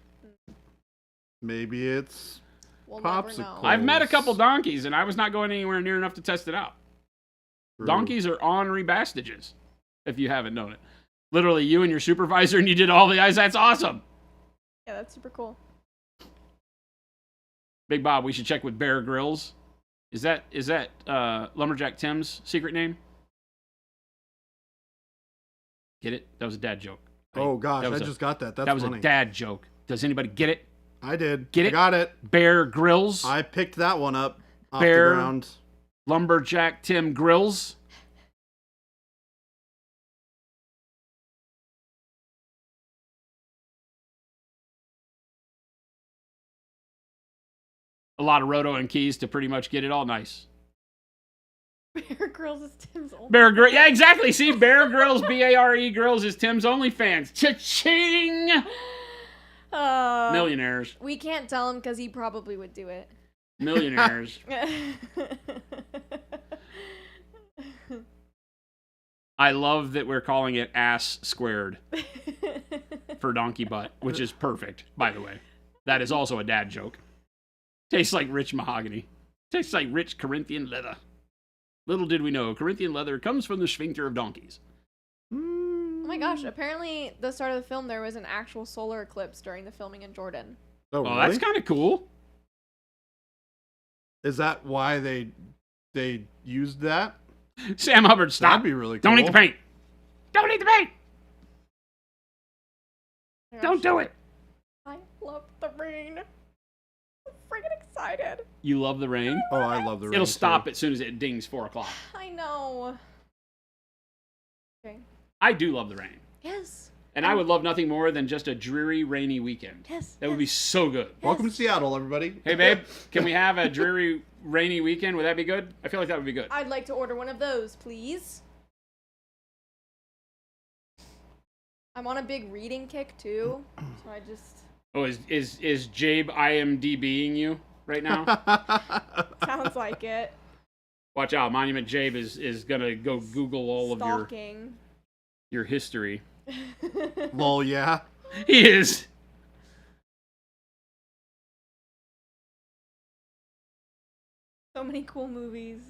Maybe it's We'll never popsicles. know. I've met a couple donkeys, and I was not going anywhere near enough to test it out. True. Donkeys are ornery bastages, if you haven't known it. Literally, you and your supervisor, and you did all the eyes. That's awesome. Yeah, that's super cool. Big Bob, we should check with Bear Grylls. Is that Lumberjack Tim's secret name? Get it? That was a dad joke. Oh gosh, That was I just got that. That's that was funny. a dad joke. Does anybody get it? I did. Get I it? got it. Bear Grylls? I picked that one up off Bear- the ground. Lumberjack Tim Grills? A lot of roto and keys to pretty much get it all nice. Bear Grylls is Tim's old. Bear Grylls, yeah, exactly. See, Bear Grylls, B-A-R-E Grills is Tim's OnlyFans. Cha-ching! Millionaires. We can't tell him because he probably would do it. Millionaires. I love that we're calling it ass squared for donkey butt, which is perfect, by the way. That is also a dad joke. Tastes like rich mahogany. Tastes like rich Corinthian leather. Little did we know, Corinthian leather comes from the sphincter of donkeys. Oh my gosh, apparently the start of the film there was an actual solar eclipse during the filming in Jordan. Oh, Oh, really? that's kind of cool. Is that why they used that? Sam Hubbard, stop. That'd be really cool. Don't eat the paint. Don't eat the paint. Oh my Don't gosh, do it. I love the rain. I'm freaking excited. You love the rain? Oh, I love the rain. It'll too. stop as soon as it dings 4 o'clock. I know. Okay. I do love the rain. Yes. And I would love nothing more than just a dreary, rainy weekend. Yes. That would be so good. Welcome to Seattle, everybody. Hey, babe, can we have a dreary, rainy weekend? Would that be good? I feel like that would be good. I'd like to order one of those, please. I'm on a big reading kick too, so I just Oh, is Jabe IMDBing you right now? sounds like it. Watch out, Monument Jabe is gonna go Google all of Stalking. your history. Lol, yeah. He is. So many cool movies.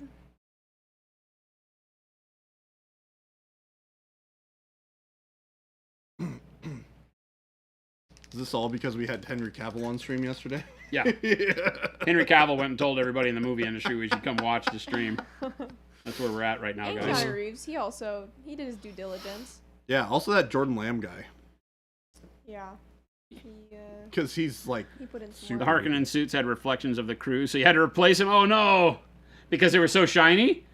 Is this all because we had Henry Cavill on stream yesterday? Yeah. Yeah. Henry Cavill went and told everybody in the movie industry we should come watch the stream. That's where we're at right now, And guys. Keanu Reeves, he did his due diligence. Yeah, also that Jordan Lamb guy. Yeah. Because he's like, He put in some Super- The work. Harkonnen suits had reflections of the crew, so you had to replace them. Oh no! Because they were so shiny?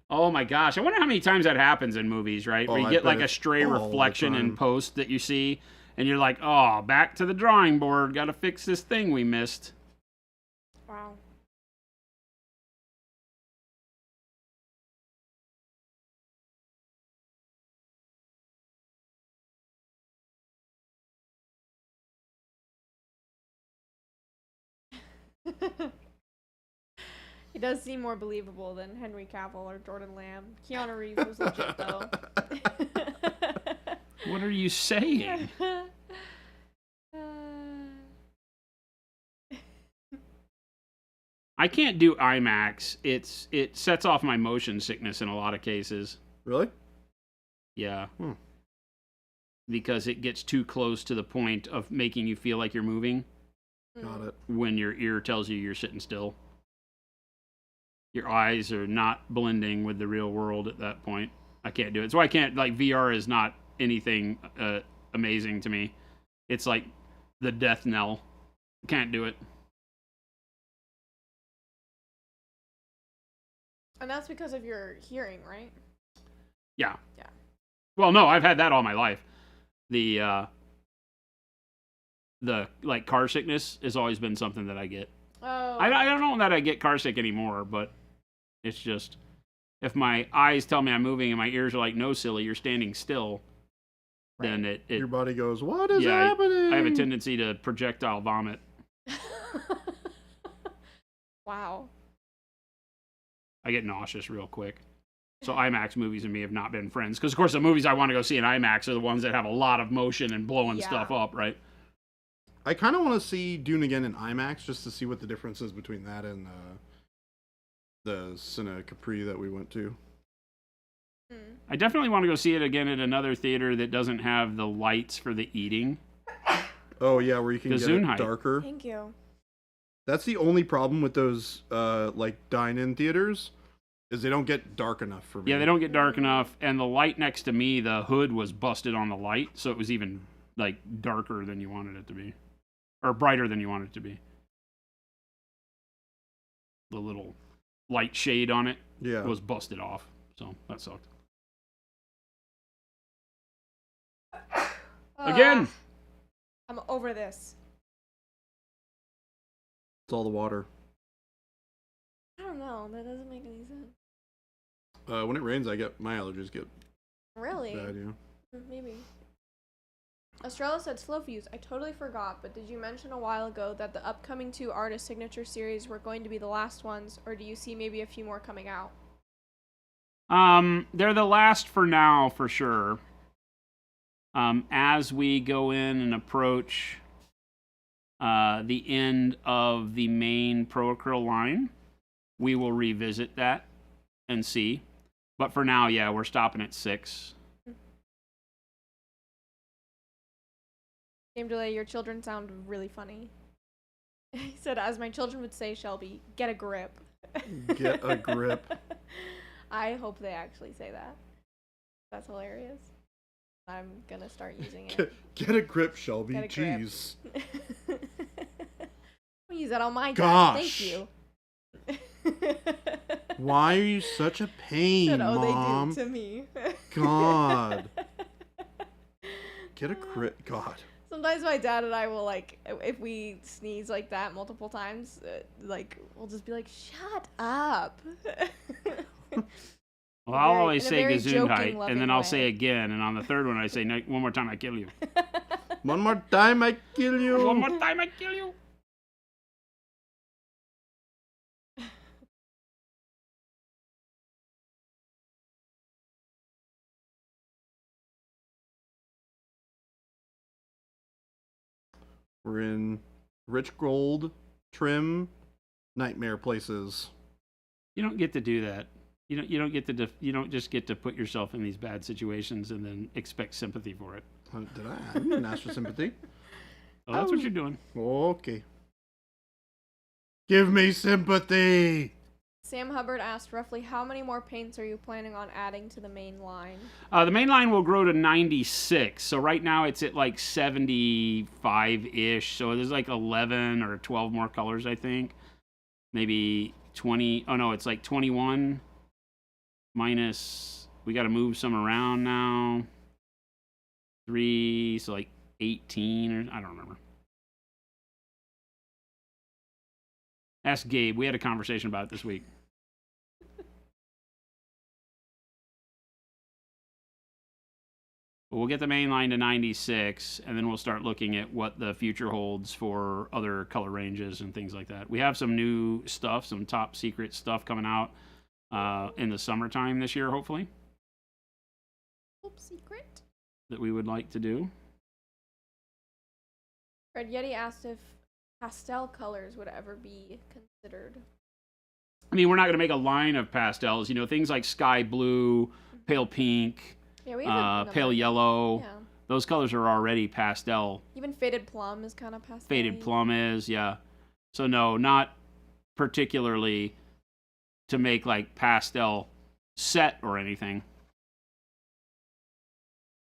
Oh my gosh. I wonder how many times that happens in movies, right? Oh, Where you I get bet like a it's stray all the reflection in time. post that you see, and you're like, oh, back to the drawing board. Gotta fix this thing we missed. Wow. He does seem more believable than Henry Cavill or Jordan Lamb. Keanu Reeves was legit though. What are you saying? I can't do IMAX. It sets off my motion sickness in a lot of cases. really? Yeah. Hmm. Because it gets too close to the point of making you feel like you're moving Got it. when your ear tells you you're sitting still. Your eyes are not blending with the real world at that point. I can't do it. So I can't, like, VR is not anything amazing to me. It's like the death knell. Can't do it. And that's because of your hearing, right? Yeah. Yeah. Well, no, I've had that all my life. The like car sickness has always been something that I get. Oh. I don't know that I get car sick anymore, but it's just if my eyes tell me I'm moving and my ears are like, no, silly, you're standing still, then it Your body goes, what is yeah, happening? I have a tendency to projectile vomit. Wow. I get nauseous real quick. So IMAX movies and me have not been friends. Because, of course, the movies I want to go see in IMAX are the ones that have a lot of motion and blowing Yeah. stuff up, right? I kind of want to see Dune again in IMAX just to see what the difference is between that and the Cine Capri that we went to. I definitely want to go see it again at another theater that doesn't have the lights for the eating. Oh, yeah, where you can get Gesundheit. it darker. Thank you. That's the only problem with those like dine-in theaters is they don't get dark enough for me. Yeah, they don't get dark enough. And the light next to me, the hood was busted on the light. So it was even, like, darker than you wanted it to be. Or brighter than you wanted it to be. The little light shade on it Yeah. was busted off. So that sucked. Again! I'm over this. It's all the water. I don't know. That doesn't make any sense. When it rains, my allergies get Really? bad, yeah. Maybe. Estrella said slow fuse. I totally forgot, but did you mention a while ago that the upcoming 2 artist signature series were going to be the last ones, or do you see maybe a few more coming out? They're the last for now, for sure. As we go in and approach the end of the main Pro Acryl line, we will revisit that and see. But for now, yeah, we're stopping at 6. Game delay, your children sound really funny. He said, as my children would say, Shelby, get a grip. Get a grip. I hope they actually say that. That's hilarious. I'm gonna start using it. Get a grip, Shelby. Get a grip. Jeez. I'll use that on my dad. Gosh. Thank you. Why are you such a pain, Said, Mom? they do to me. God. Get a grip. God. Sometimes my dad and I will, like, if we sneeze like that multiple times, like, we'll just be like, shut up. Well, I'll very- always in a say very joking, Gesundheit, loving and then I'll way. say again, and on the third one I say, "No, one more time I kill you. One more time, I kill you. One more time I kill you." We're in rich gold trim nightmare places. You don't get to do that. You don't get to you don't just get to put yourself in these bad situations and then expect sympathy for it. Did I didn't ask for sympathy. Well, that's what you're doing. Okay. Give me sympathy. Sam Hubbard asked roughly how many more paints are you planning on adding to the main line? The main line will grow to 96. So right now it's at like 75-ish. So there's like 11 or 12 more colors, I think. Maybe 20. Oh, no, it's like 21 minus. We got to move some around now. 3, so like 18 or I don't remember. Ask Gabe. We had a conversation about it this week. But we'll get the main line to 96, and then we'll start looking at what the future holds for other color ranges and things like that. We have some new stuff, some top secret stuff coming out in the summertime this year, hopefully, Top secret. that we would like to do. Fred Yeti asked if pastel colors would ever be considered. I mean, we're not going to make a line of pastels. You know, things like sky blue, pale pink, Yeah, we have a pale number. yellow. Yeah. Those colors are already pastel. Even faded plum is kind of pastel. Faded plum is, yeah. So no, not particularly to make like pastel set or anything.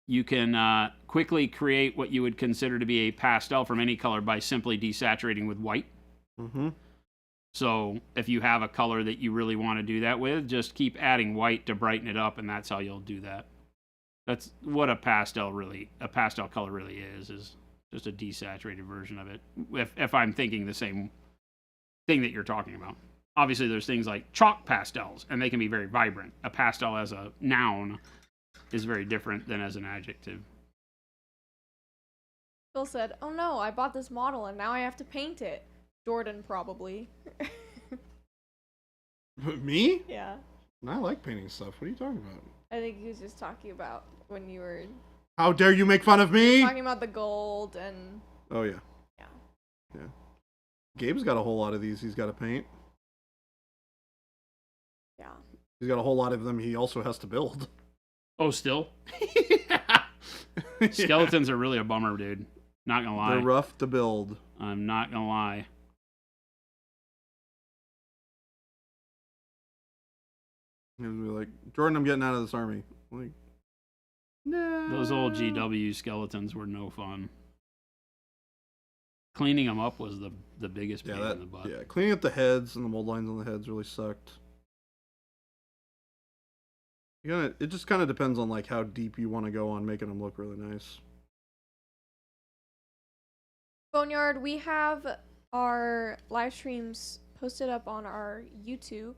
you can quickly create what you would consider to be a pastel from any color by simply desaturating with white. Mm-hmm. So if you have a color that you really want to do that with, just keep adding white to brighten it up, and that's how you'll do that. That's what a pastel color really is just a desaturated version of it. If I'm thinking the same thing that you're talking about. Obviously, there's things like chalk pastels, and they can be very vibrant. A pastel as a noun is very different than as an adjective. Phil said, "Oh no, I bought this model and now I have to paint it." Jordan probably. Me? Yeah. I like painting stuff. What are you talking about? I think he was just talking about when you were How dare you make fun of me? talking about the gold and Oh, yeah. yeah. Yeah. Gabe's got a whole lot of these he's got to paint. Yeah. He's got a whole lot of them he also has to build. Oh, still? Yeah. Skeletons are really a bummer, dude. Not gonna lie. They're rough to build. I'm not gonna lie. He'll be like, Jordan, I'm getting out of this army. I'm like, no. Those old GW skeletons were no fun. Cleaning them up was the biggest pain in the butt. Yeah, cleaning up the heads and the mold lines on the heads really sucked. It just kind of depends on like how deep you want to go on making them look really nice. Boneyard, we have our live streams posted up on our YouTube.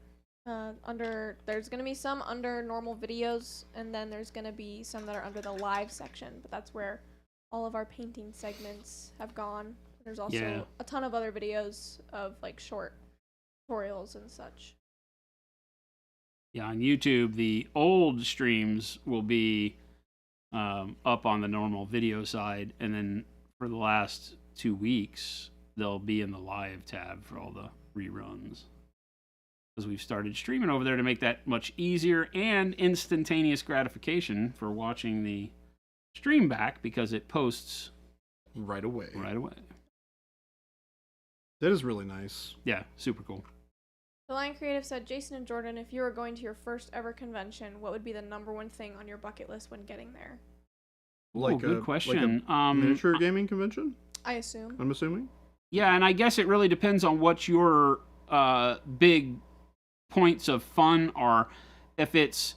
There's gonna be some under normal videos, and then there's gonna be some that are under the live section. But that's where all of our painting segments have gone. There's also a ton of other videos of like short tutorials and such. Yeah, on YouTube, the old streams will be up on the normal video side, and then for the last 2 weeks, they'll be in the live tab for all the reruns. Because we've started streaming over there to make that much easier and instantaneous gratification for watching the stream back, because it posts Right away. That is really nice. Yeah, super cool. The Lion Creative said, Jason and Jordan, if you were going to your first ever convention, what would be the #1 thing on your bucket list when getting there? Like good question. Like a miniature gaming convention? I assume. I'm assuming. Yeah, and I guess it really depends on what your big points of fun are. If it's,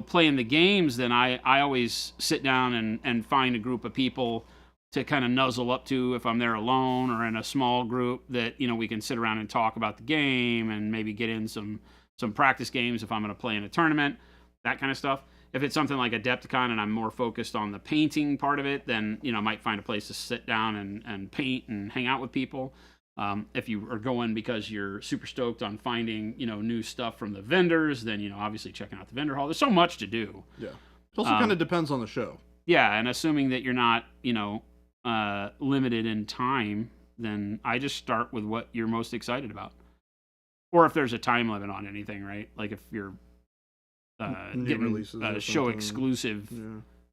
playing the games, then I always sit down and find a group of people to kind of nuzzle up to if I'm there alone or in a small group that, we can sit around and talk about the game and maybe get in some practice games if I'm going to play in a tournament, that kind of stuff. If it's something like Adepticon and I'm more focused on the painting part of it, then, I might find a place to sit down and paint and hang out with people. If you are going because you're super stoked on finding, new stuff from the vendors, then, obviously checking out the vendor hall. There's so much to do. Yeah. It also kind of depends on the show. Yeah, and assuming that you're not, limited in time, then I just start with what you're most excited about. Or if there's a time limit on anything, right? Like if you're getting show exclusive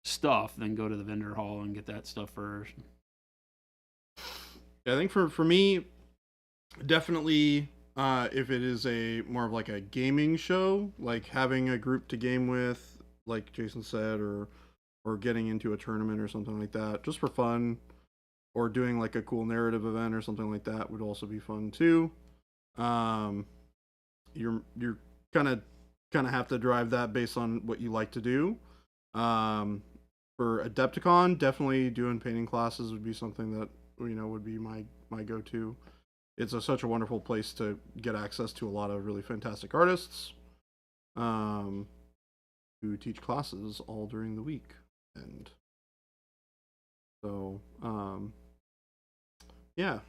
stuff, then go to the vendor hall and get that stuff first. Yeah, I think for me, definitely, if it is more of like a gaming show, like having a group to game with, like Jason said, or getting into a tournament or something like that, just for fun, or doing like a cool narrative event or something like that would also be fun too. You're kind of have to drive that based on what you like to do. For Adepticon, definitely doing painting classes would be something that would be my go-to. It's such a wonderful place to get access to a lot of really fantastic artists who teach classes all during the week. And so, yeah.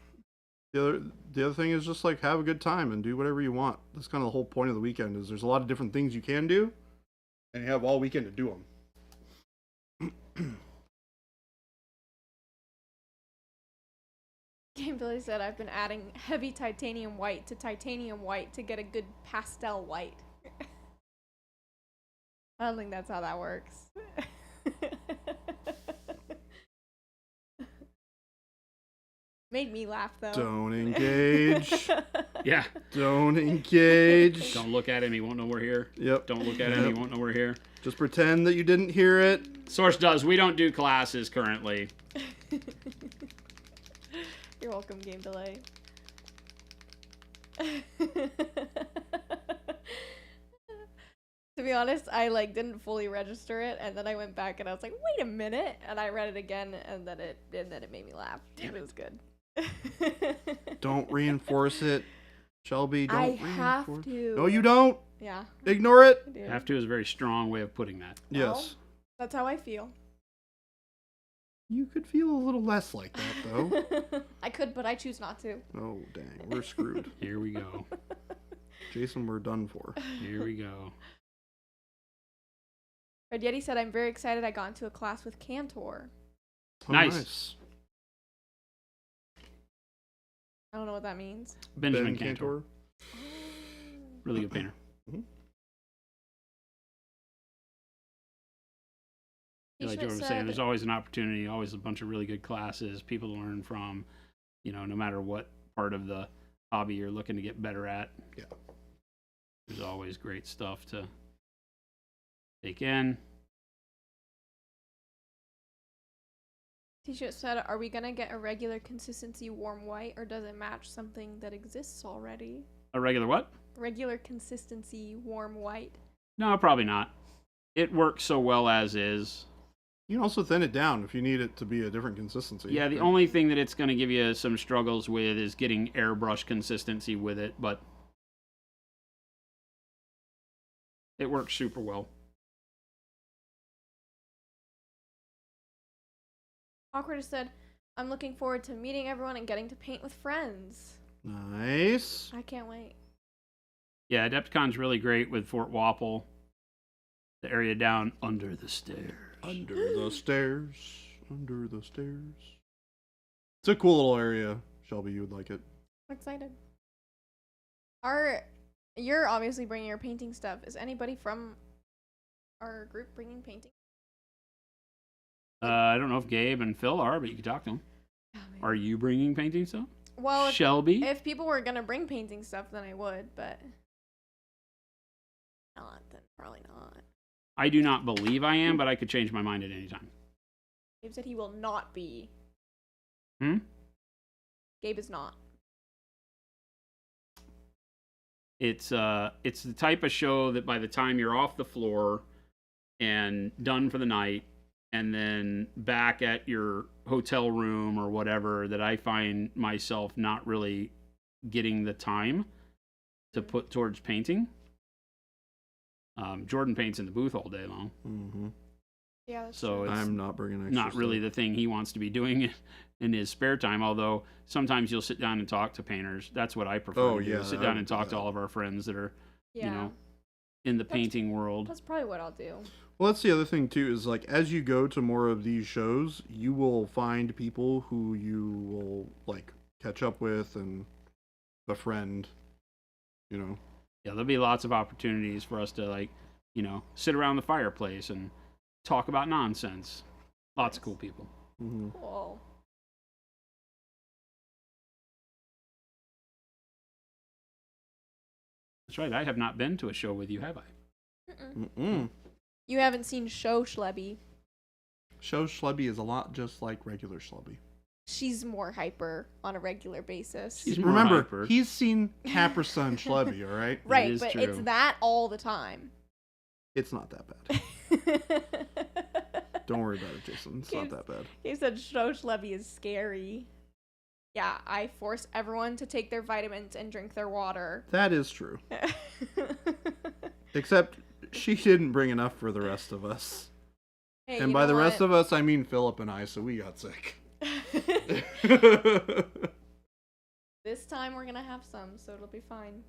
The other thing is just like have a good time and do whatever you want. That's kind of the whole point of the weekend. Is there's a lot of different things you can do, and you have all weekend to do them. Game Billy said, I've been adding heavy titanium white to titanium white to get a good pastel white. I don't think that's how that works. Made me laugh though. Don't engage. Yeah. Don't engage. Don't look at him. He won't know we're here. Yep. Don't look at him. He Yep. won't know we're here. Just pretend that you didn't hear it. Source does. We don't do classes currently. You're welcome, Game Delay. To be honest, I didn't fully register it, and then I went back and I was like, "Wait a minute!" And I read it again, and then it made me laugh. It was good. Don't reinforce it, Shelby. Don't I reinforce. have to. No, you don't. Yeah. Ignore it. I do. Have to is a very strong way of putting that. Yes. That's how I feel. You could feel a little less like that, though. I could, but I choose not to. Oh, dang. We're screwed. Here we go. Jason, we're done for. Here we go. Red Yeti said, "I'm very excited I got into a class with Cantor." Oh, Nice. I don't know what that means. Benjamin Ben Cantor. Really good painter. Yeah, like Jordan was saying, there's always an opportunity, always a bunch of really good classes, people to learn from, no matter what part of the hobby you're looking to get better at. Yeah. There's always great stuff to take in. T-shirt said, "Are we gonna get a regular consistency warm white, or does it match something that exists already?" A regular what? Regular consistency warm white. No, probably not. It works so well as is. You can also thin it down if you need it to be a different consistency. Yeah, the only thing that it's going to give you some struggles with is getting airbrush consistency with it, but it works super well. Awkward said, "I'm looking forward to meeting everyone and getting to paint with friends." Nice. I can't wait. Yeah, Adepticon's really great with Fort Wapple, the area down under the stairs. Under the stairs. Under the stairs. It's a cool little area. Shelby, you would like it. I'm excited. You're obviously bringing your painting stuff. Is anybody from our group bringing painting? I don't know if Gabe and Phil are, but you can talk to them. Oh, man. Are you bringing painting stuff? Well, Shelby? if people were gonna bring painting stuff, then I would, but not. Then probably not. I do not believe I am, but I could change my mind at any time. Gabe said he will not be. Hmm? Gabe is not. It's the type of show that by the time you're off the floor and done for the night, and then back at your hotel room or whatever, that I find myself not really getting the time to put towards painting. Jordan paints in the booth all day long, Mm-hmm. Yeah. That's so true. it's I'm not bringing extra not really stuff. the thing he wants to be doing in his spare time. Although sometimes you'll sit down and talk to painters. That's what I prefer. Oh, to do, yeah, is sit I down would and do talk to that. all of our friends that are Yeah. in the painting world. That's probably what I'll do. Well, that's the other thing, too, is as you go to more of these shows, you will find people who you will, catch up with and befriend, Yeah, there'll be lots of opportunities for us to sit around the fireplace and talk about nonsense. Lots of cool people. Mm-hmm. Cool. That's right. I have not been to a show with you, have I? Mm-mm. Mm-mm. You haven't seen Show Schlebby. Show Schlebby is a lot just like regular Schlebby. She's more hyper on a regular basis. She's more Remember, hyper. he's seen Capra Sun Schlebby, all right? right, is but true. it's that all the time. It's not that bad. Don't worry about it, Jason. It's not that bad. He said Show Schlebby is scary. Yeah, I force everyone to take their vitamins and drink their water. That is true. Except she didn't bring enough for the rest of us. Hey, And by the rest of us, I mean Philip and I, so we got sick. This time we're gonna have some, so it'll be fine.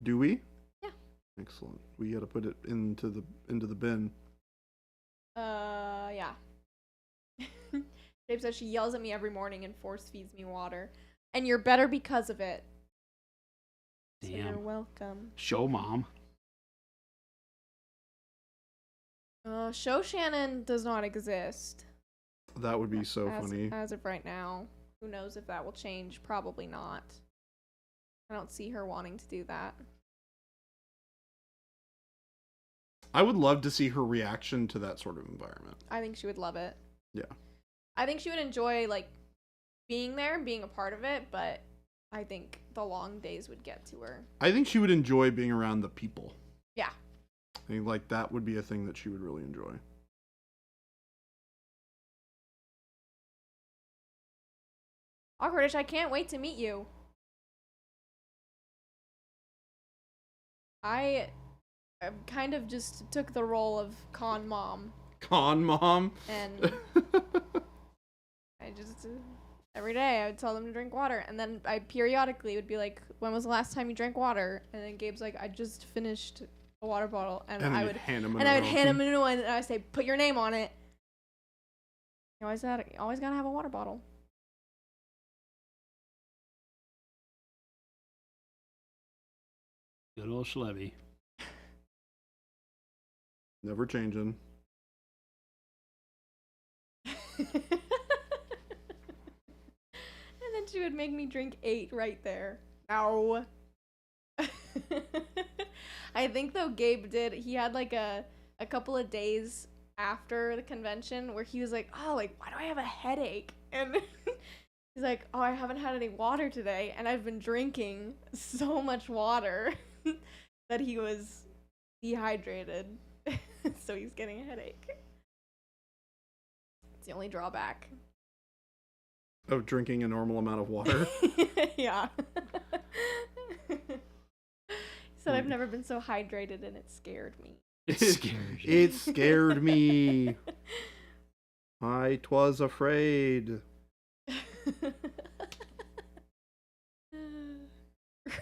Do we? Yeah. Excellent. We got to put it into the bin. Yeah. Babe says she yells at me every morning and force feeds me water. And you're better because of it. So you're Damn. welcome. Show mom. Show Shannon does not exist. That would be so funny. As of right now. who knows if that will change? Probably not. I don't see her wanting to do that. I would love to see her reaction to that sort of environment. I think she would love it. Yeah. I think she would enjoy, like, being there and being a part of it, but I think the long days would get to her. I think she would enjoy being around the people. Yeah. I think, like, that would be a thing that she would really enjoy. Awkwardish, I can't wait to meet you. I kind of just took the role of con mom. Con mom? And I just, every day I would tell them to drink water. And then I periodically would be like, when was the last time you drank water? And then Gabe's like, I just finished a water bottle. And I would hand him hand him a new one. And I would say, put your name on it. You always gotta have a water bottle. Good old Schlevy. Never changing. And then she would make me drink 8 right there. No. I think though Gabe did, he had like a couple of days after the convention where he was like, oh, like, why do I have a headache? And he's like, oh, I haven't had any water today, and I've been drinking so much water that he was dehydrated. So he's getting a headache. It's the only drawback. Of drinking a normal amount of water? Yeah. He said, I've never been so hydrated and it scared me. It scared you. It scared me. I twas afraid.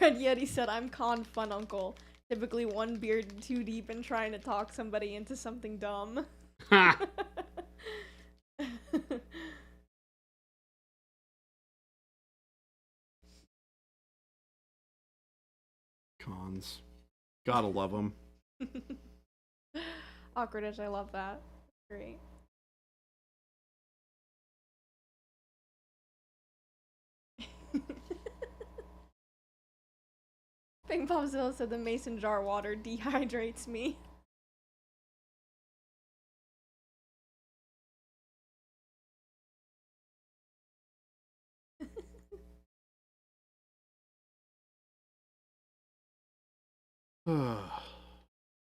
Red Yeti said, I'm con fun uncle. Typically one beard too deep and trying to talk somebody into something dumb. Cons. Gotta love them. Awkwardish, I love that. Great. Big Popzilla said the mason jar water dehydrates me.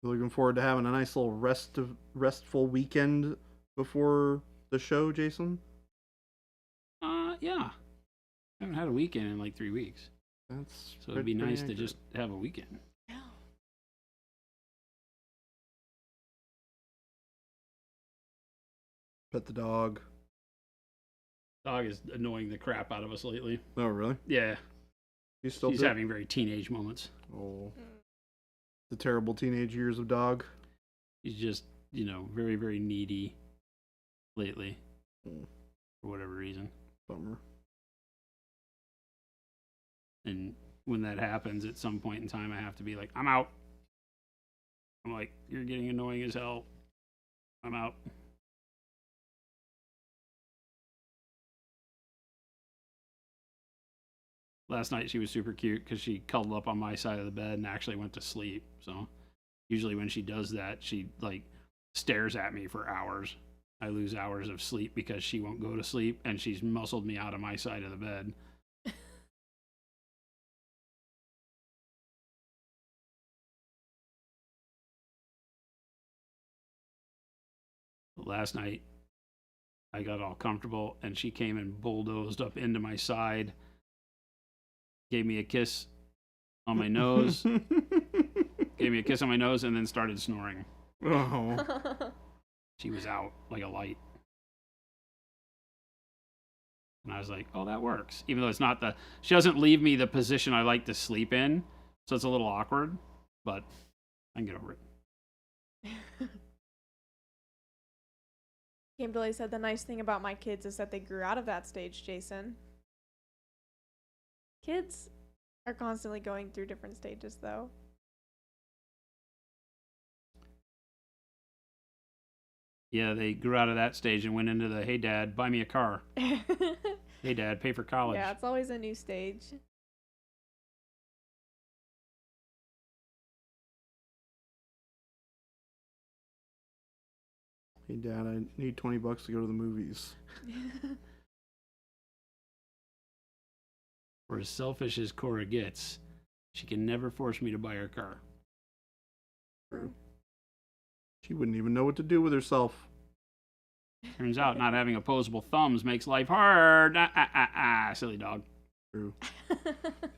Looking forward to having a nice little restful weekend before the show, Jason. Yeah. I haven't had a weekend in like 3 weeks. That's So it'd be pretty nice to accurate. just have a weekend. Yeah. Pet the dog. Dog is annoying the crap out of us lately. Oh, really? Yeah. You still She's do? having very teenage moments. Oh, the terrible teenage years of dog. She's just, very, very needy lately. Mm. For whatever reason. Bummer. And when that happens, at some point in time, I have to be like, I'm out. I'm like, you're getting annoying as hell. I'm out. Last night she was super cute because she cuddled up on my side of the bed and actually went to sleep. So usually when she does that, she like stares at me for hours. I lose hours of sleep because she won't go to sleep and she's muscled me out of my side of the bed. Last night I got all comfortable and she came and bulldozed up into my side, gave me a kiss on my nose, gave me a kiss on my nose, and then started snoring. Oh. She was out like a light. And I was like, oh, that works. Even though it's not she doesn't leave me the position I like to sleep in, so it's a little awkward, but I can get over it. Kimberly said the nice thing about my kids is that they grew out of that stage, Jason. Kids are constantly going through different stages, though. Yeah, they grew out of that stage and went into the, hey, Dad, buy me a car. Hey, Dad, pay for college. Yeah, it's always a new stage. Hey, Dad, I need $20 to go to the movies. For as selfish as Cora gets, she can never force me to buy her car. She wouldn't even know what to do with herself. Turns out not having opposable thumbs makes life hard. Silly dog. True.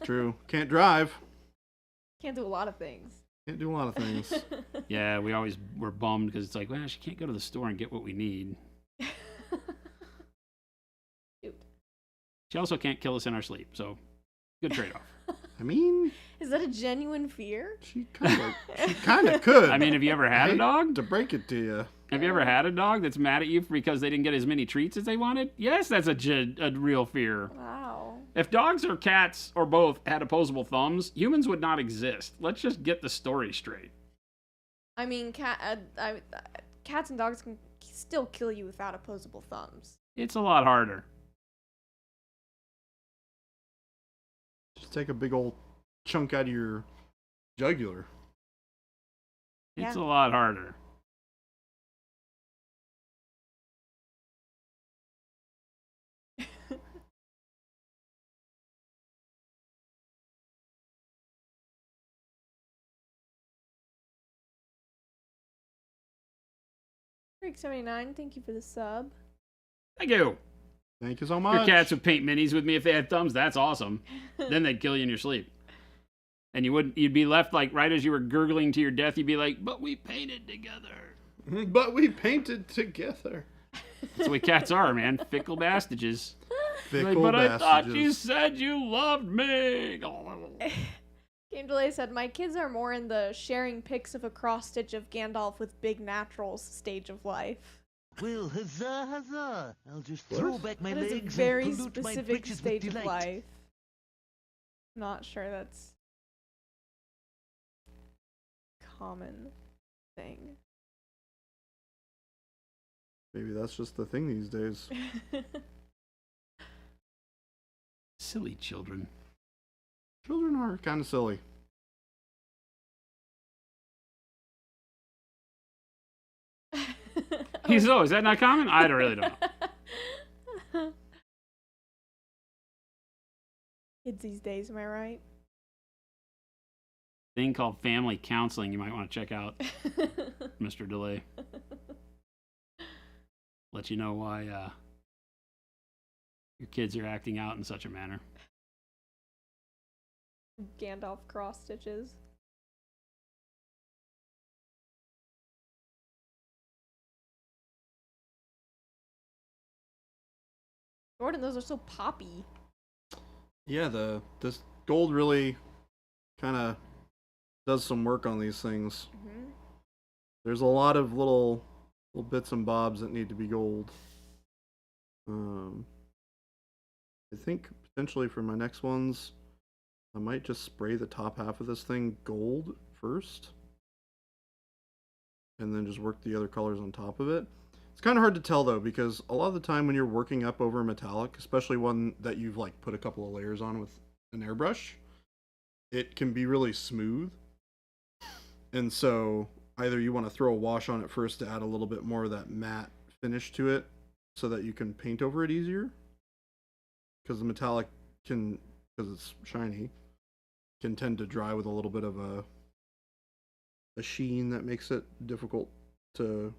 True. Can't drive. Can't do a lot of things. Can't do a lot of things. Yeah, we always were bummed because it's like, well, she can't go to the store and get what we need. Shoot. She also can't kill us in our sleep, so good trade-off. I mean, Is that a genuine fear? she kind of could. I mean, have you ever had a dog? To break it to you. Have you ever had a dog that's mad at you because they didn't get as many treats as they wanted? Yes, that's a real fear. Wow. If dogs or cats or both had opposable thumbs, humans would not exist. Let's just get the story straight. I mean, cats and dogs can still kill you without opposable thumbs. It's a lot harder. Just take a big old chunk out of your jugular. It's Yeah. a lot harder. Freak 79, thank you for the sub. Thank you. Thank you so Your much. cats would paint minis with me if they had thumbs. That's awesome. Then they'd kill you in your sleep. And you'd be left like right as you were gurgling to your death, you'd be like, but we painted together. But we painted together. That's the way cats are, man. Fickle bastages. Fickle Like, but I thought you bastages. said you loved me. Game Delay said, my kids are more in the sharing pics of a cross stitch of Gandalf with big naturals stage of life. Well, huzzah, huzzah! I'll just throw back my That is a legs very and pollute my specific britches with stage of delight. life. Not sure that's common thing. Maybe that's just the thing these days. Silly children. Children are kind of silly. He's is that not common? I don't really don't know. Kids these days, am I right? Thing called family counseling you might want to check out, Mr. Delay. Let you know why your kids are acting out in such a manner. Gandalf cross stitches. Jordan, those are so poppy. Yeah, this gold really kind of does some work on these things. Mm-hmm. There's a lot of little bits and bobs that need to be gold. I think potentially for my next ones, I might just spray the top half of this thing gold first, and then just work the other colors on top of it. It's kind of hard to tell though, because a lot of the time when you're working up over metallic, especially one that you've like put a couple of layers on with an airbrush, it can be really smooth. And so either you want to throw a wash on it first to add a little bit more of that matte finish to it so that you can paint over it easier. Because the metallic can, because it's shiny, can tend to dry with a little bit of a sheen that makes it difficult to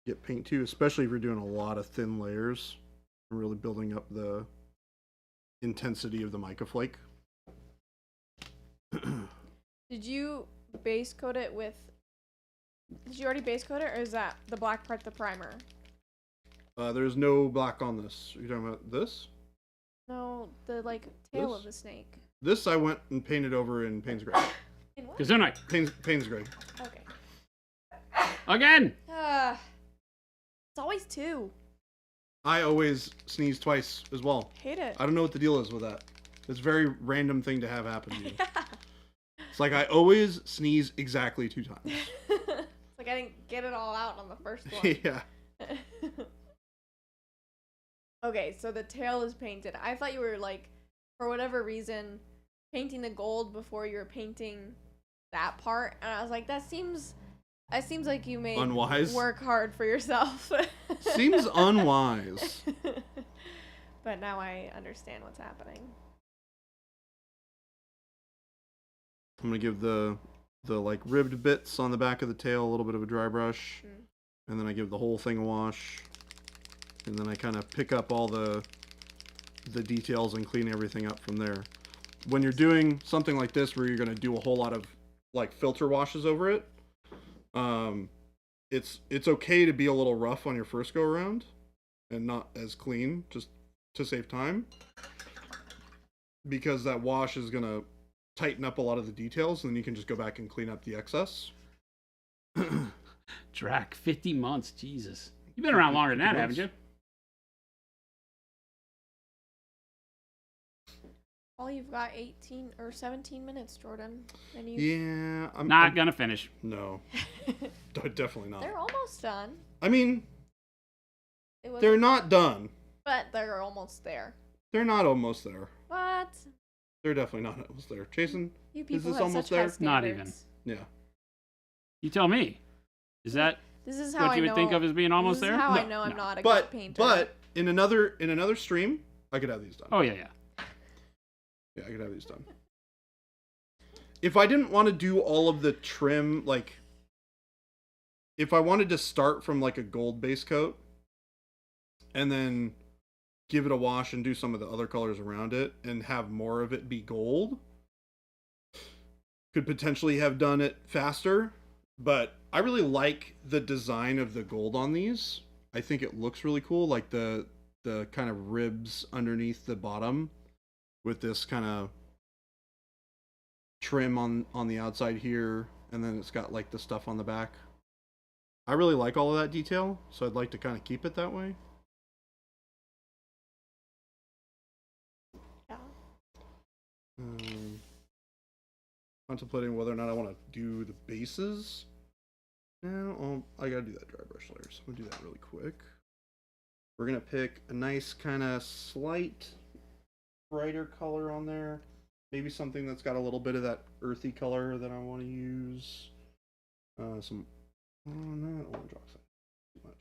get paint to, especially if you're doing a lot of thin layers and really building up the intensity of the mica flake. Did you base coat it with... Did you already base coat it, or is that the black part the primer? There's no black on this. Are you talking about this? No, the, like, tail This? of the snake. This I went and painted over in Payne's Gray. In what? Gesundheit. Payne's Gray. Okay. Again! It's always two. I always sneeze twice as well. Hate it. I don't know what the deal is with that. It's a very random thing to have happen to you. It's like I always sneeze exactly 2 times. It's like I didn't get it all out on the first one. Yeah. Okay, so the tail is painted. I thought you were like, for whatever reason, painting the gold before you were painting that part, and I was like, that seems like you made Unwise? work hard for yourself. Seems unwise. But now I understand what's happening. I'm gonna give the like ribbed bits on the back of the tail a little bit of a dry brush, and then I give the whole thing a wash, and then I kind of pick up all the details and clean everything up from there. When you're doing something like this where you're gonna do a whole lot of like filter washes over it, it's okay to be a little rough on your first go around and not as clean, just to save time, because that wash is gonna tighten up a lot of the details, and then you can just go back and clean up the excess. Drac, 50 months, Jesus. You've been around longer than that, haven't you? Well, you've got 18 or 17 minutes, Jordan. And you Yeah, I'm Not gonna finish. No, definitely not. They're almost done. I mean, It was, they're not done. but they're almost there. They're not almost there. What? They're definitely not almost there. Jason, You people this have almost such high there? Not even. standards. yeah. You tell me. Is that This is how what I you know. would think of as being almost this there? Is how I No, know I'm no. not a But good painter. but in another stream, I could have these done. Oh, yeah, yeah. Yeah, I could have these done. If I didn't want to do all of the trim, like, if I wanted to start from like a gold base coat and then give it a wash and do some of the other colors around it and have more of it be gold, could potentially have done it faster. But I really like the design of the gold on these. I think it looks really cool, like the kind of ribs underneath the bottom with this kind of trim on the outside here, and then it's got like the stuff on the back. I really like all of that detail, so I'd like to kind of keep it that way. Yeah. Contemplating whether or not I want to do the bases. No, I gotta do that dry brush layer, so I'm gonna do that really quick. We're gonna pick a nice kind of slight brighter color on there. Maybe something that's got a little bit of that earthy color that I want to use. Some, not orange oxide, too much.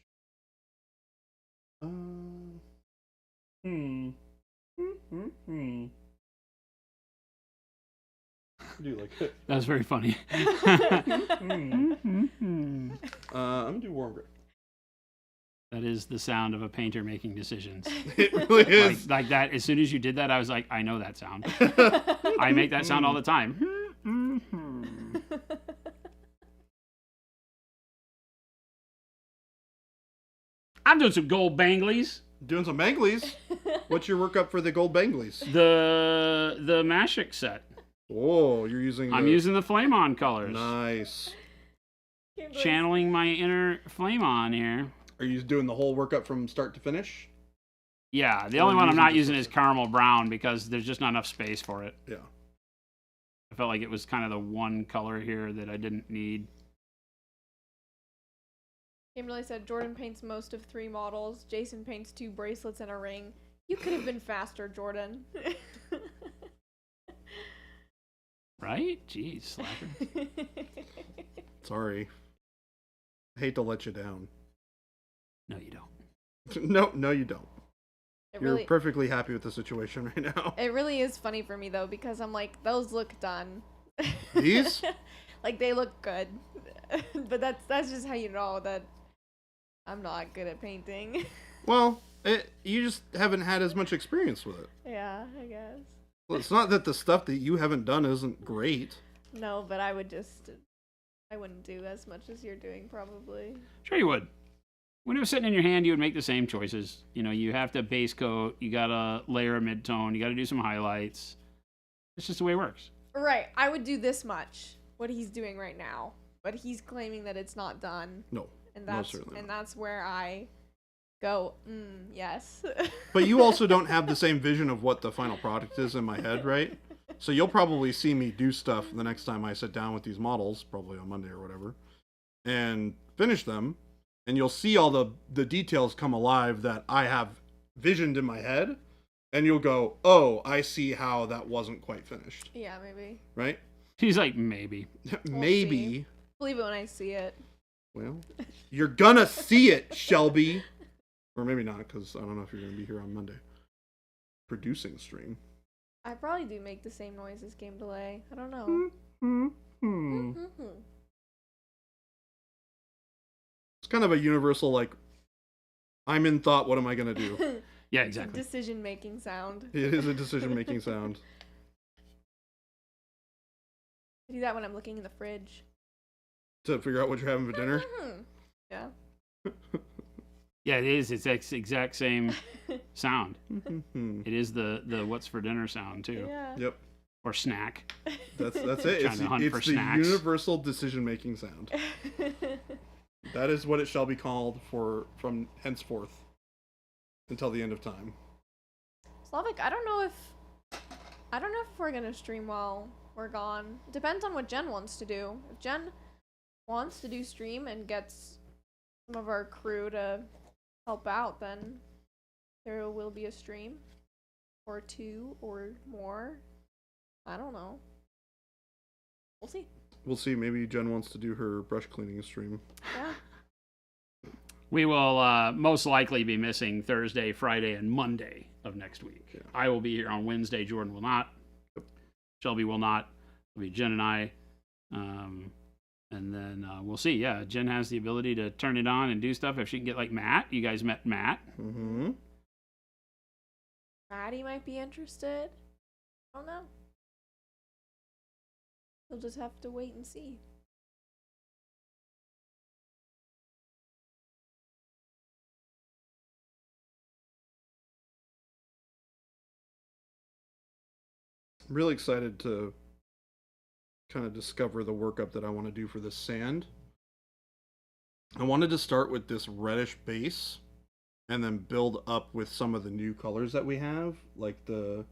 Do like it. That was very funny. I'm gonna do warm gray. That is the sound of a painter making decisions. It really is. Like that, as soon as you did that, I was like, I know that sound. I make that sound all the time. I'm doing some gold banglies. Doing some banglies. What's your workup for the gold banglies? The Mashik set. Oh, you're using. I'm using the Flame On colors. Nice. Channeling my inner Flame On here. Are you doing the whole workup from start to finish? Yeah, the Or only one I'm using not just using a is set? caramel brown because there's just not enough space for it. Yeah. I felt like it was kind of the one color here that I didn't need. Kimberly said Jordan paints most of 3 models. Jason paints 2 bracelets and a ring. You could have been faster, Jordan. Right? Jeez, slacker. Sorry. I hate to let you down. No, you don't. No, you don't. You're perfectly happy with the situation right now. It really is funny for me though because I'm like, those look done. These? Like they look good, but that's just how you know that I'm not good at painting. Well, you just haven't had as much experience with it. Yeah, I guess. Well, it's not that the stuff that you haven't done isn't great. No, but I wouldn't do as much as you're doing probably. Sure you would. When it was sitting in your hand, you would make the same choices. You know, you have to base coat, you gotta layer a mid-tone, you gotta do some highlights. It's just the way it works. Right, I would do this much, what he's doing right now, but he's claiming that it's not done. No. And certainly not. that's where I go, yes. But you also don't have the same vision of what the final product is in my head, right? So you'll probably see me do stuff the next time I sit down with these models, probably on Monday or whatever, and finish them. And you'll see all the details come alive that I have visioned in my head, and you'll go, "Oh, I see how that wasn't quite finished." Yeah, maybe. Right? He's like, maybe. Maybe. see. Believe it when I see it. Well, you're gonna see it, Shelby. Or maybe not, because I don't know if you're gonna be here on Monday. Producing stream. I probably do make the same noise as game delay. I don't know. It's kind of a universal, like, I'm in thought, what am I gonna do? Yeah, exactly. Decision making sound. It is a decision-making sound. I do that when I'm looking in the fridge. To figure out what you're having for dinner. Yeah. Yeah, it is. It's the exact same sound. Mhm. It is the what's for dinner sound too, Yeah. Yep. or snack. That's it. Trying It's to hunt for the snacks. universal decision-making sound. That is what it shall be called from henceforth until the end of time. Slavic, I don't know if we're gonna stream while we're gone. It depends on what Jen wants to do. If Jen wants to do stream and gets some of our crew to help out, then there will be a stream. Or 2 or more. I don't know. We'll see. We'll see. Maybe Jen wants to do her brush cleaning stream. Yeah. We will most likely be missing Thursday, Friday, and Monday of next week. Yeah. I will be here on Wednesday. Jordan will not. Shelby will not. It'll be Jen and I. And then we'll see. Yeah, Jen has the ability to turn it on and do stuff. If she can get like Matt. You guys met Matt. Mm-hmm. Maddie might be interested. I don't know. We'll just have to wait and see. I'm really excited to kind of discover the workup that I want to do for this sand. I wanted to start with this reddish base and then build up with some of the new colors that we have, like the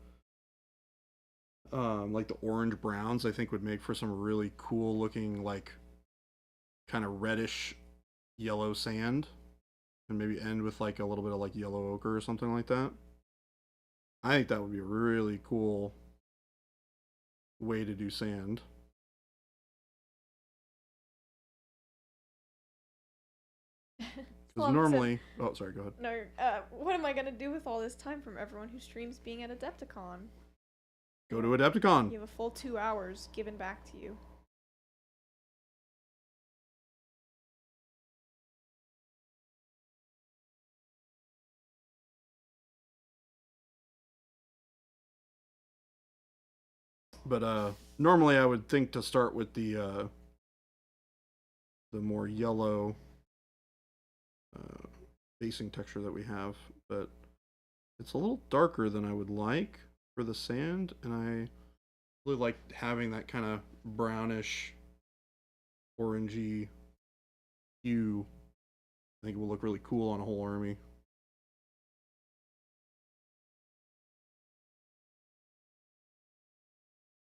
orange browns. I think would make for some really cool looking, like, kind of reddish yellow sand, and maybe end with like a little bit of like yellow ochre or something like that. I think that would be a really cool way to do sand. Because normally, oh, sorry, go ahead. No, what am I gonna do with all this time from everyone who streams being at Adepticon? Go to Adepticon. You have a full 2 hours given back to you. But normally I would think to start with the more yellow basing texture that we have, but it's a little darker than I would like for the sand, and I really like having that kind of brownish, orangey hue. I think it will look really cool on a whole army.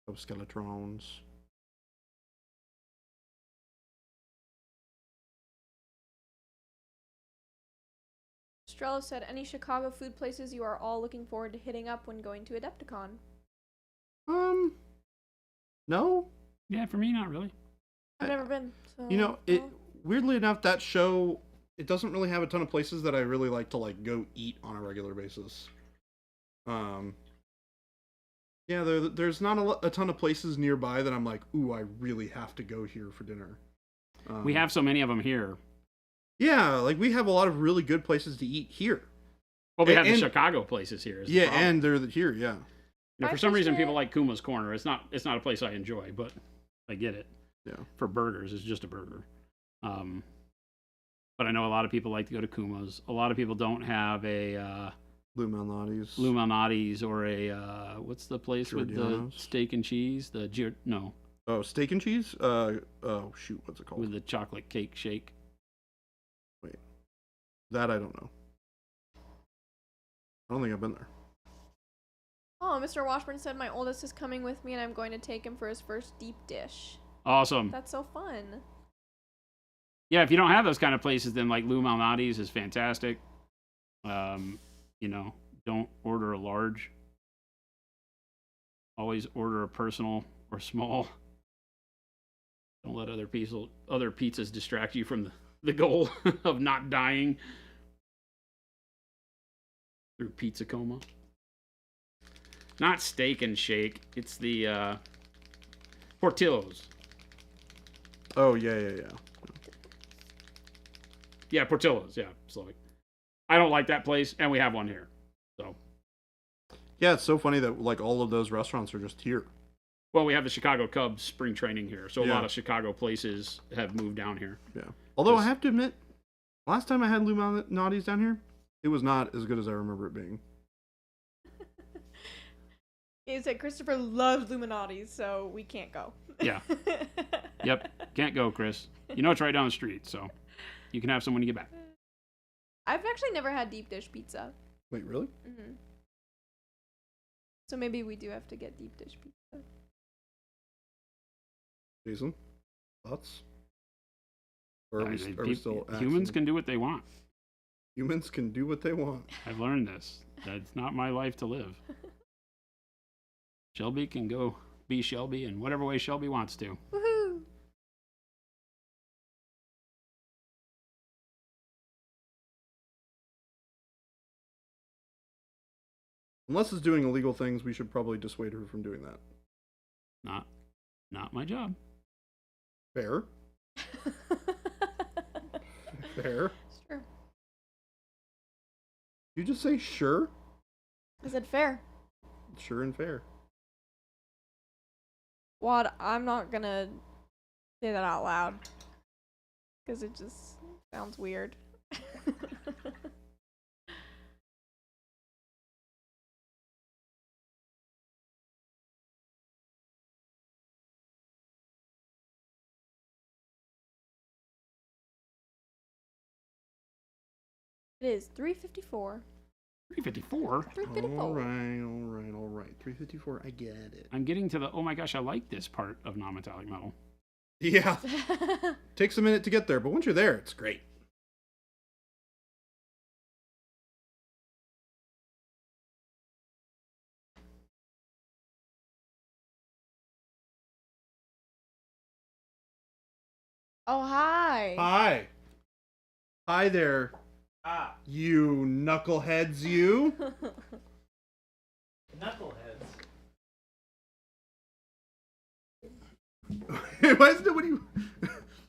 Of Skeletrons. Strello said, any Chicago food places you are all looking forward to hitting up when going to Adepticon? No. Yeah, for me, not really. I've never been. So, You know, it well, weirdly enough, that show, it doesn't really have a ton of places that I really like to like go eat on a regular basis. Yeah, there's not a ton of places nearby that I'm like, ooh, I really have to go here for dinner. We have so many of them here. Yeah, like we have a lot of really good places to eat here. Well, we have the And- Chicago places here. is the Yeah, problem. and they're here, yeah. You know, I for some reason, appreciate- people like Kuma's Corner. It's not a place I enjoy, but I get it. Yeah. For burgers, it's just a burger. But I know a lot of people like to go to Kuma's. A lot of people don't have a Lou Malnati's. Lou Malnati's or a what's the place with the Giordano's? steak and cheese? No, Oh, steak and cheese? Oh, shoot, what's it called? with the chocolate cake shake. That I don't know. I don't think I've been there. Oh, Mr. Washburn said my oldest is coming with me and I'm going to take him for his first deep dish. Awesome. That's so fun. Yeah, if you don't have those kind of places, then like Lou Malnati's is fantastic. You don't order a large. Always order a personal or small. Don't let other pizzas distract you from the goal of not dying through pizza coma. Not Steak and Shake. It's the Portillo's. Oh, yeah. Yeah, Portillo's. Yeah, sorry. I don't like that place, and we have one here. So, Yeah, it's so funny that like all of those restaurants are just here. well, we have the Chicago Cubs spring training here, so a Yeah. lot of Chicago places have moved down here. Yeah. Although I have to admit, last time I had Luminati's down here, it was not as good as I remember it being. You said Christopher loves Illuminati, so we can't go. Yeah. Yep. Can't go, Chris. You know it's right down the street, so you can have someone to get back. I've actually never had deep dish pizza. Wait, really? Mm-hmm. So maybe we do have to get deep dish pizza. Jason, thoughts? Or are we still humans asking? can do what they want. Humans can do what they want. I've learned this. That's not my life to live. Shelby can go be Shelby in whatever way Shelby wants to. Woohoo! Unless it's doing illegal things, we should probably dissuade her from doing that. Not my job. Fair. Fair. Sure. You just say sure? I said fair. Sure and fair. Wad, I'm not gonna say that out loud. Because it just sounds weird. It is 3:54. 354. 3:54. All right. 354, I get it. I'm getting to the, oh my gosh, I like this part of non-metallic metal. Yeah. Takes a minute to get there, but once you're there, it's great. Oh, hi. Hi. Hi there, Ah, you knuckleheads, you. knuckleheads. Why is nobody... You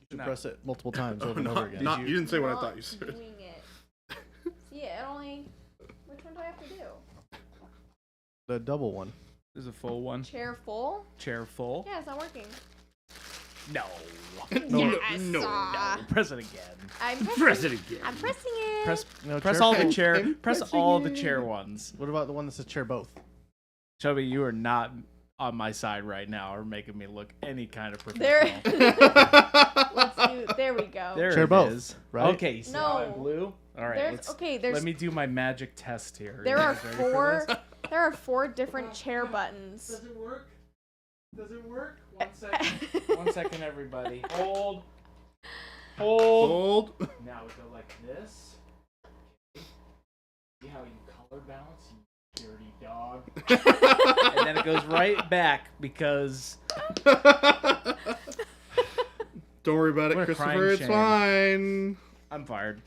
should press it multiple times over and over again. You didn't say what I Not thought you said. doing it. See, it only... Which one do I have to do? The double one. There's a full one. Chair full? Chair full. Yeah, it's not working. No. Yes. no. Press it again. I'm Press pressing it again. I'm pressing it. Press No, press chair all full. the chair. I'm Press pressing all the it. chair ones. What about the one that says chair both? Shelby, you are not on my side right now, or making me look any kind of There. professional. Let's do. There we go. There Chair it both, is. right? Okay. You see how I'm No. blue? All right. There's okay. There's Let me do my magic test here. there You are guys ready four. for this? There are 4 different chair buttons. Does it work? Does it work? 1 second. 1 second, everybody. Hold. Hold. Now we go like this. Okay. See how you color balance, you dirty dog. And then it goes right back because Don't worry about it, What a Christopher. crying It's shame. fine. I'm fired.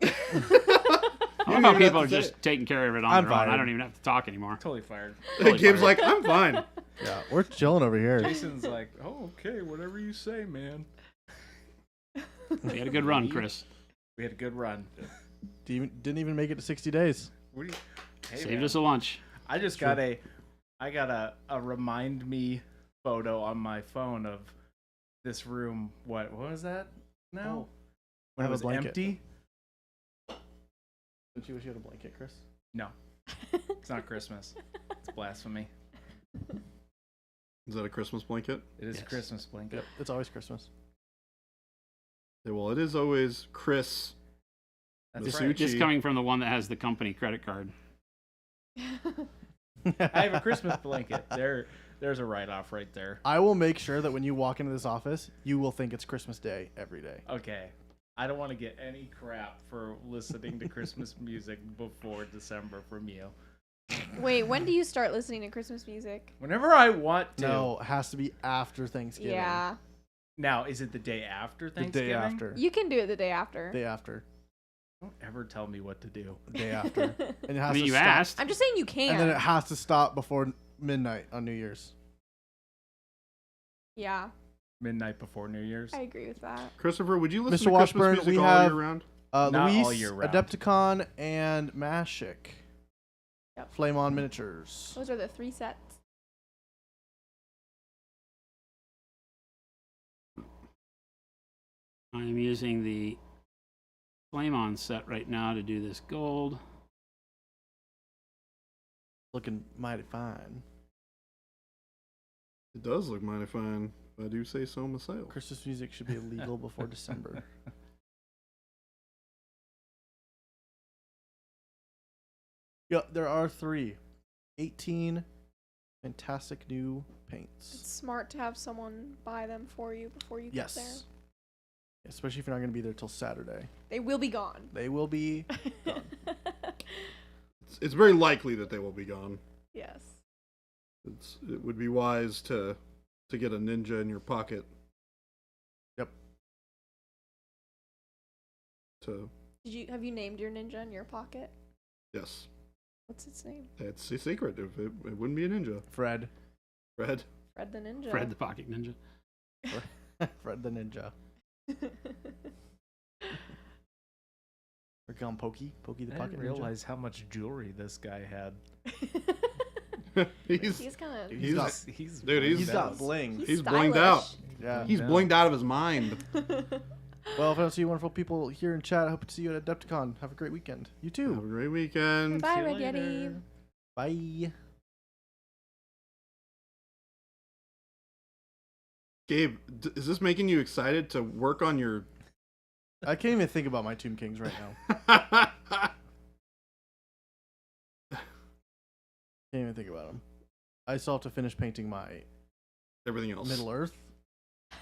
I love how people are just taking care of it on I'm their own. I fired. don't even have to talk anymore. Totally fired. Totally Gabe's fired. like, I'm fine. Yeah, we're chilling over here. Jason's like, oh, okay, whatever you say, man. We had a good run, Chris. We had a good run. Didn't even make it to 60 days. What do you? Hey, Saved man. us a lunch. I just got a remind me photo on my phone of this room. What was that? No, I have it was a blanket. empty. Don't you wish you had a blanket, Chris? No, it's not Christmas. It's blasphemy. Is that a Christmas blanket? It is Yes. a Christmas blanket. Yep, it's always Christmas. Yeah, well, it is always Chris. That's Masucci. right. Just coming from the one that has the company credit card. I have a Christmas blanket. There's a write-off right there. I will make sure that when you walk into this office, you will think it's Christmas Day every day. Okay, I don't want to get any crap for listening to Christmas music before December from you. Wait, when do you start listening to Christmas music? Whenever I want to. No, it has to be after Thanksgiving. Yeah. Now, is it the day after The Thanksgiving? day after. You can do it the day after. Day after. Don't ever tell me what to do. The day after. And it has I mean, to you stop. asked. I'm just saying you can. And then it has to stop before midnight on New Year's. Yeah, Midnight before New Year's. I agree with that. Christopher, would you listen Mr. to Christmas Washburn, music we all have- year round? Not all Luis, year round. Adepticon, and Mashik. Yep. Flame on miniatures. Those are the 3 sets. I'm using the Flame On set right now to do this gold. Looking mighty fine. It does look mighty fine. If I do say so myself. Christmas music should be illegal before December. Yeah, there are 18 fantastic new paints. It's smart to have someone buy them for you before you get there. Yes. Especially if you're not going to be there till Saturday. They will be gone. They will be gone. It's very likely that they will be gone. Yes. It would be wise to get a ninja in your pocket. Yep. Have you named your ninja in your pocket? Yes. What's its name? It's a secret. If it wouldn't be a ninja. Fred. Fred. Fred the Ninja. Fred the Pocket Ninja. Fred the Ninja. Or call him Pokey. Pokey the I Pocket didn't Ninja. realize how much jewelry this guy had. He's kind of. He's got- he's He's got bling. He's blinged out. Yeah. He's blinged out of his mind. Well, if I don't see you wonderful people here in chat, I hope to see you at Adepticon. Have a great weekend. You Have a too. great weekend. Bye, See you Red Yeti. later. Bye. Gabe, is this making you excited to work on your... I can't even think about my Tomb Kings right now. Can't even think about them. I still have to finish painting my Everything else. Middle Earth. I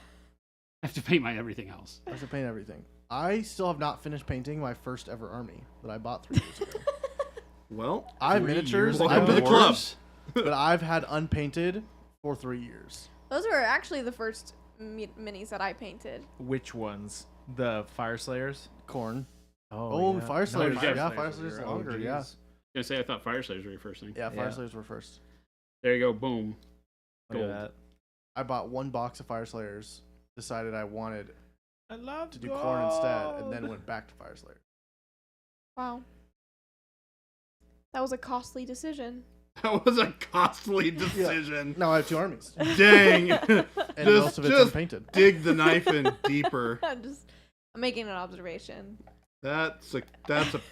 have to paint my everything else. I have to paint everything. I still have not finished painting my first ever army that I bought 3 years ago. Well, I have 3 miniatures, years ago? Welcome to the club. but I've had unpainted for 3 years. Those were actually the first minis that I painted. Which ones? The Fire Slayers? Corn. Oh, yeah. Fire Slayers. yeah, Yeah, Fire Fire Slayers Slayers are longer. OGs. Yeah. I was gonna say I thought Fire Slayers were your first thing. Yeah, Fire Yeah. Slayers were first. There you go. Boom. Look at Gold. that. I bought 1 box of Fire Slayers, decided I wanted I love to do corn instead, and then went back to Fire Slayers. Wow. That was a costly decision. that was a costly decision. Now I have 2 armies, Dang. and Just- most of it's just unpainted. Dig the knife in deeper. I'm making an observation. That's a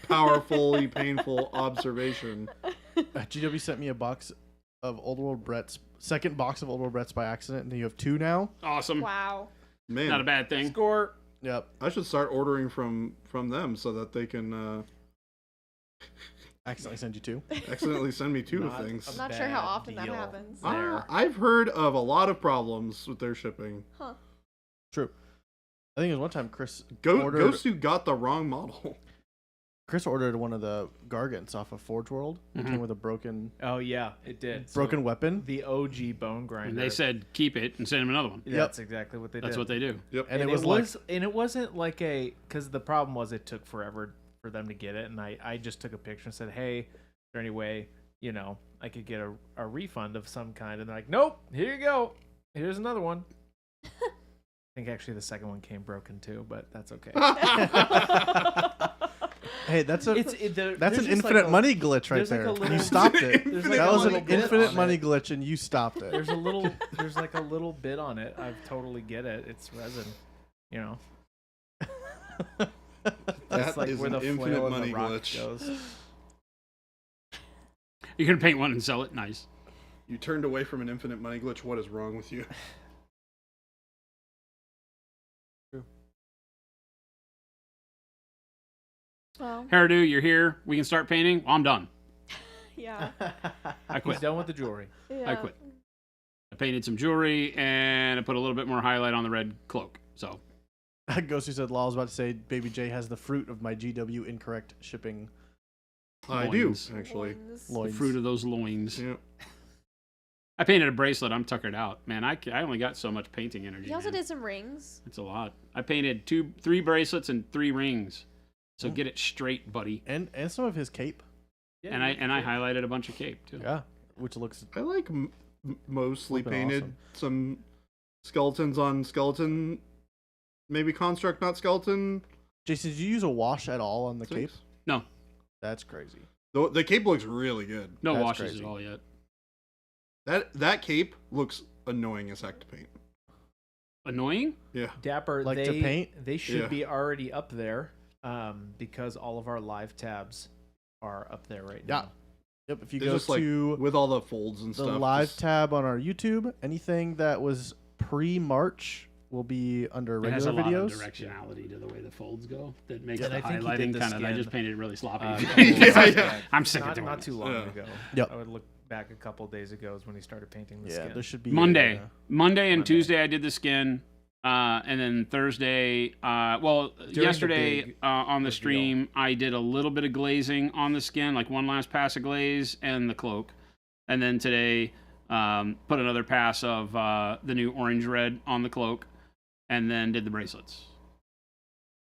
powerfully painful observation. GW sent me a box of Old World Brett's, second box of Old World Brett's by accident, and you have 2 now. Awesome. Wow. Man, Not a bad thing. Score. Yep. I should start ordering from them so that they can Accidentally send you 2. accidentally send me 2 Not things. I'm not sure how Bad often that deal. happens. There. I've heard of a lot of problems with their shipping. Huh. True. I think it was one time Chris ordered Gosu got the wrong model. Chris ordered one of the Gargants off of Forge World. It Mhm. came with a broken Oh yeah, it did. broken weapon. The OG bone grinder. And they said keep it and send him another one. Yeah, Yep. that's exactly what they That's did. what they do. Yep. And it was like and it wasn't like because the problem was it took forever for them to get it, and I just took a picture and said, hey, is there any way I could get a refund of some kind? And they're like, nope, here you go, here's another one. I think actually the second one came broken too, but that's okay. hey, that's a That's that's an infinite money glitch right there's like there. a little- You stopped it. There's like That a was an little bit infinite on money it. glitch, and you stopped it. There's like a little bit on it. I totally get it. It's resin, That's That like is where the an infinite flail and money the rock glitch. goes. You're gonna paint one and sell it. Nice. You turned away from an infinite money glitch. What is wrong with you? Well, Hairdo, you're here. We can start painting. Well, I'm done. yeah. I He's quit. done with the jewelry. Yeah. I quit. I painted some jewelry and I put a little bit more highlight on the red cloak. So Ghosty said, "Law was about to say, Baby J has the fruit of my GW incorrect shipping I do Loins. actually. Loins. The loins." fruit of those loins. Yeah. I painted a bracelet. I'm tuckered out, man. I only got so much painting energy. He also man. did some rings. It's a lot. I painted 3 bracelets and 3 rings. So get it straight, buddy. And some of his cape. And I highlighted a bunch of cape too. Yeah, which looks I like mostly Flippin' painted awesome. some skeletons on skeleton, maybe construct, not skeleton. Jason, did you use a wash at all on the cape? things. No, That's crazy. The cape looks really good. no That's washes crazy. at all yet. That cape looks annoying as heck to paint. Annoying? Yeah. Dapper, Like they, to paint? They should Yeah. be already up there, because all of our live tabs are up there right Yeah. now. Yep. If you It's go just like to with all the folds and the stuff. live just- tab on our YouTube, anything that was pre-March will be under It has a regular lot videos. of directionality to the way the folds go that makes Yeah, the and I think he did highlighting the kind of. I skin, just painted it really sloppy. Yeah. I'm sick of not, doing not this. too long Yeah. ago. Yep. I would look back a couple days ago is when he started painting the Yeah, skin. there should be Monday and Monday. Tuesday I did the skin, and then Thursday. the Yesterday big on the reveal. stream I did a little bit of glazing on the skin, like one last pass of glaze and the cloak, and then today put another pass of the new orange red on the cloak, and then did the bracelets.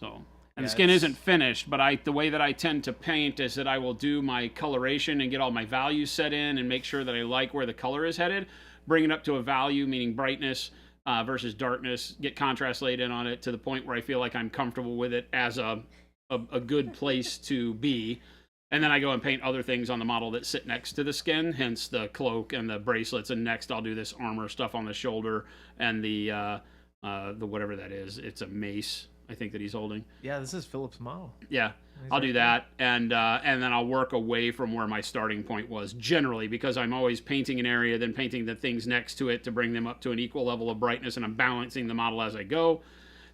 So. And Yeah, the skin it's- isn't finished, but the way that I tend to paint is that I will do my coloration and get all my values set in and make sure that I like where the color is headed, bring it up to a value, meaning brightness versus darkness, get contrast laid in on it to the point where I feel like I'm comfortable with it as a good place to be. And then I go and paint other things on the model that sit next to the skin, hence the cloak and the bracelets. And next I'll do this armor stuff on the shoulder and the whatever that is. It's a mace, I think, that he's holding. Yeah, this is Philip's model. Yeah, He's I'll right do there. that, and then I'll work away from where my starting point was, generally, because I'm always painting an area, then painting the things next to it to bring them up to an equal level of brightness, and I'm balancing the model as I go.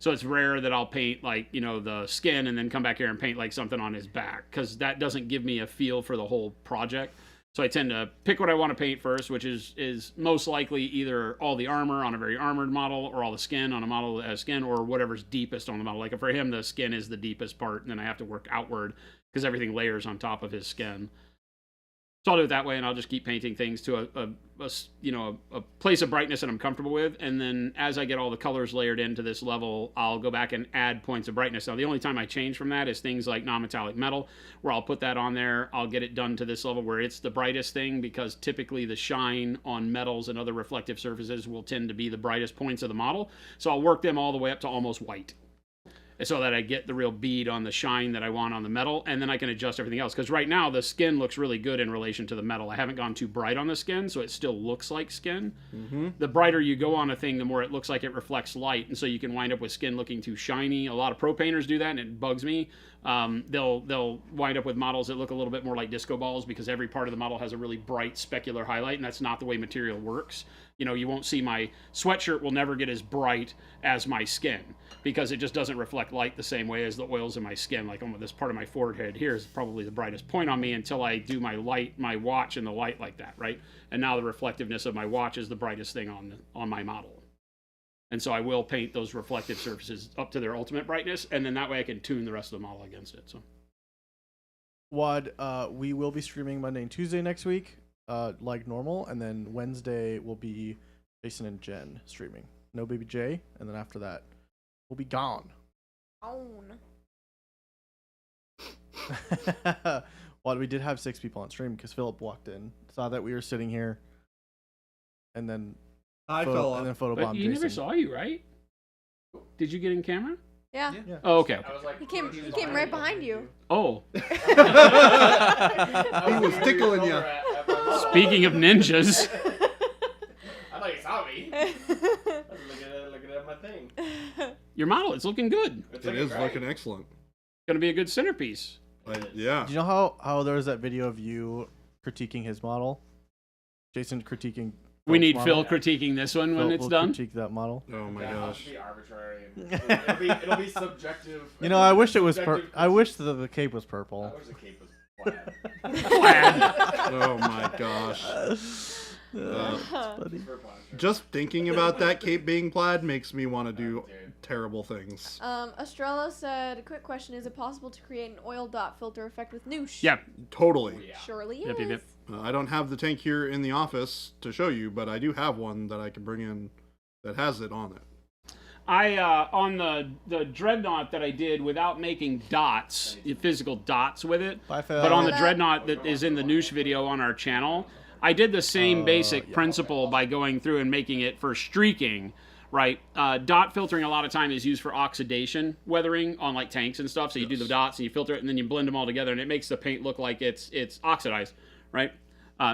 So it's rare that I'll paint, like, the skin and then come back here and paint, like, something on his back, because that doesn't give me a feel for the whole project. So I tend to pick what I want to paint first, which is most likely either all the armor on a very armored model, or all the skin on a model that has skin, or whatever's deepest on the model. Like, for him, the skin is the deepest part, and then I have to work outward because everything layers on top of his skin. So I'll do it that way, and I'll just keep painting things to a place of brightness that I'm comfortable with, and then as I get all the colors layered into this level, I'll go back and add points of brightness. Now, the only time I change from that is things like non-metallic metal, where I'll put that on there. I'll get it done to this level where it's the brightest thing, because typically the shine on metals and other reflective surfaces will tend to be the brightest points of the model. So I'll work them all the way up to almost white, so that I get the real bead on the shine that I want on the metal, and then I can adjust everything else. Because right now, the skin looks really good in relation to the metal. I haven't gone too bright on the skin, so it still looks like skin. Mm-hmm. The brighter you go on a thing, the more it looks like it reflects light, and so you can wind up with skin looking too shiny. A lot of pro painters do that, and it bugs me. They'll wind up with models that look a little bit more like disco balls, because every part of the model has a really bright specular highlight, and that's not the way material works. You won't see my sweatshirt will never get as bright as my skin, because it just doesn't reflect light the same way as the oils in my skin. Like, this part of my forehead here is probably the brightest point on me until I do my watch and the light like that, right? And now the reflectiveness of my watch is the brightest thing on my model. And so I will paint those reflective surfaces up to their ultimate brightness, and then that way I can tune the rest of the model against it. So Wad, we will be streaming Monday and Tuesday next week, like normal, and then Wednesday will be Jason and Jen streaming. No Baby J, and then after that, we'll be gone. Own. Well, we did have 6 people on stream because Philip walked in, saw that we were sitting here, and then I fell off. and then photobombed but he Jason. never saw you, right? Did you get in camera? Yeah. Oh, okay. He came right behind you. Oh, He was tickling you. speaking of ninjas, I thought you saw me. I was looking at my thing. your model, it's looking good. It's It is great. looking excellent. Gonna be a good centerpiece. Yeah. Do you know how there was that video of you critiquing his model? Jason critiquing. We need Phil's Phil model? critiquing this one when Phil it's will done. critique that model. Oh my Yeah, I'll gosh. just be arbitrary. And it'll be subjective. You know, I wish it was. Subjective I wish the cape was I purple. wish the cape was plaid. Plaid. Oh my gosh. Buddy. Just thinking about that cape being plaid makes me want to do terrible things. Estrella said, quick question, is it possible to create an oil dot filter effect with Noosh? Yeah. Totally. Surely Yep, is. yep, yep. I don't have the tank here in the office to show you, but I do have one that I can bring in that has it on it. I on the dreadnought that I did without making dots, physical dots with it, Bye, Phil. but on the dreadnought that is in the Noosh video on our channel, I did the same basic principle by going through and making it for streaking, right? Dot filtering a lot of time is used for oxidation weathering on like tanks and stuff. So you do the dots and you filter it and then you blend them all together and it makes the paint look like it's oxidized, right?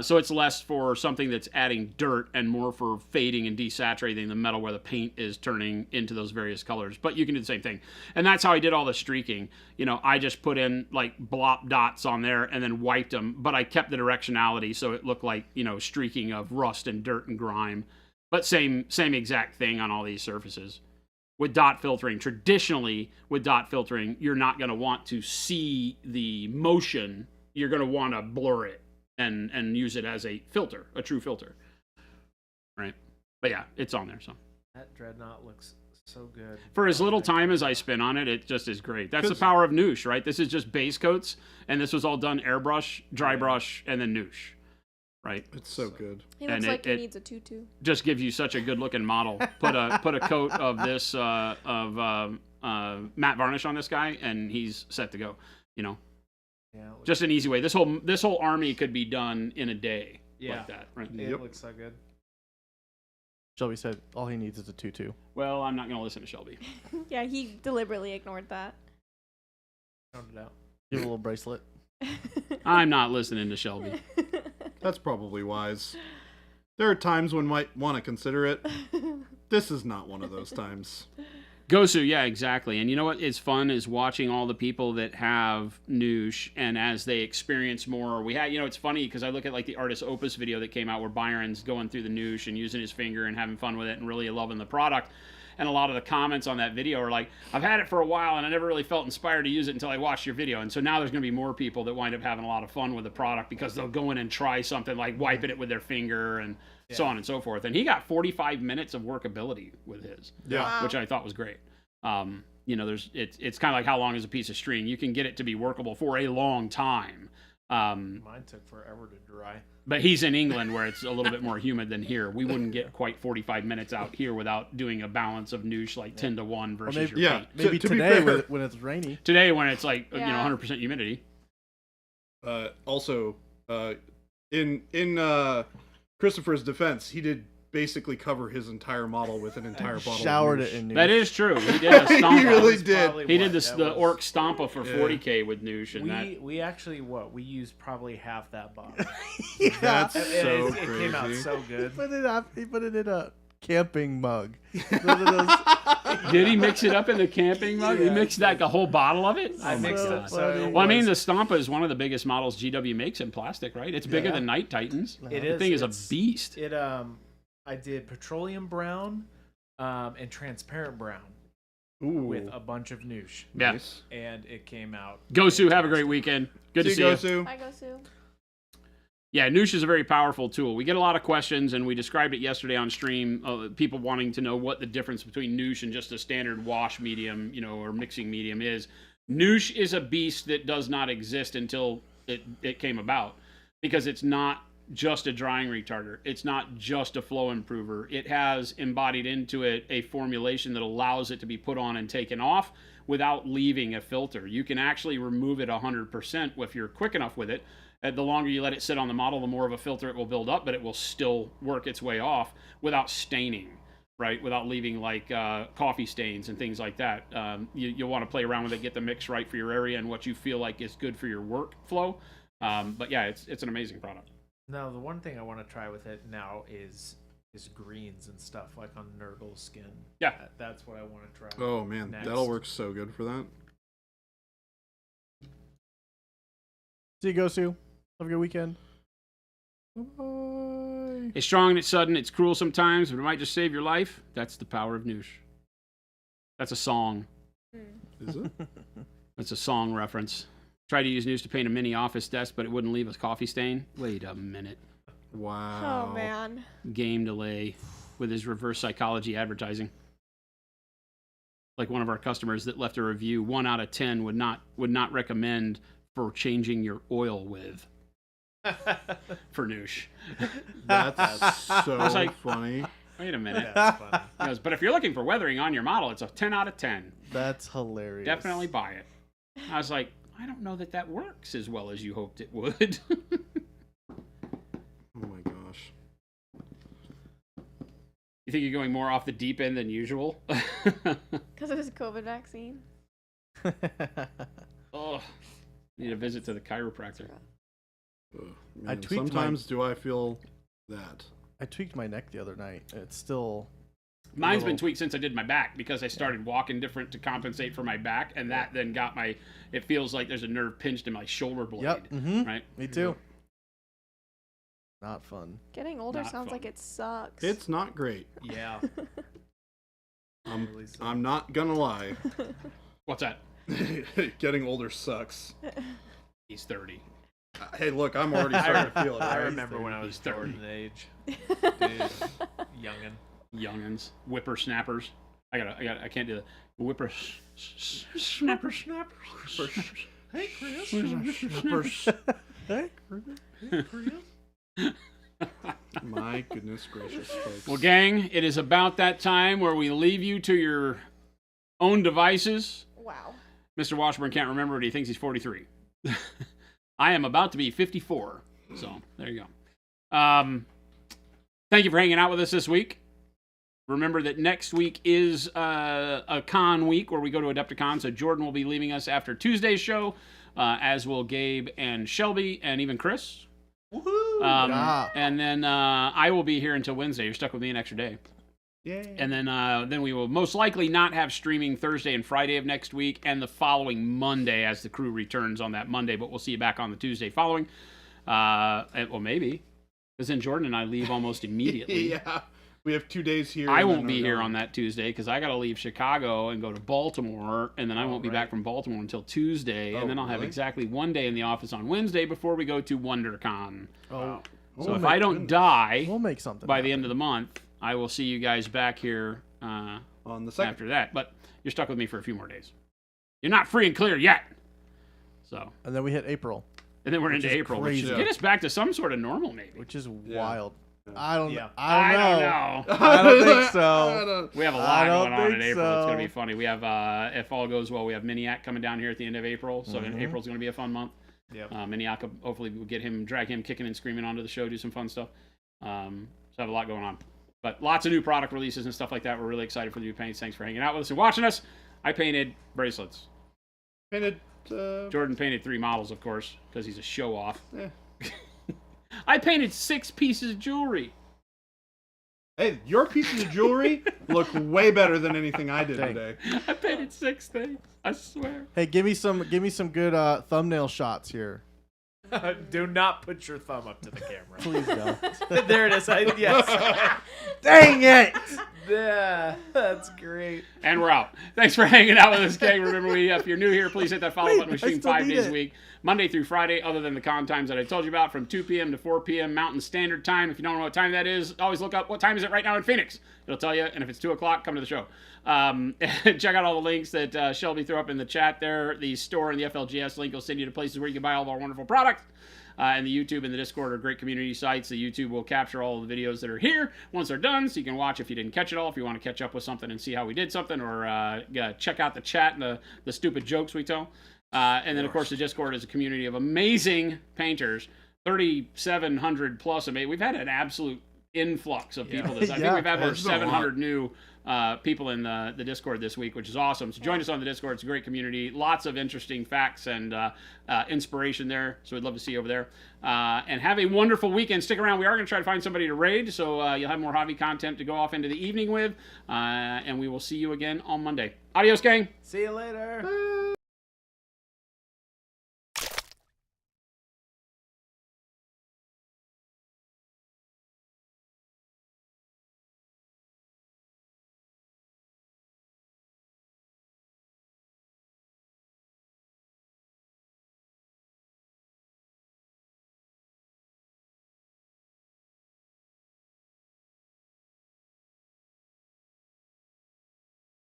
So it's less for something that's adding dirt and more for fading and desaturating the metal where the paint is turning into those various colors. But you can do the same thing. And that's how I did all the streaking. You know, I just put in like blop dots on there and then wiped them. But I kept the directionality so it looked like, you know, streaking of rust and dirt and grime. But same exact thing on all these surfaces. With dot filtering, traditionally with dot filtering, you're not going to want to see the motion. You're going to want to blur it. And use it as a filter, a true filter, right? But yeah, it's on there. So That dreadnought looks so good. for as little time as I spent on it, it just is great. That's the power of Noosh, right? This is just base coats, and this was all done airbrush, dry brush, and then Noosh, right? It's so good. He looks And like he it- needs a tutu. Just gives you such a good looking model. Put a coat of this matte varnish on this guy, and he's set to go. You know. Yeah, Just an easy way. This whole army could be done in a day like that, right? it looks so good. Shelby said all he needs is a tutu. Well, I'm not going to listen to Shelby. Yeah, he deliberately ignored that. Found it out. Give a little bracelet. I'm not listening to Shelby. That's probably wise. There are times when might want to consider it. This is not one of those times. Gosu, yeah, exactly. And you know what is fun is watching all the people that have Noosh, and as they experience more, we had, you know, it's funny because I look at like the Artist Opus video that came out where Byron's going through the Noosh and using his finger and having fun with it and really loving the product. And a lot of the comments on that video are like, I've had it for a while and I never really felt inspired to use it until I watched your video. And so now there's going to be more people that wind up having a lot of fun with the product because they'll go in and try something like wiping it with their finger and so on and so forth. And he got 45 minutes of workability with his, which I thought was great. You know, it's kind of like how long is a piece of string. You can get it to be workable for a long time. Mine took forever to dry. But he's in England where it's a little bit more humid than here. We wouldn't get quite 45 minutes out here without doing a balance of Noosh like 10 to 1 versus maybe, your paint. Maybe To be today fair- when it's rainy. Today when it's like, you know, Yeah. 100% humidity. Also, in Christopher's defense, he did basically cover his entire model with an entire bottle. Showered of it in. That is true. He did a Stompa. He really did. He did the Orc Stompa for 40K with Noosh. And We actually we used probably half that bottle. That's And so it came out crazy. so good. He put it in a camping mug. did he mix it up in the camping mug? He mixed like a whole bottle of it? I mixed it. So funny. it Well, I mean, the was- Stompa is one of the biggest models GW makes in plastic, right? It's bigger than Night Titans. It The is. thing is a It's- beast. It I did petroleum brown, and transparent brown Ooh. with a bunch of Noosh, Yeah. Nice. and it came out. Gosu, have a great weekend. Good to see you. Gosu. Hi, Gosu. Yeah, Noosh is a very powerful tool. We get a lot of questions, and we described it yesterday on stream. People wanting to know what the difference between Noosh and just a standard wash medium, you know, or mixing medium is. Noosh is a beast that does not exist until it came about, because it's not just a drying retarder. It's not just a flow improver. It has embodied into it a formulation that allows it to be put on and taken off without leaving a filter. You can actually remove it 100% if you're quick enough with it. The longer you let it sit on the model, the more of a filter it will build up, but it will still work its way off without staining, right? Without leaving like coffee stains and things like that. You'll want to play around with it, get the mix right for your area and what you feel like is good for your workflow. But yeah, it's an amazing product. Now, the one thing I want to try with it now is greens and stuff, like on Nurgle's skin. Yeah. That's what I want to try. Oh man, Next. that'll work so good for that. See you, Gosu. Have a good weekend. Bye. It's strong and it's sudden. It's cruel sometimes, but it might just save your life. That's the power of Noosh. That's a song. Is it? That's a song reference. Tried to use Noosh to paint a mini office desk, but it wouldn't leave a coffee stain. Wait a minute. Wow. Oh man. game delay with his reverse psychology advertising. Like one of our customers that left a review, 1 out of 10 would not recommend for changing your oil with. For Noosh. That's so was like, funny. Wait a minute. That's funny. He goes, but if you're looking for weathering on your model, it's a 10 out of 10. That's hilarious. Definitely buy it. I was like, I don't know that works as well as you hoped it would. Oh my gosh. You think you're going more off the deep end than usual? Because of his COVID vaccine. Oh, need a visit to the chiropractor. Ugh, I man, tweaked sometimes do I feel that. I tweaked my neck the other night. It's still. Mine's been little- tweaked since I did my back because I started walking different to compensate for my back, and that then got my. It feels like there's a nerve pinched in my shoulder blade. Yep. Mm-hmm. Right. Me too. Not fun. Getting older Not sounds fun. like it sucks. It's not great. Yeah. I'm not gonna lie. What's that? Getting older sucks. He's 30. Hey, look, I'm already starting to feel it. I right? remember when I was He's 30. Jordan age. Youngin. Youngins, whippersnappers. I can't do the snappers. Hey, Chris. Hey, Chris. My goodness gracious, folks. Well, gang, it is about that time where we leave you to your own devices. Wow. Mr. Washburn can't remember, but he thinks he's 43. I am about to be 54. So, there you go. Thank you for hanging out with us this week. Remember that next week is a con week where we go to Adepticon, so Jordan will be leaving us after Tuesday's show, as will Gabe and Shelby and even Chris. Woohoo! Yeah. And then I will be here until Wednesday. You're stuck with me an extra day. Yay. And then we will most likely not have streaming Thursday and Friday of next week and the following Monday as the crew returns on that Monday, but we'll see you back on the Tuesday following. Well, maybe. Because then Jordan and I leave almost immediately. Yeah. We have 2 days here. I and won't then be we're here gone. on that Tuesday because I got to leave Chicago and go to Baltimore, and then I won't be back from Baltimore until Tuesday, Oh, and then I'll have really? exactly 1 day in the office on Wednesday before we go to WonderCon. Oh, So Oh if my I don't goodness. die we'll make something by the happen. end of the month, I will see you guys back here On the second. after that. But you're stuck with me for a few more days. You're not free and clear yet. So, And then we hit April, and then we're Which into is April, which crazy. should get us back to some sort of normal, maybe. which is Yeah. wild. Yeah. I don't. Yeah. I don't know. know. I don't think so. I don't- We have a I lot don't going on in think April. It's going to so. be funny. We have, if all goes well, we have Miniac coming down here at the end of April. So Mhm. April's going to be a fun month. Yep. Miniac, hopefully we'll drag him kicking and screaming onto the show, do some fun stuff. So I have a lot going on. But lots of new product releases and stuff like that. We're really excited for the new paints. Thanks for hanging out with us and watching us. I painted bracelets. Painted. Jordan painted 3 models, of course, because he's a show-off. Eh. I painted 6 pieces of jewelry. Hey, your pieces of jewelry look way better than anything I did Dang. today. I painted 6 things. I swear. Hey, give me some good thumbnail shots here. Do not put your thumb up to the camera. Please don't. There it is. Yes. Dang it! Yeah, that's great. And we're out. Thanks for hanging out with us, gang. Remember, if you're new here, please hit that follow Wait, button. We I stream still 5 need days it. a week, Monday through Friday, other than the con times that I told you about, from 2 p.m. to 4 p.m. Mountain Standard Time. If you don't know what time that is, always look up what time is it right now in Phoenix. It'll tell you. And if it's 2 o'clock, come to the show. Check out all the links that Shelby threw up in the chat there. The store and the FLGS link will send you to places where you can buy all of our wonderful products. And the YouTube and the Discord are great community sites. The YouTube will capture all of the videos that are here once they're done, so you can watch if you didn't catch it all, if you want to catch up with something and see how we did something, or check out the chat and the stupid jokes we tell. And then, of course, the Discord is a community of amazing painters, 3,700 plus. We've had an absolute influx of people. I think Yeah, we've had over there's been a 700 new people in the Discord this week, which is awesome. So join us on the Discord. It's a great community. Lots of interesting facts and inspiration there. So we'd love to see you over there. And have a wonderful weekend. Stick around. We are going to try to find somebody to raid, so you'll have more hobby content to go off into the evening with. And we will see you again on Monday. Adios, gang. See you later. Bye.